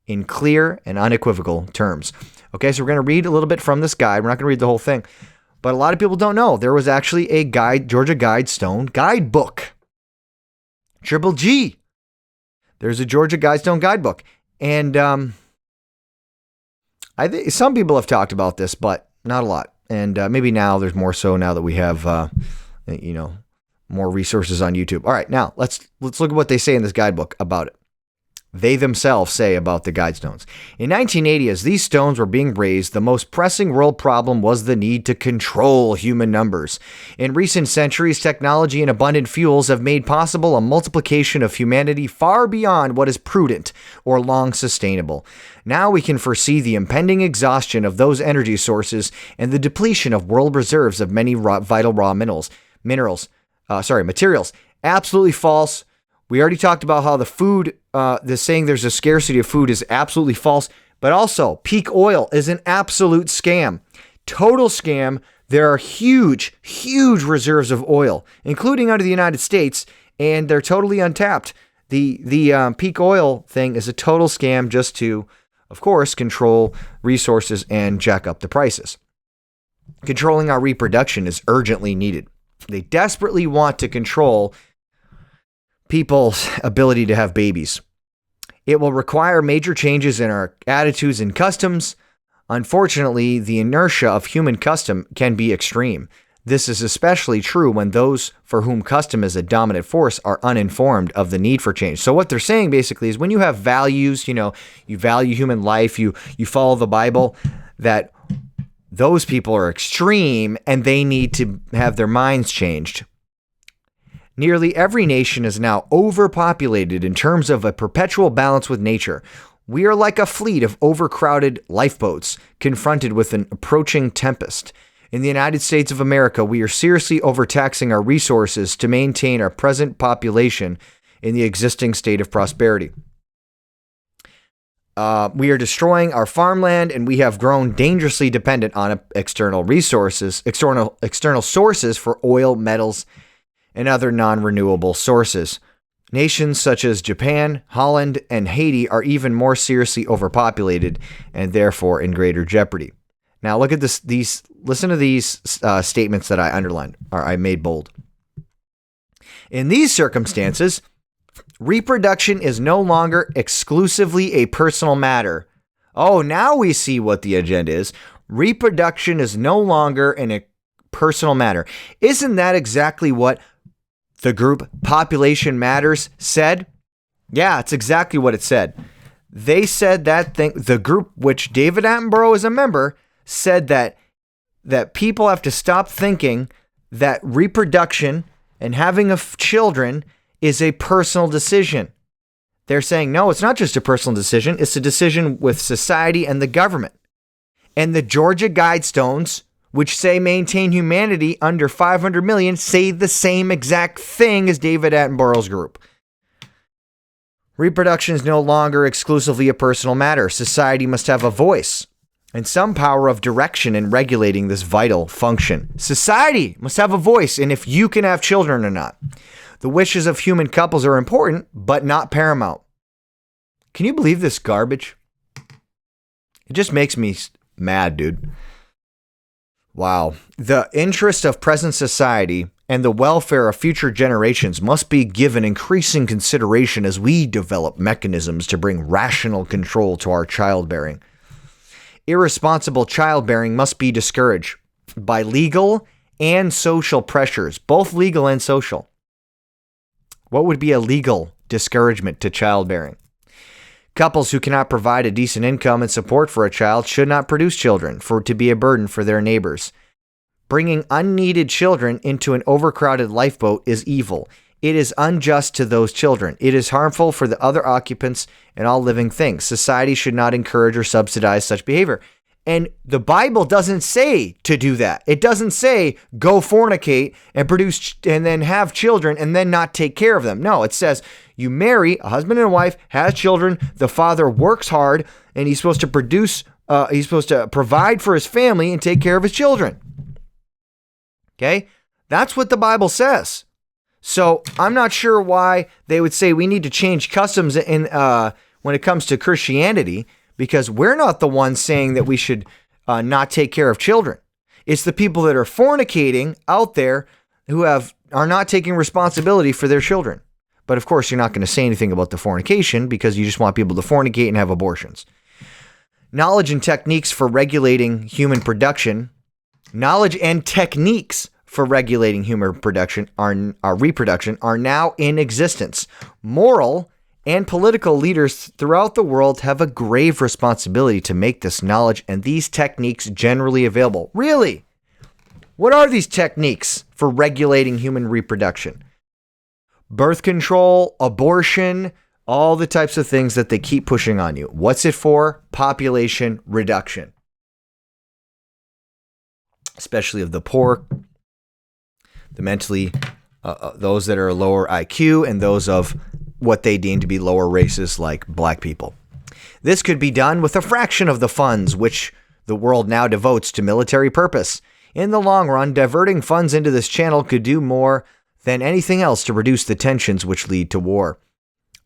in clear and unequivocal terms. Okay, so we're going to read a little bit from this guide. We're not going to read the whole thing. But a lot of people don't know. There was actually a Georgia Guidestone guidebook. Triple G. There's a Georgia Guidestone guidebook. And I think some people have talked about this, but not a lot. And maybe now there's more so now that we have, more resources on YouTube. All right, now let's look at what they say in this guidebook about it. They themselves say about the Guidestones. In 1980, as these stones were being raised, the most pressing world problem was the need to control human numbers. In recent centuries, technology and abundant fuels have made possible a multiplication of humanity far beyond what is prudent or long sustainable. Now we can foresee the impending exhaustion of those energy sources and the depletion of world reserves of many vital raw materials. Absolutely false. We already talked about how the saying there's a scarcity of food is absolutely false, but also peak oil is an absolute scam. Total scam. There are huge reserves of oil, including under the United States, and they're totally untapped. The peak oil thing is a total scam just to, of course, control resources and jack up the prices. Controlling our reproduction is urgently needed. They desperately want to control people's ability to have babies. It will require major changes in our attitudes and customs. Unfortunately, the inertia of human custom can be extreme. This is especially true when those for whom custom is a dominant force are uninformed of the need for change. So what they're saying basically is when you have values, you value human life, you follow the Bible, that those people are extreme and they need to have their minds changed. Nearly every nation is now overpopulated in terms of a perpetual balance with nature. We are like a fleet of overcrowded lifeboats confronted with an approaching tempest. In the United States of America, we are seriously overtaxing our resources to maintain our present population in the existing state of prosperity. We are destroying our farmland, and we have grown dangerously dependent on external sources for oil, metals, and other non-renewable sources. Nations such as Japan, Holland, and Haiti are even more seriously overpopulated and therefore in greater jeopardy. Now look at this. Listen to these statements that I underlined or I made bold. In these circumstances, reproduction is no longer exclusively a personal matter. Oh, now we see what the agenda is. Reproduction is no longer a personal matter. Isn't that exactly what the group Population Matters said? Yeah, it's exactly what it said. They said that thing, the group which David Attenborough is a member, said that people have to stop thinking that reproduction and having children is a personal decision. They're saying, no, it's not just a personal decision. It's a decision with society and the government. And the Georgia Guidestones, which say maintain humanity under 500 million, say the same exact thing as David Attenborough's group. Reproduction is no longer exclusively a personal matter. Society must have a voice and some power of direction in regulating this vital function. Society must have a voice in if you can have children or not. The wishes of human couples are important, but not paramount. Can you believe this garbage? It just makes me mad, dude. Wow. The interest of present society and the welfare of future generations must be given increasing consideration as we develop mechanisms to bring rational control to our childbearing. Irresponsible childbearing must be discouraged by legal and social pressures, both legal and social. What would be a legal discouragement to childbearing? Couples who cannot provide a decent income and support for a child should not produce children to be a burden for their neighbors. Bringing unneeded children into an overcrowded lifeboat is evil. It is unjust to those children. It is harmful for the other occupants and all living things. Society should not encourage or subsidize such behavior. And the Bible doesn't say to do that. It doesn't say go fornicate and produce and then have children and then not take care of them. No, it says you marry a husband and a wife, has children. The father works hard and he's supposed to he's supposed to provide for his family and take care of his children. Okay? That's what the Bible says. So I'm not sure why they would say we need to change customs when it comes to Christianity, because we're not the ones saying that we should not take care of children. It's the people that are fornicating out there who are not taking responsibility for their children. But of course, you're not going to say anything about the fornication because you just want people to fornicate and have abortions. Knowledge and techniques for regulating human production. Knowledge and techniques for regulating human production reproduction are now in existence. Moral and political leaders throughout the world have a grave responsibility to make this knowledge and these techniques generally available. Really? What are these techniques for regulating human reproduction? Birth control, abortion, all the types of things that they keep pushing on you. What's it for? Population reduction. Especially of the poor, the mentally, those that are lower IQ, and those of what they deem to be lower races like black people. This could be done with a fraction of the funds which the world now devotes to military purpose. In the long run, diverting funds into this channel could do more than anything else to reduce the tensions which lead to war.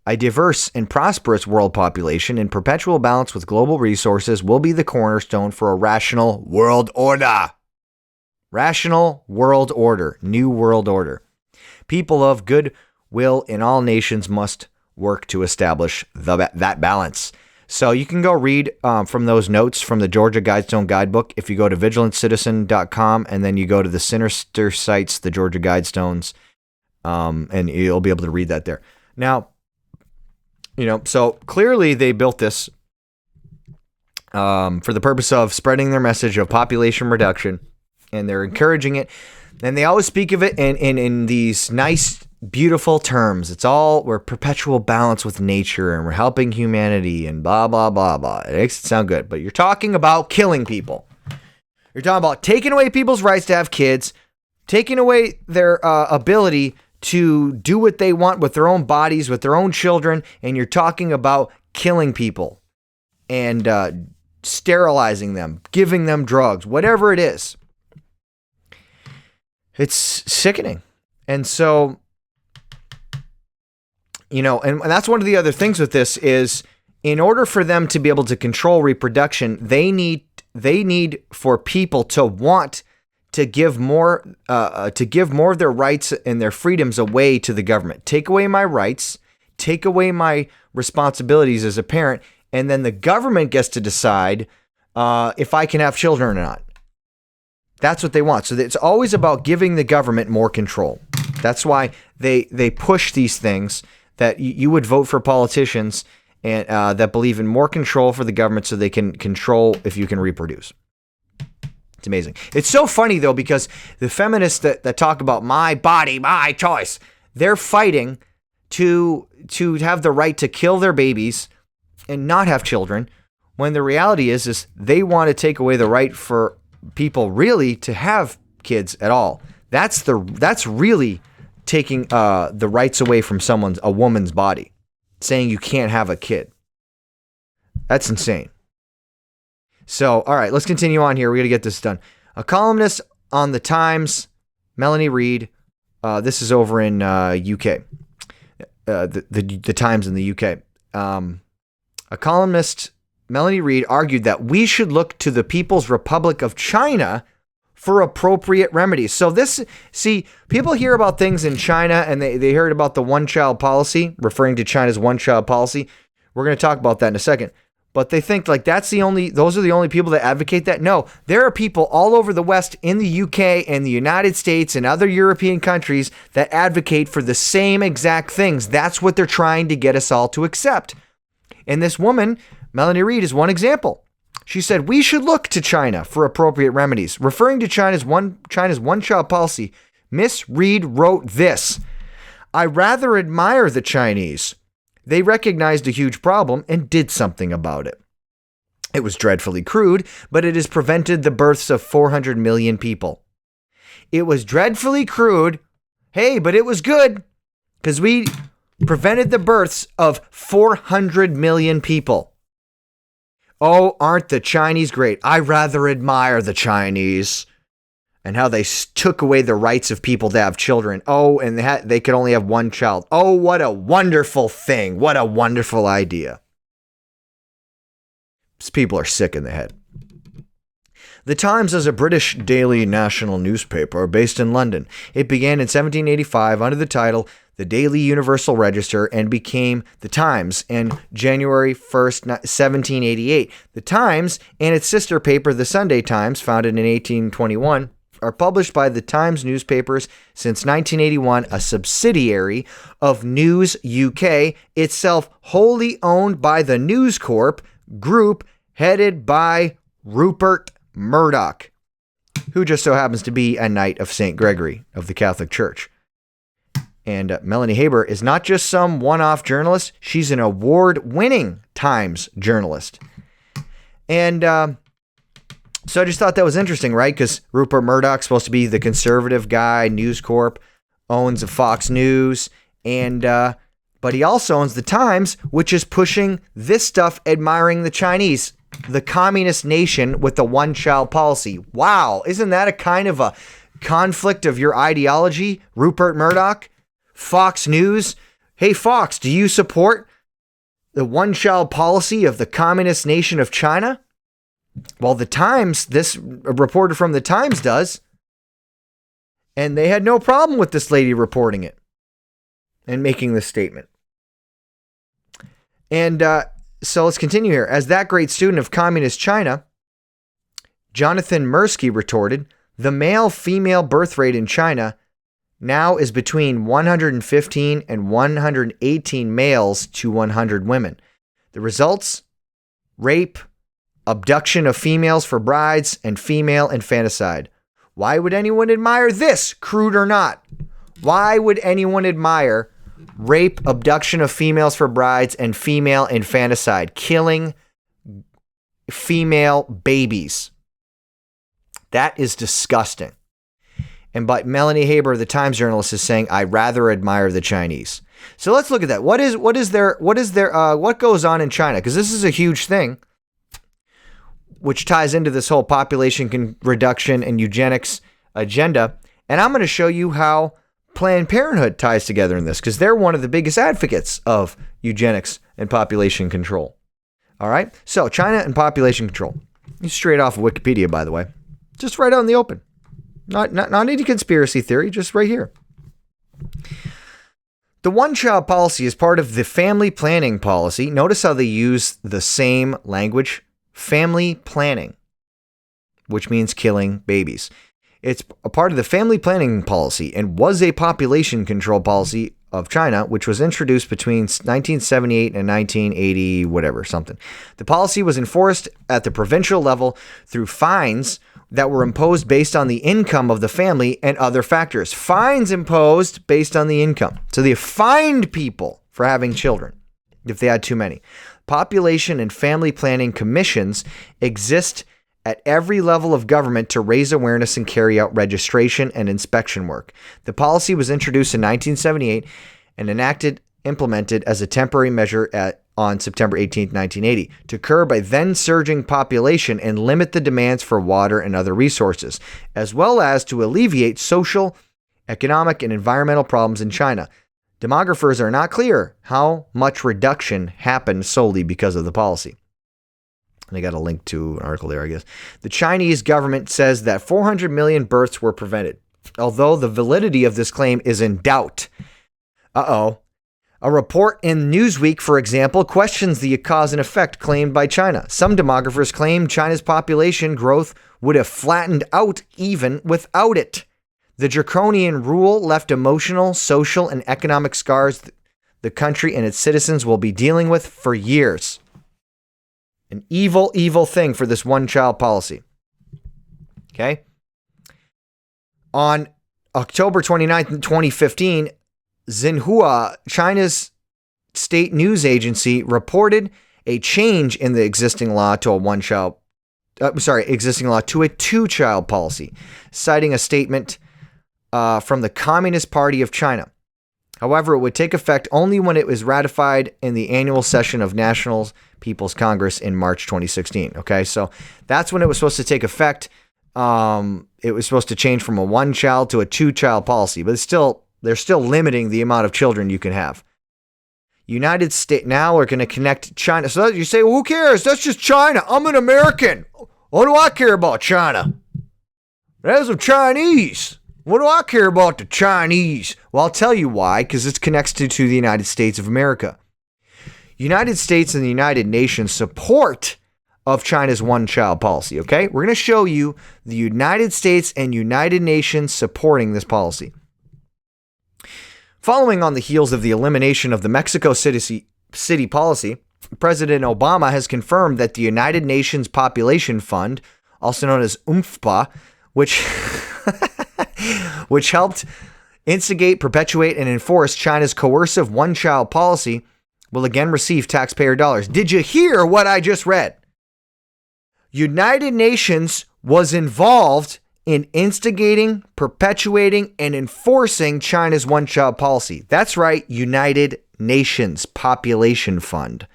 A diverse and prosperous world population in perpetual balance with global resources will be the cornerstone for a rational world order. Rational world order, new world order. People of good will in all nations must work to establish that balance. So you can go read from those notes from the Georgia Guidestone Guidebook. If you go to vigilancecitizen.com and then you go to the sinister sites, the Georgia Guidestones, and you'll be able to read that there. Now, so clearly they built this for the purpose of spreading their message of population reduction, and they're encouraging it. And they always speak of it in these nice, beautiful terms. We're perpetual balance with nature and we're helping humanity and blah, blah, blah, blah. It makes it sound good, but you're talking about killing people. You're talking about taking away people's rights to have kids, taking away their ability to do what they want with their own bodies, with their own children, and you're talking about killing people and sterilizing them, giving them drugs, whatever it is. It's sickening. And so And that's one of the other things with this is in order for them to be able to control reproduction, they need for people to want to give more of their rights and their freedoms away to the government. Take away my rights, take away my responsibilities as a parent, and then the government gets to decide if I can have children or not. That's what they want. So it's always about giving the government more control. That's why they push these things that you would vote for politicians and that believe in more control for the government so they can control if you can reproduce. It's amazing. It's so funny, though, because the feminists that talk about my body, my choice, they're fighting to have the right to kill their babies and not have children, when the reality is they want to take away the right for people really to have kids at all. That's really taking the rights away from a woman's body, saying you can't have a kid. That's insane. So, all right, let's continue on here. We got to get this done. A columnist on the Times, Melanie Reid. This is over in UK. The Times in the UK. A columnist, Melanie Reid, argued that we should look to the People's Republic of China for appropriate remedies. So people hear about things in China and they heard about the one-child policy, referring to China's one-child policy. We're going to talk about that in a second. But they think like those are the only people that advocate that. No, there are people all over the West, in the UK and the United States and other European countries, that advocate for the same exact things. That's what they're trying to get us all to accept. And this woman, Melanie Reid, is one example. She said, we should look to China for appropriate remedies. Referring to China's one-child policy, Miss Reid wrote this: I rather admire the Chinese. They recognized a huge problem and did something about it. It was dreadfully crude, but it has prevented the births of 400 million people. It was dreadfully crude, hey, but it was good, because we prevented the births of 400 million people. Oh, aren't the Chinese great? I rather admire the Chinese and how they took away the rights of people to have children. Oh, and they could only have one child. Oh, what a wonderful thing. What a wonderful idea. These people are sick in the head. The Times is a British daily national newspaper based in London. It began in 1785 under the title The Daily Universal Register and became The Times in January 1st, 1788. The Times and its sister paper, The Sunday Times, founded in 1821, are published by the Times newspapers since 1981, a subsidiary of News UK, itself wholly owned by the News Corp group headed by Rupert Murdoch, who just so happens to be a Knight of St. Gregory of the Catholic Church. And Melanie Haber is not just some one-off journalist, she's an award-winning Times journalist. And so I just thought that was interesting, right? Because Rupert Murdoch's supposed to be the conservative guy. News Corp owns Fox News, and but he also owns the Times, which is pushing this stuff, admiring the Chinese, the communist nation with the one-child policy. Wow, isn't that a kind of a conflict of your ideology, Rupert Murdoch? Fox News. Hey, Fox, do you support the one-child policy of the communist nation of China? Well, the Times, this reporter from the Times does. And they had no problem with this lady reporting it and making this statement. And so let's continue here. As that great student of communist China, Jonathan Mirsky retorted, the male-female birth rate in China now is between 115 and 118 males to 100 women. The results? Rape, abduction of females for brides, and female infanticide. Why would anyone admire this, crude or not? Why would anyone admire rape, abduction of females for brides, and female infanticide, killing female babies? That is disgusting. And but Melanie Haber, the Times journalist, is saying, I rather admire the Chinese. So let's look at that. What goes on in China? Because this is a huge thing, which ties into this whole population reduction and eugenics agenda. And I'm going to show you how Planned Parenthood ties together in this because they're one of the biggest advocates of eugenics and population control. All right, so China and population control. Straight off of Wikipedia, by the way. Just right out in the open. Not any conspiracy theory, just right here. The one-child policy is part of the family planning policy. Notice how they use the same language. Family planning, which means killing babies. It's a part of the family planning policy and was a population control policy of China, which was introduced between 1978 and 1980, whatever, something. The policy was enforced at the provincial level through fines that were imposed based on the income of the family and other factors. Fines imposed based on the income. So they fined people for having children if they had too many. Population and family planning commissions exist at every level of government to raise awareness and carry out registration and inspection work. The policy was introduced in 1978 and implemented as a temporary measure on September 18, 1980, to curb a then surging population and limit the demands for water and other resources, as well as to alleviate social, economic, and environmental problems in China. Demographers are not clear how much reduction happened solely because of the policy. And I got a link to an article there, I guess. The Chinese government says that 400 million births were prevented, although the validity of this claim is in doubt. A report in Newsweek, for example, questions the cause and effect claimed by China. Some demographers claim China's population growth would have flattened out even without it. The draconian rule left emotional, social, and economic scars the country and its citizens will be dealing with for years. An evil, evil thing for this one-child policy. Okay? On October 29th, 2015, Xinhua, China's state news agency, reported a change in the existing law to a two-child policy, citing a statement from the Communist Party of China. However, it would take effect only when it was ratified in the annual session of National People's Congress in March 2016. Okay, so that's when it was supposed to take effect. It was supposed to change from a one-child to a two-child policy, but they're still limiting the amount of children you can have. United States now are going to connect China. So you say, well, who cares? That's just China. I'm an American. What do I care about China? That's some Chinese. What do I care about the Chinese? Well, I'll tell you why, because it's connected to the United States of America. United States and the United Nations support of China's one-child policy, okay? We're going to show you the United States and United Nations supporting this policy. Following on the heels of the elimination of the Mexico City policy, President Obama has confirmed that the United Nations Population Fund, also known as UNFPA, which helped instigate, perpetuate, and enforce China's coercive one-child policy, will again receive taxpayer dollars. Did you hear what I just read? United Nations was involved in instigating, perpetuating, and enforcing China's one-child policy. That's right, United Nations Population Fund.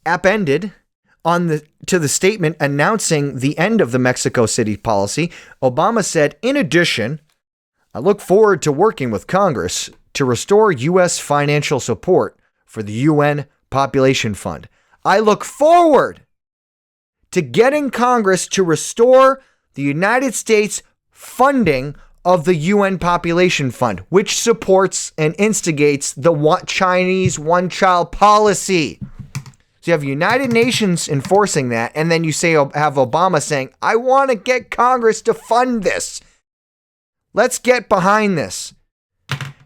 Appended to the statement announcing the end of the Mexico City policy, Obama said, in addition, I look forward to working with Congress to restore U.S. financial support for the UN Population Fund. I look forward to getting Congress to restore the United States funding of the UN Population Fund, which supports and instigates the Chinese one-child policy. So you have United Nations enforcing that, and then you have Obama saying, I want to get Congress to fund this. Let's get behind this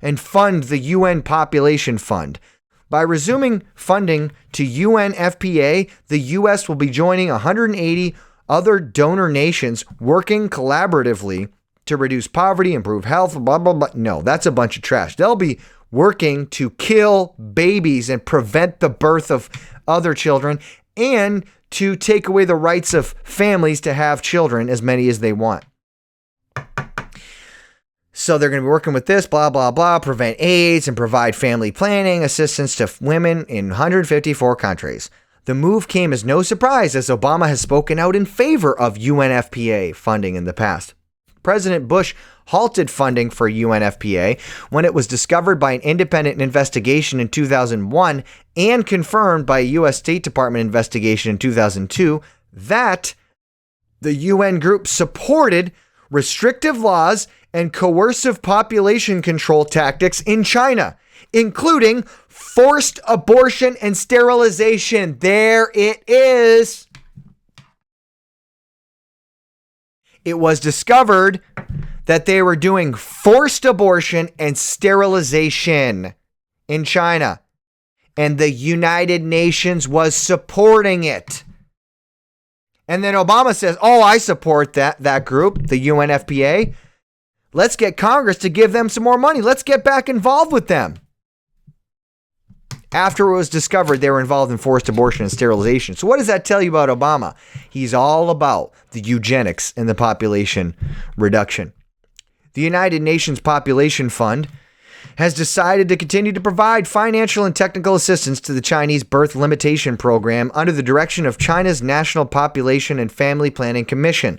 and fund the UN Population Fund. By resuming funding to UNFPA, the U.S. will be joining 180 other donor nations working collaboratively to reduce poverty, improve health, blah, blah, blah. No, that's a bunch of trash. They'll be working to kill babies and prevent the birth of other children and to take away the rights of families to have children, as many as they want. So they're going to be working with this, blah, blah, blah, prevent AIDS and provide family planning assistance to women in 154 countries. The move came as no surprise as Obama has spoken out in favor of UNFPA funding in the past. President Bush halted funding for UNFPA when it was discovered by an independent investigation in 2001 and confirmed by a U.S. State Department investigation in 2002 that the UN group supported restrictive laws and coercive population control tactics in China, including forced abortion and sterilization. There it is. It was discovered that they were doing forced abortion and sterilization in China, and the United Nations was supporting it. And then Obama says, oh, I support that group, the UNFPA. Let's get Congress to give them some more money. Let's get back involved with them. After it was discovered they were involved in forced abortion and sterilization. So what does that tell you about Obama? He's all about the eugenics and the population reduction. The United Nations Population Fund has decided to continue to provide financial and technical assistance to the Chinese birth limitation program under the direction of China's National Population and Family Planning Commission,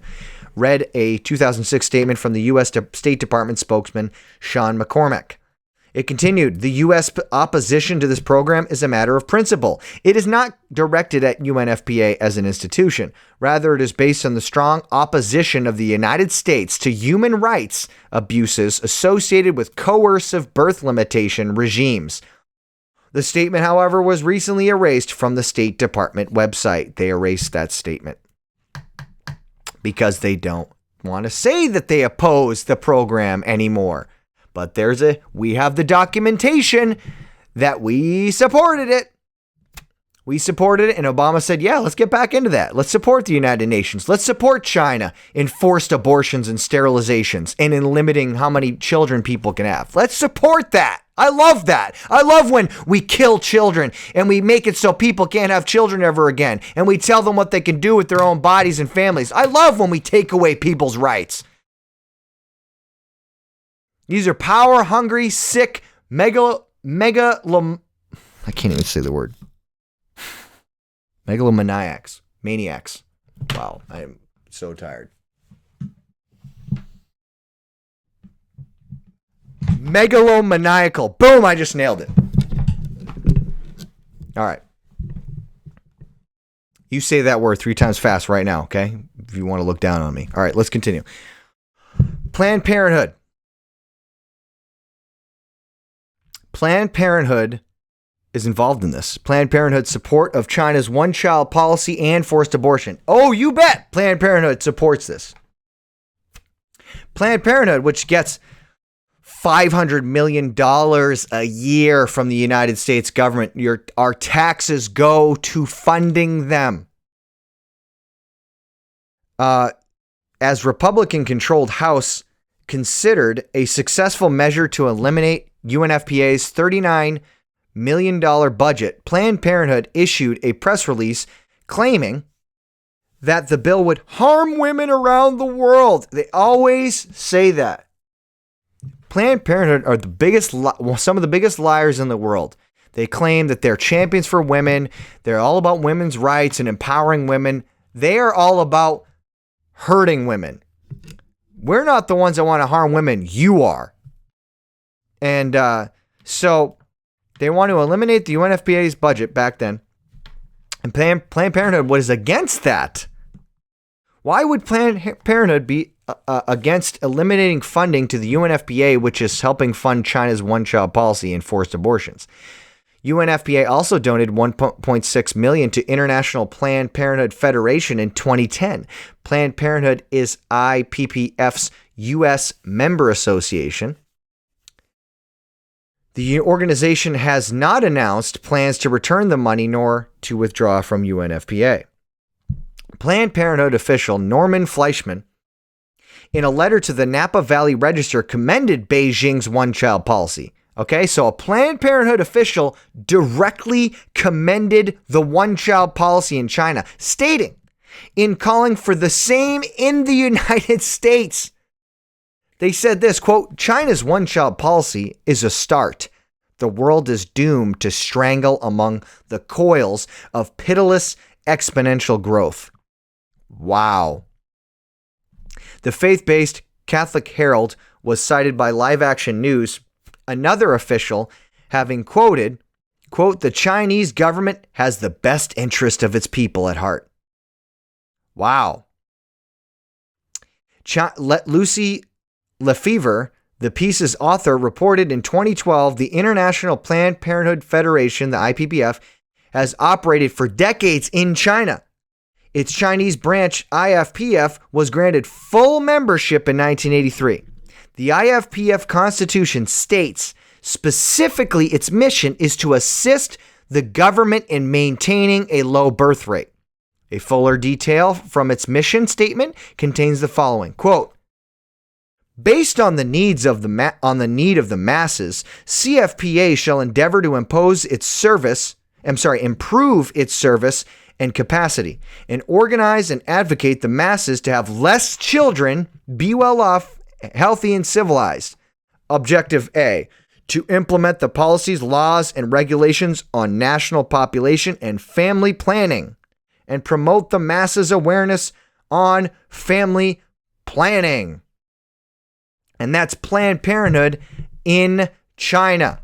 read a 2006 statement from the U.S. State Department spokesman Sean McCormack. It continued, the U.S. opposition to this program is a matter of principle. It is not directed at UNFPA as an institution. Rather, it is based on the strong opposition of the United States to human rights abuses associated with coercive birth limitation regimes. The statement, however, was recently erased from the State Department website. They erased that statement because they don't want to say that they oppose the program anymore. But we have the documentation that we supported it. We supported it, and Obama said, yeah, let's get back into that. Let's support the United Nations. Let's support China in forced abortions and sterilizations and in limiting how many children people can have. Let's support that. I love that. I love when we kill children and we make it so people can't have children ever again, and we tell them what they can do with their own bodies and families. I love when we take away people's rights. These are power-hungry, sick, I can't even say the word. Megalomaniacs. Maniacs. Wow, I am so tired. Megalomaniacal. Boom, I just nailed it. All right. You say that word 3 times fast right now, okay? If you want to look down on me. All right, let's continue. Planned Parenthood. Planned Parenthood is involved in this. Planned Parenthood's support of China's one-child policy and forced abortion. Oh, you bet Planned Parenthood supports this. Planned Parenthood, which gets $500 million a year from the United States government. Our taxes go to funding them. As Republican-controlled House considered a successful measure to eliminate UNFPA's $39 million budget, Planned Parenthood issued a press release claiming that the bill would harm women around the world. They always say that. Planned Parenthood are some of the biggest liars in the world. They claim that they're champions for women. They're all about women's rights and empowering women. They are all about hurting women. We're not the ones that want to harm women. You are. And so they want to eliminate the UNFPA's budget back then. And Planned Parenthood was against that. Why would Planned Parenthood be against eliminating funding to the UNFPA, which is helping fund China's one-child policy and forced abortions? UNFPA also donated $1.6 million to International Planned Parenthood Federation in 2010. Planned Parenthood is IPPF's U.S. member association. The organization has not announced plans to return the money nor to withdraw from UNFPA. Planned Parenthood official Norman Fleischman, in a letter to the Napa Valley Register, commended Beijing's one-child policy. Okay, so a Planned Parenthood official directly commended the one-child policy in China, stating, in calling for the same in the United States. They said this, quote, China's one-child policy is a start. The world is doomed to strangle among the coils of pitiless exponential growth. Wow. The faith-based Catholic Herald was cited by Live Action News, another official having quoted, quote, "The Chinese government has the best interest of its people at heart." Wow. Lucy Lefevre, the piece's author, reported in 2012 the International Planned Parenthood Federation, the IPPF, has operated for decades in China. Its Chinese branch, IFPF, was granted full membership in 1983. The IFPF Constitution states specifically its mission is to assist the government in maintaining a low birth rate. A fuller detail from its mission statement contains the following, quote, "Based on the need of the masses, CFPA shall endeavor to improve its service and capacity, and organize and advocate the masses to have less children, be well off, healthy, and civilized. Objective A, to implement the policies, laws, and regulations on national population and family planning, and promote the masses' awareness on family planning." And that's Planned Parenthood in China.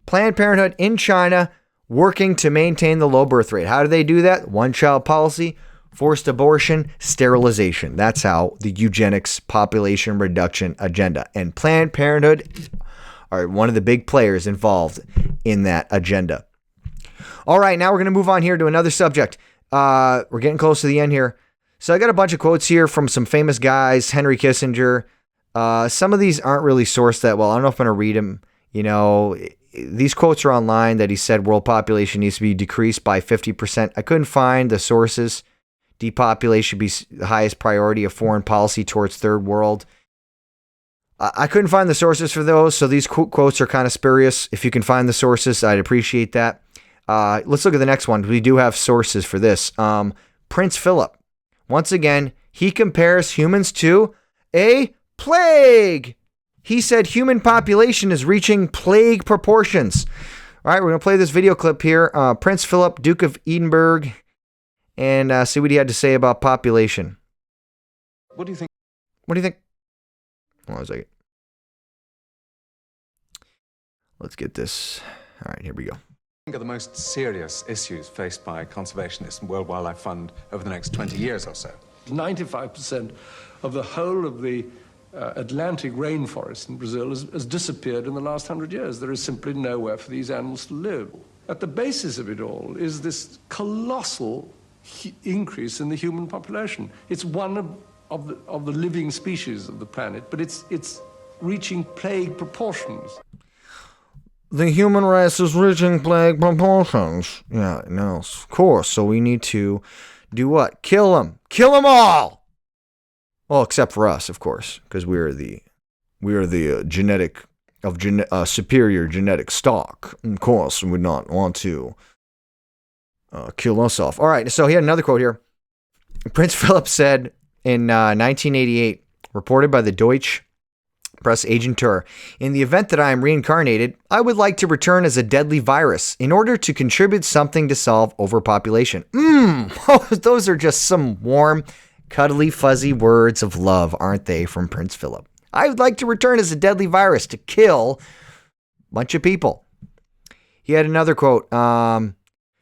Planned Parenthood in China working to maintain the low birth rate. How do they do that? One-child policy, forced abortion, sterilization. That's how the eugenics population reduction agenda. And Planned Parenthood are one of the big players involved in that agenda. All right, now we're going to move on here to another subject. We're getting close to the end here. So I got a bunch of quotes here from some famous guys, Henry Kissinger. Some of these aren't really sourced that well. I don't know if I'm going to read them. You know, these quotes are online that he said world population needs to be decreased by 50%. I couldn't find the sources. Depopulation should be the highest priority of foreign policy towards third world. I couldn't find the sources for those, so these quotes are kind of spurious. If you can find the sources, I'd appreciate that. Let's look at the next one. We do have sources for this. Prince Philip. Once again, he compares humans to a plague. He said human population is reaching plague proportions. All right, we're going to play this video clip here. Prince Philip, Duke of Edinburgh, and see what he had to say about population. What do you think? What do you think? Hold on a second. Let's get this. All right, here we go. Think of the most serious issues faced by conservationists and World Wildlife Fund over the next 20 years or so? 95% of the whole of the Atlantic rainforest in Brazil has disappeared in the last 100 years. There is simply nowhere for these animals to live. At the basis of it all is this colossal increase in the human population. It's one of the living species of the planet, but it's reaching plague proportions. The human race is reaching plague proportions. Yeah, no, of course. So we need to do what? Kill them. Kill them all. Well, except for us, of course, because we are the superior genetic stock. Of course, we would not want to kill us off. All right. So he had another quote here. Prince Philip said in 1988, reported by the Deutsche Press Agentur, "In the event that I am reincarnated, I would like to return as a deadly virus in order to contribute something to solve overpopulation." Those are just some warm, cuddly, fuzzy words of love, aren't they, from Prince Philip? I would like to return as a deadly virus to kill a bunch of people. He had another quote.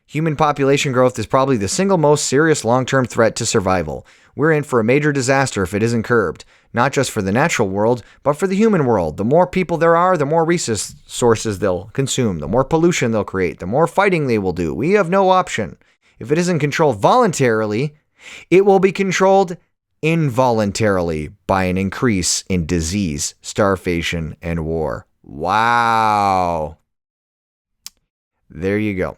Human population growth is probably the single most serious long-term threat to survival. We're in for a major disaster if it isn't curbed, not just for the natural world, but for the human world. The more people there are, the more resources they'll consume, the more pollution they'll create, the more fighting they will do. We have no option. If it isn't controlled voluntarily, it will be controlled involuntarily by an increase in disease, starvation, and war. Wow. There you go.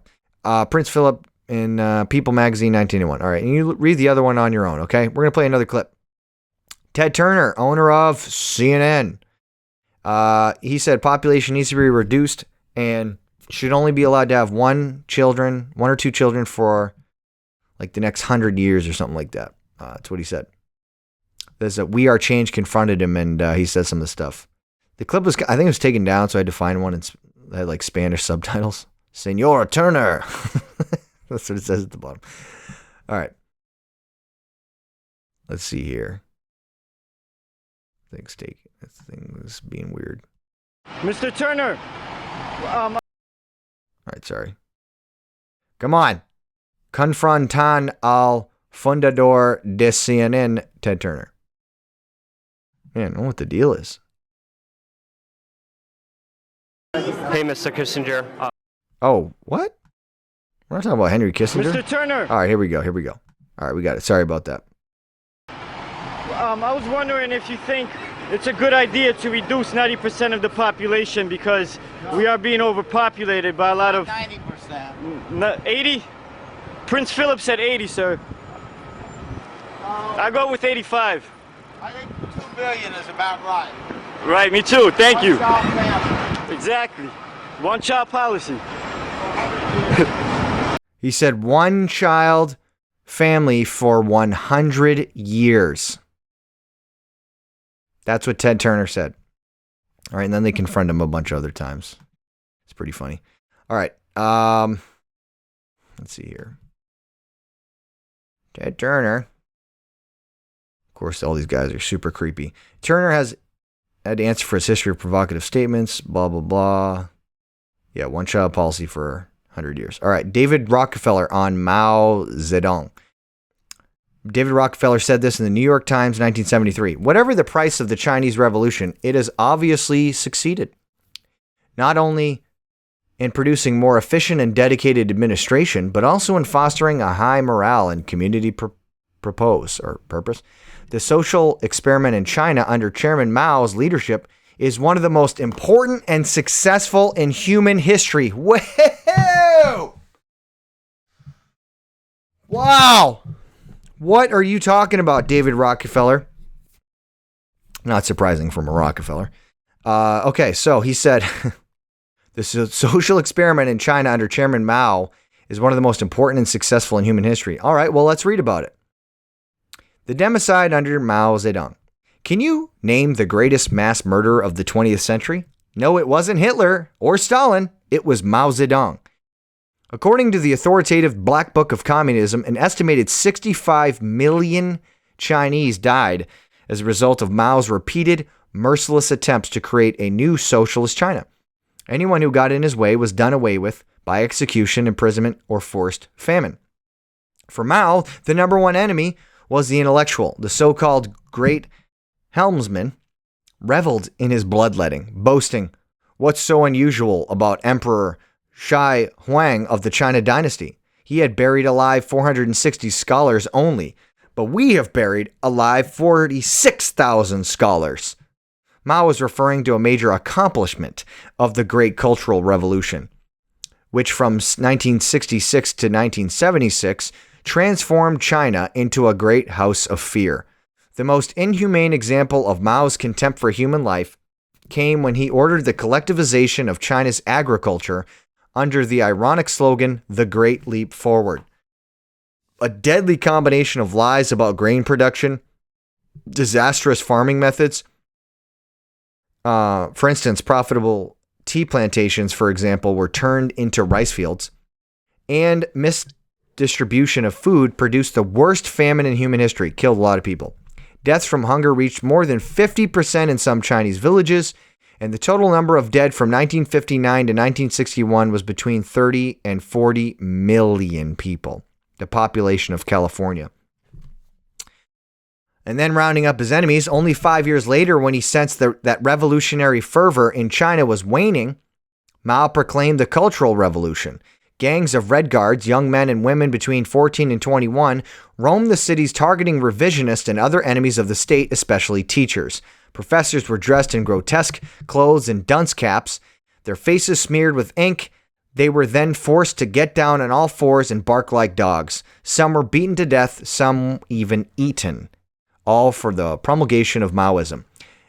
Prince Philip in People Magazine, 1981. All right, and you read the other one on your own, okay? We're going to play another clip. Ted Turner, owner of CNN. He said population needs to be reduced and should only be allowed to have one or two children for like the next 100 years or something like that. That's what he said. There's a We Are Change confronted him, and he said some of the stuff. The clip was, I think it was taken down, so I had to find one and had like Spanish subtitles. Senor Turner. That's what it says at the bottom. All right. Let's see here. This thing is being weird. Mr. Turner. All right, sorry. Come on. Confrontan al fundador de CNN, Ted Turner. Man, I don't know what the deal is. Hey, Mr. Kissinger. Oh, what? We're not talking about Henry Kissinger? Mr. Turner. All right, here we go. All right, we got it. Sorry about that. I was wondering if you think it's a good idea to reduce 90% of the population because we are being overpopulated by a lot of... 90%. 80? Prince Philip said 80, sir. I go with 85. I think 2 billion is about right. Right, me too. Thank you. One-child family. Exactly. One-child policy. He said 1 child family for 100 years. That's what Ted Turner said. All right, and then they confront him a bunch of other times. It's pretty funny. All right. Let's see here. Ted Turner. Of course, all these guys are super creepy. Turner has had to answer for his history of provocative statements, blah, blah, blah. Yeah, 1 child policy for 100 years. All right, David Rockefeller on Mao Zedong. David Rockefeller said this in the New York Times, 1973. Whatever the price of the Chinese Revolution, it has obviously succeeded. Not only in producing more efficient and dedicated administration, but also in fostering a high morale and community purpose. The social experiment in China under Chairman Mao's leadership is one of the most important and successful in human history. Whoa! Wow! What are you talking about, David Rockefeller? Not surprising from a Rockefeller. Okay, so he said, the social experiment in China under Chairman Mao is one of the most important and successful in human history. All right, well, let's read about it. The democide under Mao Zedong. Can you name the greatest mass murderer of the 20th century? No, it wasn't Hitler or Stalin. It was Mao Zedong. According to the authoritative Black Book of Communism, an estimated 65 million Chinese died as a result of Mao's repeated, merciless attempts to create a new socialist China. Anyone who got in his way was done away with by execution, imprisonment, or forced famine. For Mao, the number one enemy was the intellectual. The so-called great helmsman reveled in his bloodletting, boasting, "What's so unusual about Emperor Shi Huang of the China dynasty? He had buried alive 460 scholars only, but we have buried alive 46,000 scholars." Mao was referring to a major accomplishment of the Great Cultural Revolution, which from 1966 to 1976 transformed China into a great house of fear. The most inhumane example of Mao's contempt for human life came when he ordered the collectivization of China's agriculture under the ironic slogan, "The Great Leap Forward." A deadly combination of lies about grain production, disastrous farming methods, for instance, profitable tea plantations, for example, were turned into rice fields, and misdistribution of food produced the worst famine in human history, killed a lot of people. Deaths from hunger reached more than 50% in some Chinese villages, and the total number of dead from 1959 to 1961 was between 30 and 40 million people, the population of California. And then rounding up his enemies, only 5 years later, when he sensed that revolutionary fervor in China was waning, Mao proclaimed the Cultural Revolution. Gangs of Red Guards, young men and women between 14 and 21, roamed the cities targeting revisionists and other enemies of the state, especially teachers. Professors were dressed in grotesque clothes and dunce caps, their faces smeared with ink. They were then forced to get down on all fours and bark like dogs. Some were beaten to death, some even eaten, all for the promulgation of Maoism.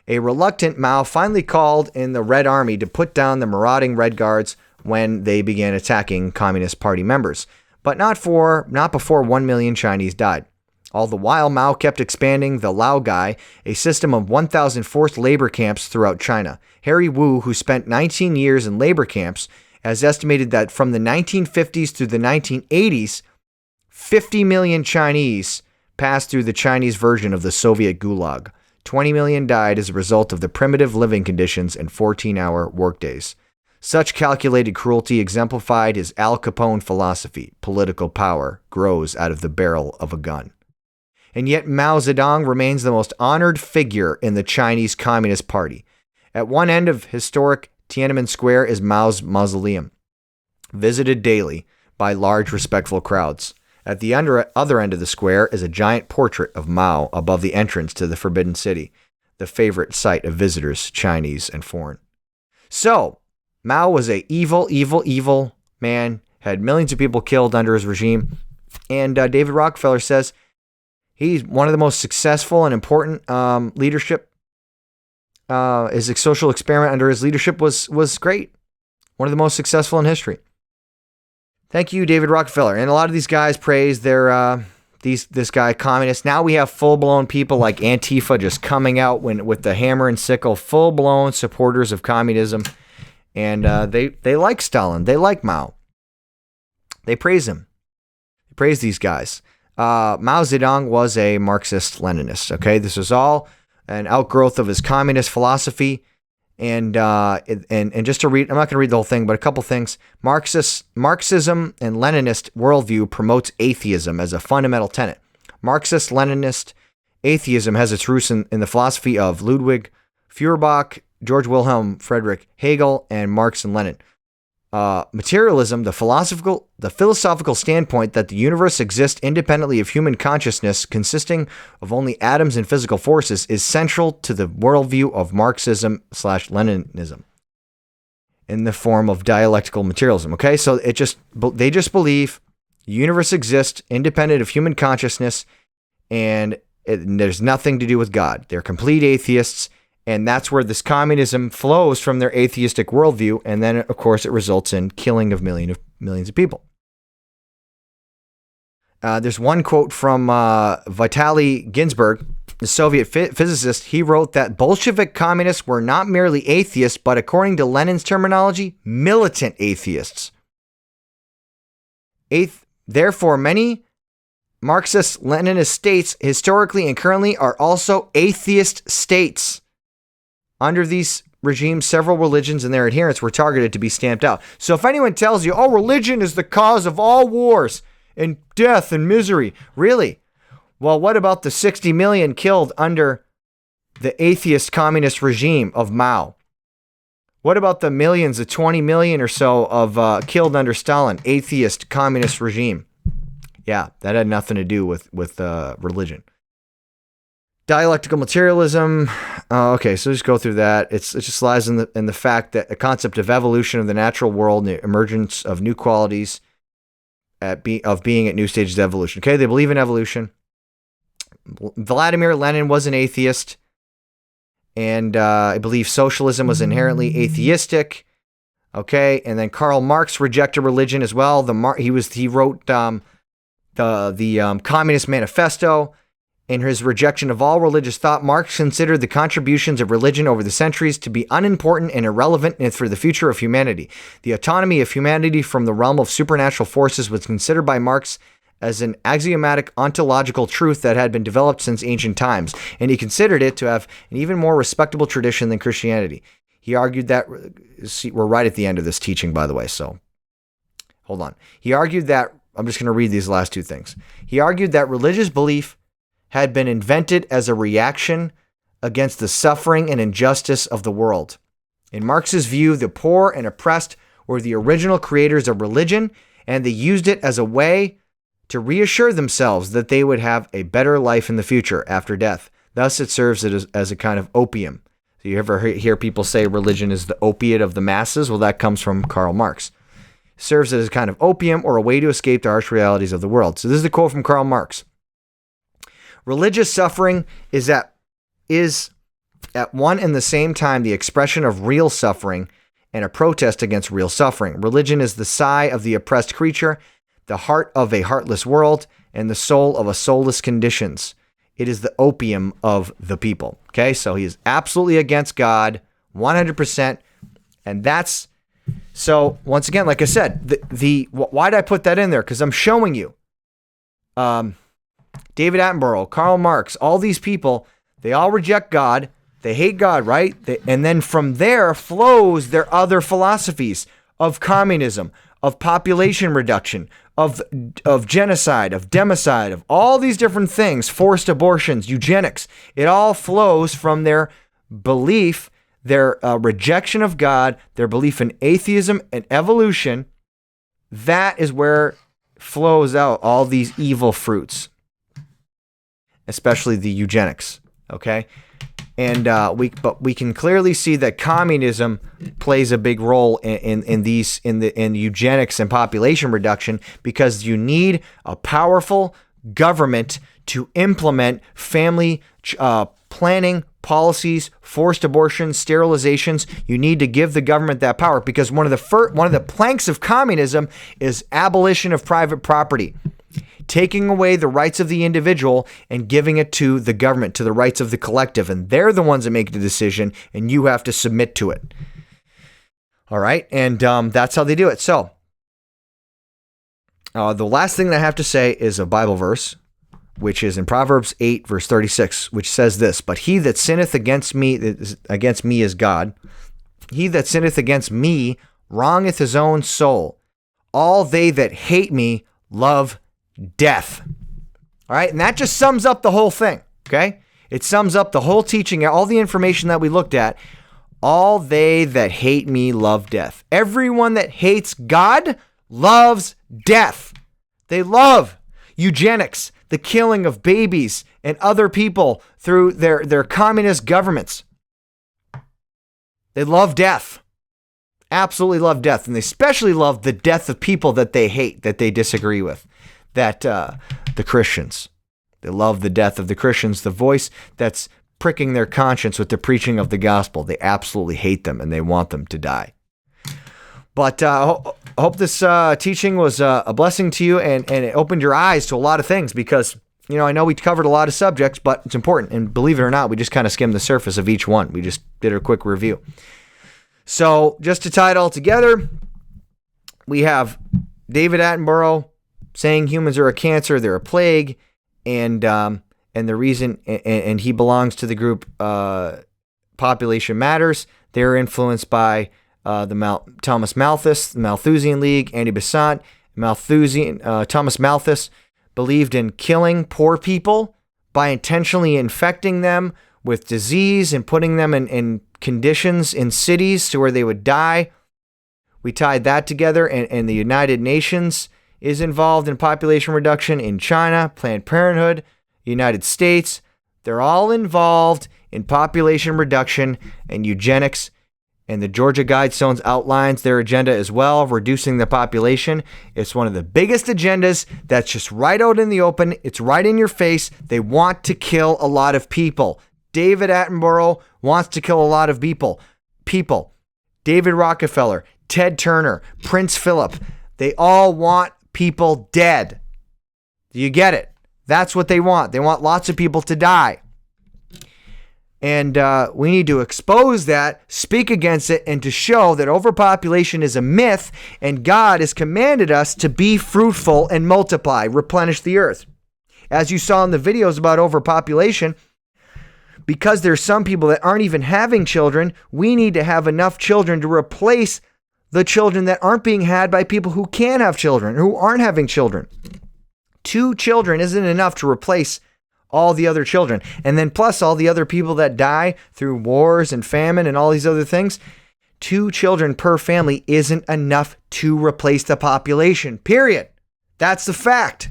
A reluctant Mao finally called in the Red Army to put down the marauding Red Guards when they began attacking Communist Party members, but not before 1 million Chinese died. All the while, Mao kept expanding the Laogai, a system of 1,000 forced labor camps throughout China. Harry Wu, who spent 19 years in labor camps, has estimated that from the 1950s through the 1980s, 50 million Chinese passed through the Chinese version of the Soviet Gulag. 20 million died as a result of the primitive living conditions and 14-hour workdays. Such calculated cruelty exemplified his Al Capone philosophy: political power grows out of the barrel of a gun. And yet Mao Zedong remains the most honored figure in the Chinese Communist Party. At one end of historic Tiananmen Square is Mao's mausoleum, visited daily by large, respectful crowds. At the other end of the square is a giant portrait of Mao above the entrance to the Forbidden City, the favorite site of visitors, Chinese and foreign. So, Mao was an evil, evil, evil man, had millions of people killed under his regime, and David Rockefeller says he's one of the most successful and important leadership. His social experiment under his leadership was great. One of the most successful in history. Thank you, David Rockefeller. And a lot of these guys praise this guy communist. Now we have full-blown people like Antifa just coming out with the hammer and sickle, full-blown supporters of communism. And they like Stalin. They like Mao. They praise him. They praise these guys. Mao Zedong was a Marxist-Leninist. Okay, this was all an outgrowth of his communist philosophy. And just to read, I'm not going to read the whole thing, but a couple things. Marxism and Leninist worldview promotes atheism as a fundamental tenet. Marxist-Leninist atheism has its roots in the philosophy of Ludwig Feuerbach, George Wilhelm Friedrich Hegel, and Marx and Lenin. Materialism, the philosophical standpoint that the universe exists independently of human consciousness, consisting of only atoms and physical forces, is central to the worldview of Marxism/Leninism in the form of dialectical materialism. Okay, so they just believe the universe exists independent of human consciousness, and there's nothing to do with God. They're complete atheists. And that's where this communism flows from their atheistic worldview. And then, of course, it results in killing of millions of people. There's one quote from Vitaly Ginzburg, the Soviet physicist. He wrote that Bolshevik communists were not merely atheists, but according to Lenin's terminology, militant atheists. Therefore, many Marxist-Leninist states, historically and currently, are also atheist states. Under these regimes, several religions and their adherents were targeted to be stamped out. So if anyone tells you, oh, religion is the cause of all wars and death and misery, really? Well, what about the 60 million killed under the atheist communist regime of Mao? What about the millions, the 20 million or so of killed under Stalin, atheist communist regime? Yeah, that had nothing to do with religion. Dialectical materialism. Okay, so just go through that. It just lies in the fact that the concept of evolution of the natural world and the emergence of new qualities of being at new stages of evolution. Okay, they believe in evolution. Vladimir Lenin was an atheist, and I believe socialism was inherently atheistic. Okay, and then Karl Marx rejected religion as well. He wrote the Communist Manifesto. In his rejection of all religious thought, Marx considered the contributions of religion over the centuries to be unimportant and irrelevant for the future of humanity. The autonomy of humanity from the realm of supernatural forces was considered by Marx as an axiomatic ontological truth that had been developed since ancient times, and he considered it to have an even more respectable tradition than Christianity. He argued that, we're right at the end of this teaching, by the way, so hold on. He argued that, I'm just going to read these last two things. He argued that religious belief had been invented as a reaction against the suffering and injustice of the world. In Marx's view, the poor and oppressed were the original creators of religion, and they used it as a way to reassure themselves that they would have a better life in the future after death. Thus, it serves as a kind of opium. So you ever hear people say religion is the opiate of the masses? Well, that comes from Karl Marx. It serves as a kind of opium or a way to escape the harsh realities of the world. So this is a quote from Karl Marx. Religious suffering is at one and the same time the expression of real suffering and a protest against real suffering. Religion is the sigh of the oppressed creature, the heart of a heartless world, and the soul of a soulless conditions. It is the opium of the people. Okay, so he is absolutely against God, 100%, and that's, so once again, like I said, why did I put that in there? Because I'm showing you. David Attenborough, Karl Marx, all these people, They all reject God. They hate God, right? And then from there flows their other philosophies of communism, of population reduction, of genocide, of democide, of all these different things, forced abortions, eugenics. It all flows from their belief, their rejection of God, their belief in atheism and evolution. That is where flows out all these evil fruits, especially the eugenics. Okay, and we can clearly see that communism plays a big role in eugenics and population reduction, because you need a powerful government to implement family planning policies, forced abortions, sterilizations. You need to give the government that power, because one of the planks of communism is abolition of private property, taking away the rights of the individual and giving it to the government, to the rights of the collective, and they're the ones that make the decision, and you have to submit to it. All right, and that's how they do it. So the last thing that I have to say is a Bible verse, which is in Proverbs 8, verse 36, which says this: "But he that sinneth against me is God. He that sinneth against me wrongeth his own soul. All they that hate me love death." All right, and that just sums up the whole thing, okay? It sums up the whole teaching, all the information that we looked at. All they that hate me love death. Everyone that hates God loves death. They love eugenics, the killing of babies and other people through their communist governments. They love death. Absolutely love death. And they especially love the death of people that they hate, that they disagree with. That the Christians. They love the death of the Christians, the voice that's pricking their conscience with the preaching of the gospel. They absolutely hate them and they want them to die. But I hope this teaching was a blessing to you, and it opened your eyes to a lot of things, because, I know we covered a lot of subjects, but it's important. And believe it or not, we just kind of skimmed the surface of each one. We just did a quick review. So just to tie it all together, we have David Attenborough saying humans are a cancer, they're a plague, and the reason, and he belongs to the group Population Matters. They're influenced by Thomas Malthus, the Malthusian League, Andy Besant. Thomas Malthus believed in killing poor people by intentionally infecting them with disease and putting them in conditions in cities to where they would die. We tied that together, and the United Nations is involved in population reduction in China, Planned Parenthood, United States. They're all involved in population reduction and eugenics. And the Georgia Guidestones outlines their agenda as well, reducing the population. It's one of the biggest agendas that's just right out in the open. It's right in your face. They want to kill a lot of people. David Attenborough wants to kill a lot of people. David Rockefeller, Ted Turner, Prince Philip, they all want people dead. Do you get it? That's what they want. They want lots of people to die. And we need to expose that, speak against it, and to show that overpopulation is a myth, and God has commanded us to be fruitful and multiply, replenish the earth. As you saw in the videos about overpopulation, because there's some people that aren't even having children, we need to have enough children to replace the children that aren't being had by people who can have children, who aren't having children. 2 children isn't enough to replace all the other children. And then plus all the other people that die through wars and famine and all these other things. 2 children per family isn't enough to replace the population, period. That's the fact.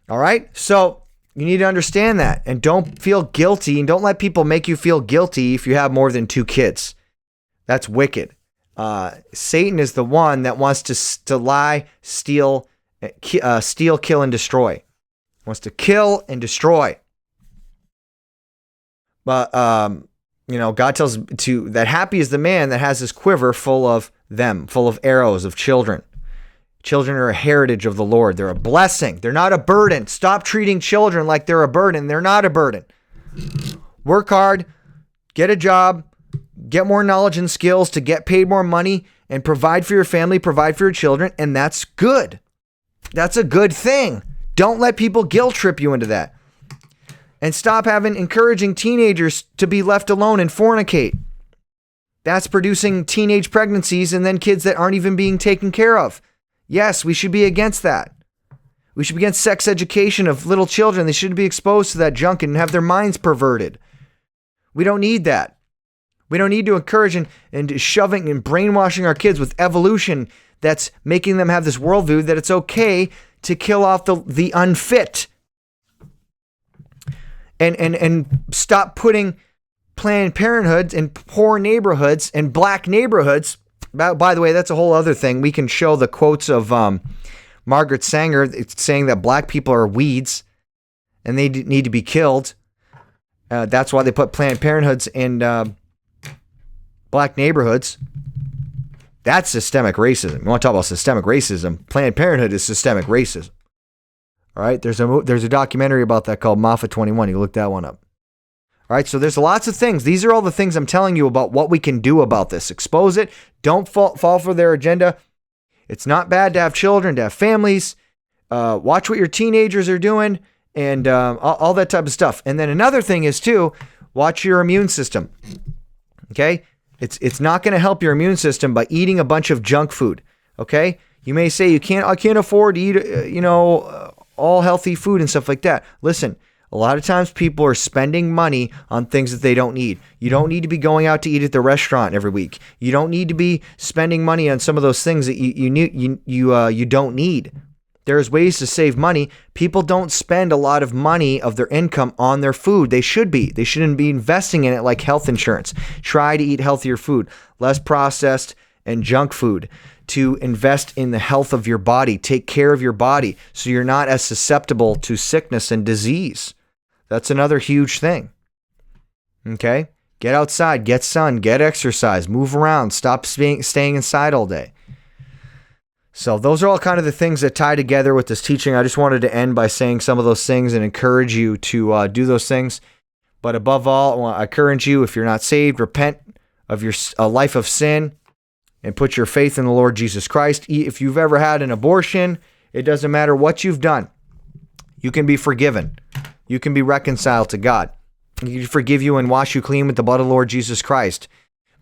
All right? So you need to understand that, and don't feel guilty, and don't let people make you feel guilty if you have more than 2 kids. That's wicked. Satan is the one that wants to lie, steal, kill, and destroy. Wants to kill and destroy. But, God tells that happy is the man that has his quiver full of arrows of children. Children are a heritage of the Lord. They're a blessing. They're not a burden. Stop treating children like they're a burden. They're not a burden. Work hard, get a job, get more knowledge and skills to get paid more money, and provide for your family, provide for your children, and that's good. That's a good thing. Don't let people guilt trip you into that. And stop encouraging teenagers to be left alone and fornicate. That's producing teenage pregnancies and then kids that aren't even being taken care of. Yes, we should be against that. We should be against sex education of little children. They shouldn't be exposed to that junk and have their minds perverted. We don't need that. We don't need to encourage and shoving and brainwashing our kids with evolution that's making them have this worldview that it's okay to kill off the unfit. And stop putting Planned Parenthood in poor neighborhoods and black neighborhoods. By the way, that's a whole other thing. We can show the quotes of Margaret Sanger saying that black people are weeds and they need to be killed. That's why they put Planned Parenthoods in black neighborhoods. That's systemic racism. You want to talk about systemic racism? Planned Parenthood is systemic racism. All right, there's a documentary about that called Mafia 21. You can look that one up. All right, so there's lots of things. These are all the things I'm telling you about what we can do about this. Expose it. Don't fall for their agenda. It's not bad to have children, to have families. Watch what your teenagers are doing and all that type of stuff. And then another thing is, too, watch your immune system. Okay? It's not going to help your immune system by eating a bunch of junk food. Okay? You may say I can't afford to eat, all healthy food and stuff like that. Listen, a lot of times people are spending money on things that they don't need. You don't need to be going out to eat at the restaurant every week. You don't need to be spending money on some of those things that you don't need. There's ways to save money. People don't spend a lot of money of their income on their food. They should be. They shouldn't be investing in it like health insurance. Try to eat healthier food, less processed and junk food. To invest in the health of your body. Take care of your body so you're not as susceptible to sickness and disease. That's another huge thing. Okay? Get outside, get sun, get exercise, move around, stop staying inside all day. So those are all kind of the things that tie together with this teaching. I just wanted to end by saying some of those things and encourage you to do those things. But above all, I want to encourage you, if you're not saved, repent of your life of sin and put your faith in the Lord Jesus Christ. If you've ever had an abortion, it doesn't matter what you've done. You can be forgiven. You can be reconciled to God. He can forgive you and wash you clean with the blood of the Lord Jesus Christ.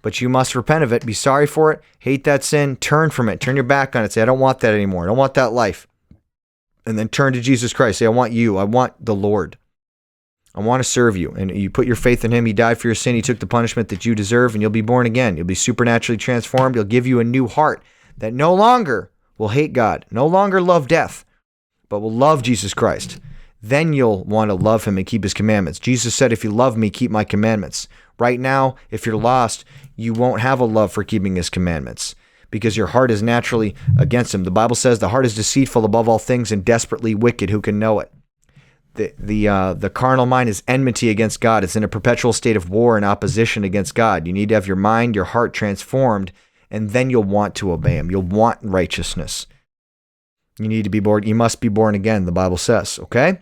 But you must repent of it. Be sorry for it. Hate that sin. Turn from it. Turn your back on it. Say, I don't want that anymore. I don't want that life. And then turn to Jesus Christ. Say, I want you. I want the Lord. I want to serve you. And you put your faith in him. He died for your sin. He took the punishment that you deserve, and you'll be born again. You'll be supernaturally transformed. He'll give you a new heart that no longer will hate God, no longer love death, but will love Jesus Christ. Then you'll want to love him and keep his commandments. Jesus said, if you love me, keep my commandments. Right now, if you're lost, you won't have a love for keeping his commandments because your heart is naturally against him. The Bible says the heart is deceitful above all things and desperately wicked. Who can know it? The carnal mind is enmity against God. It's in a perpetual state of war and opposition against God. You need to have your mind, your heart transformed, and then you'll want to obey him. You'll want righteousness. You need to be born. You must be born again, the Bible says, okay?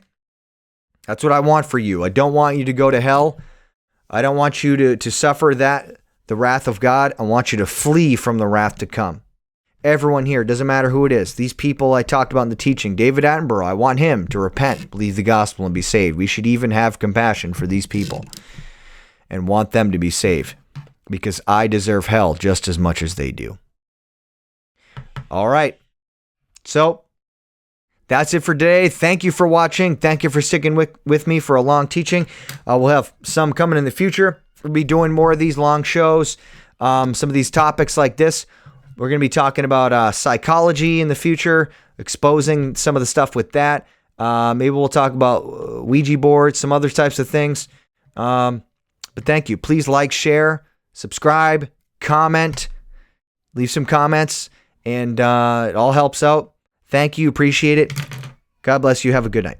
That's what I want for you. I don't want you to go to hell. I don't want you to suffer the wrath of God. I want you to flee from the wrath to come. Everyone here, doesn't matter who it is. These people I talked about in the teaching, David Attenborough, I want him to repent, believe the gospel, and be saved. We should even have compassion for these people and want them to be saved because I deserve hell just as much as they do. All right. So that's it for today. Thank you for watching. Thank you for sticking with me for a long teaching. We'll have some coming in the future. We'll be doing more of these long shows. Some of these topics like this. We're going to be talking about psychology in the future, exposing some of the stuff with that. Maybe we'll talk about Ouija boards, some other types of things. But thank you. Please like, share, subscribe, comment, leave some comments, and it all helps out. Thank you. Appreciate it. God bless you. Have a good night.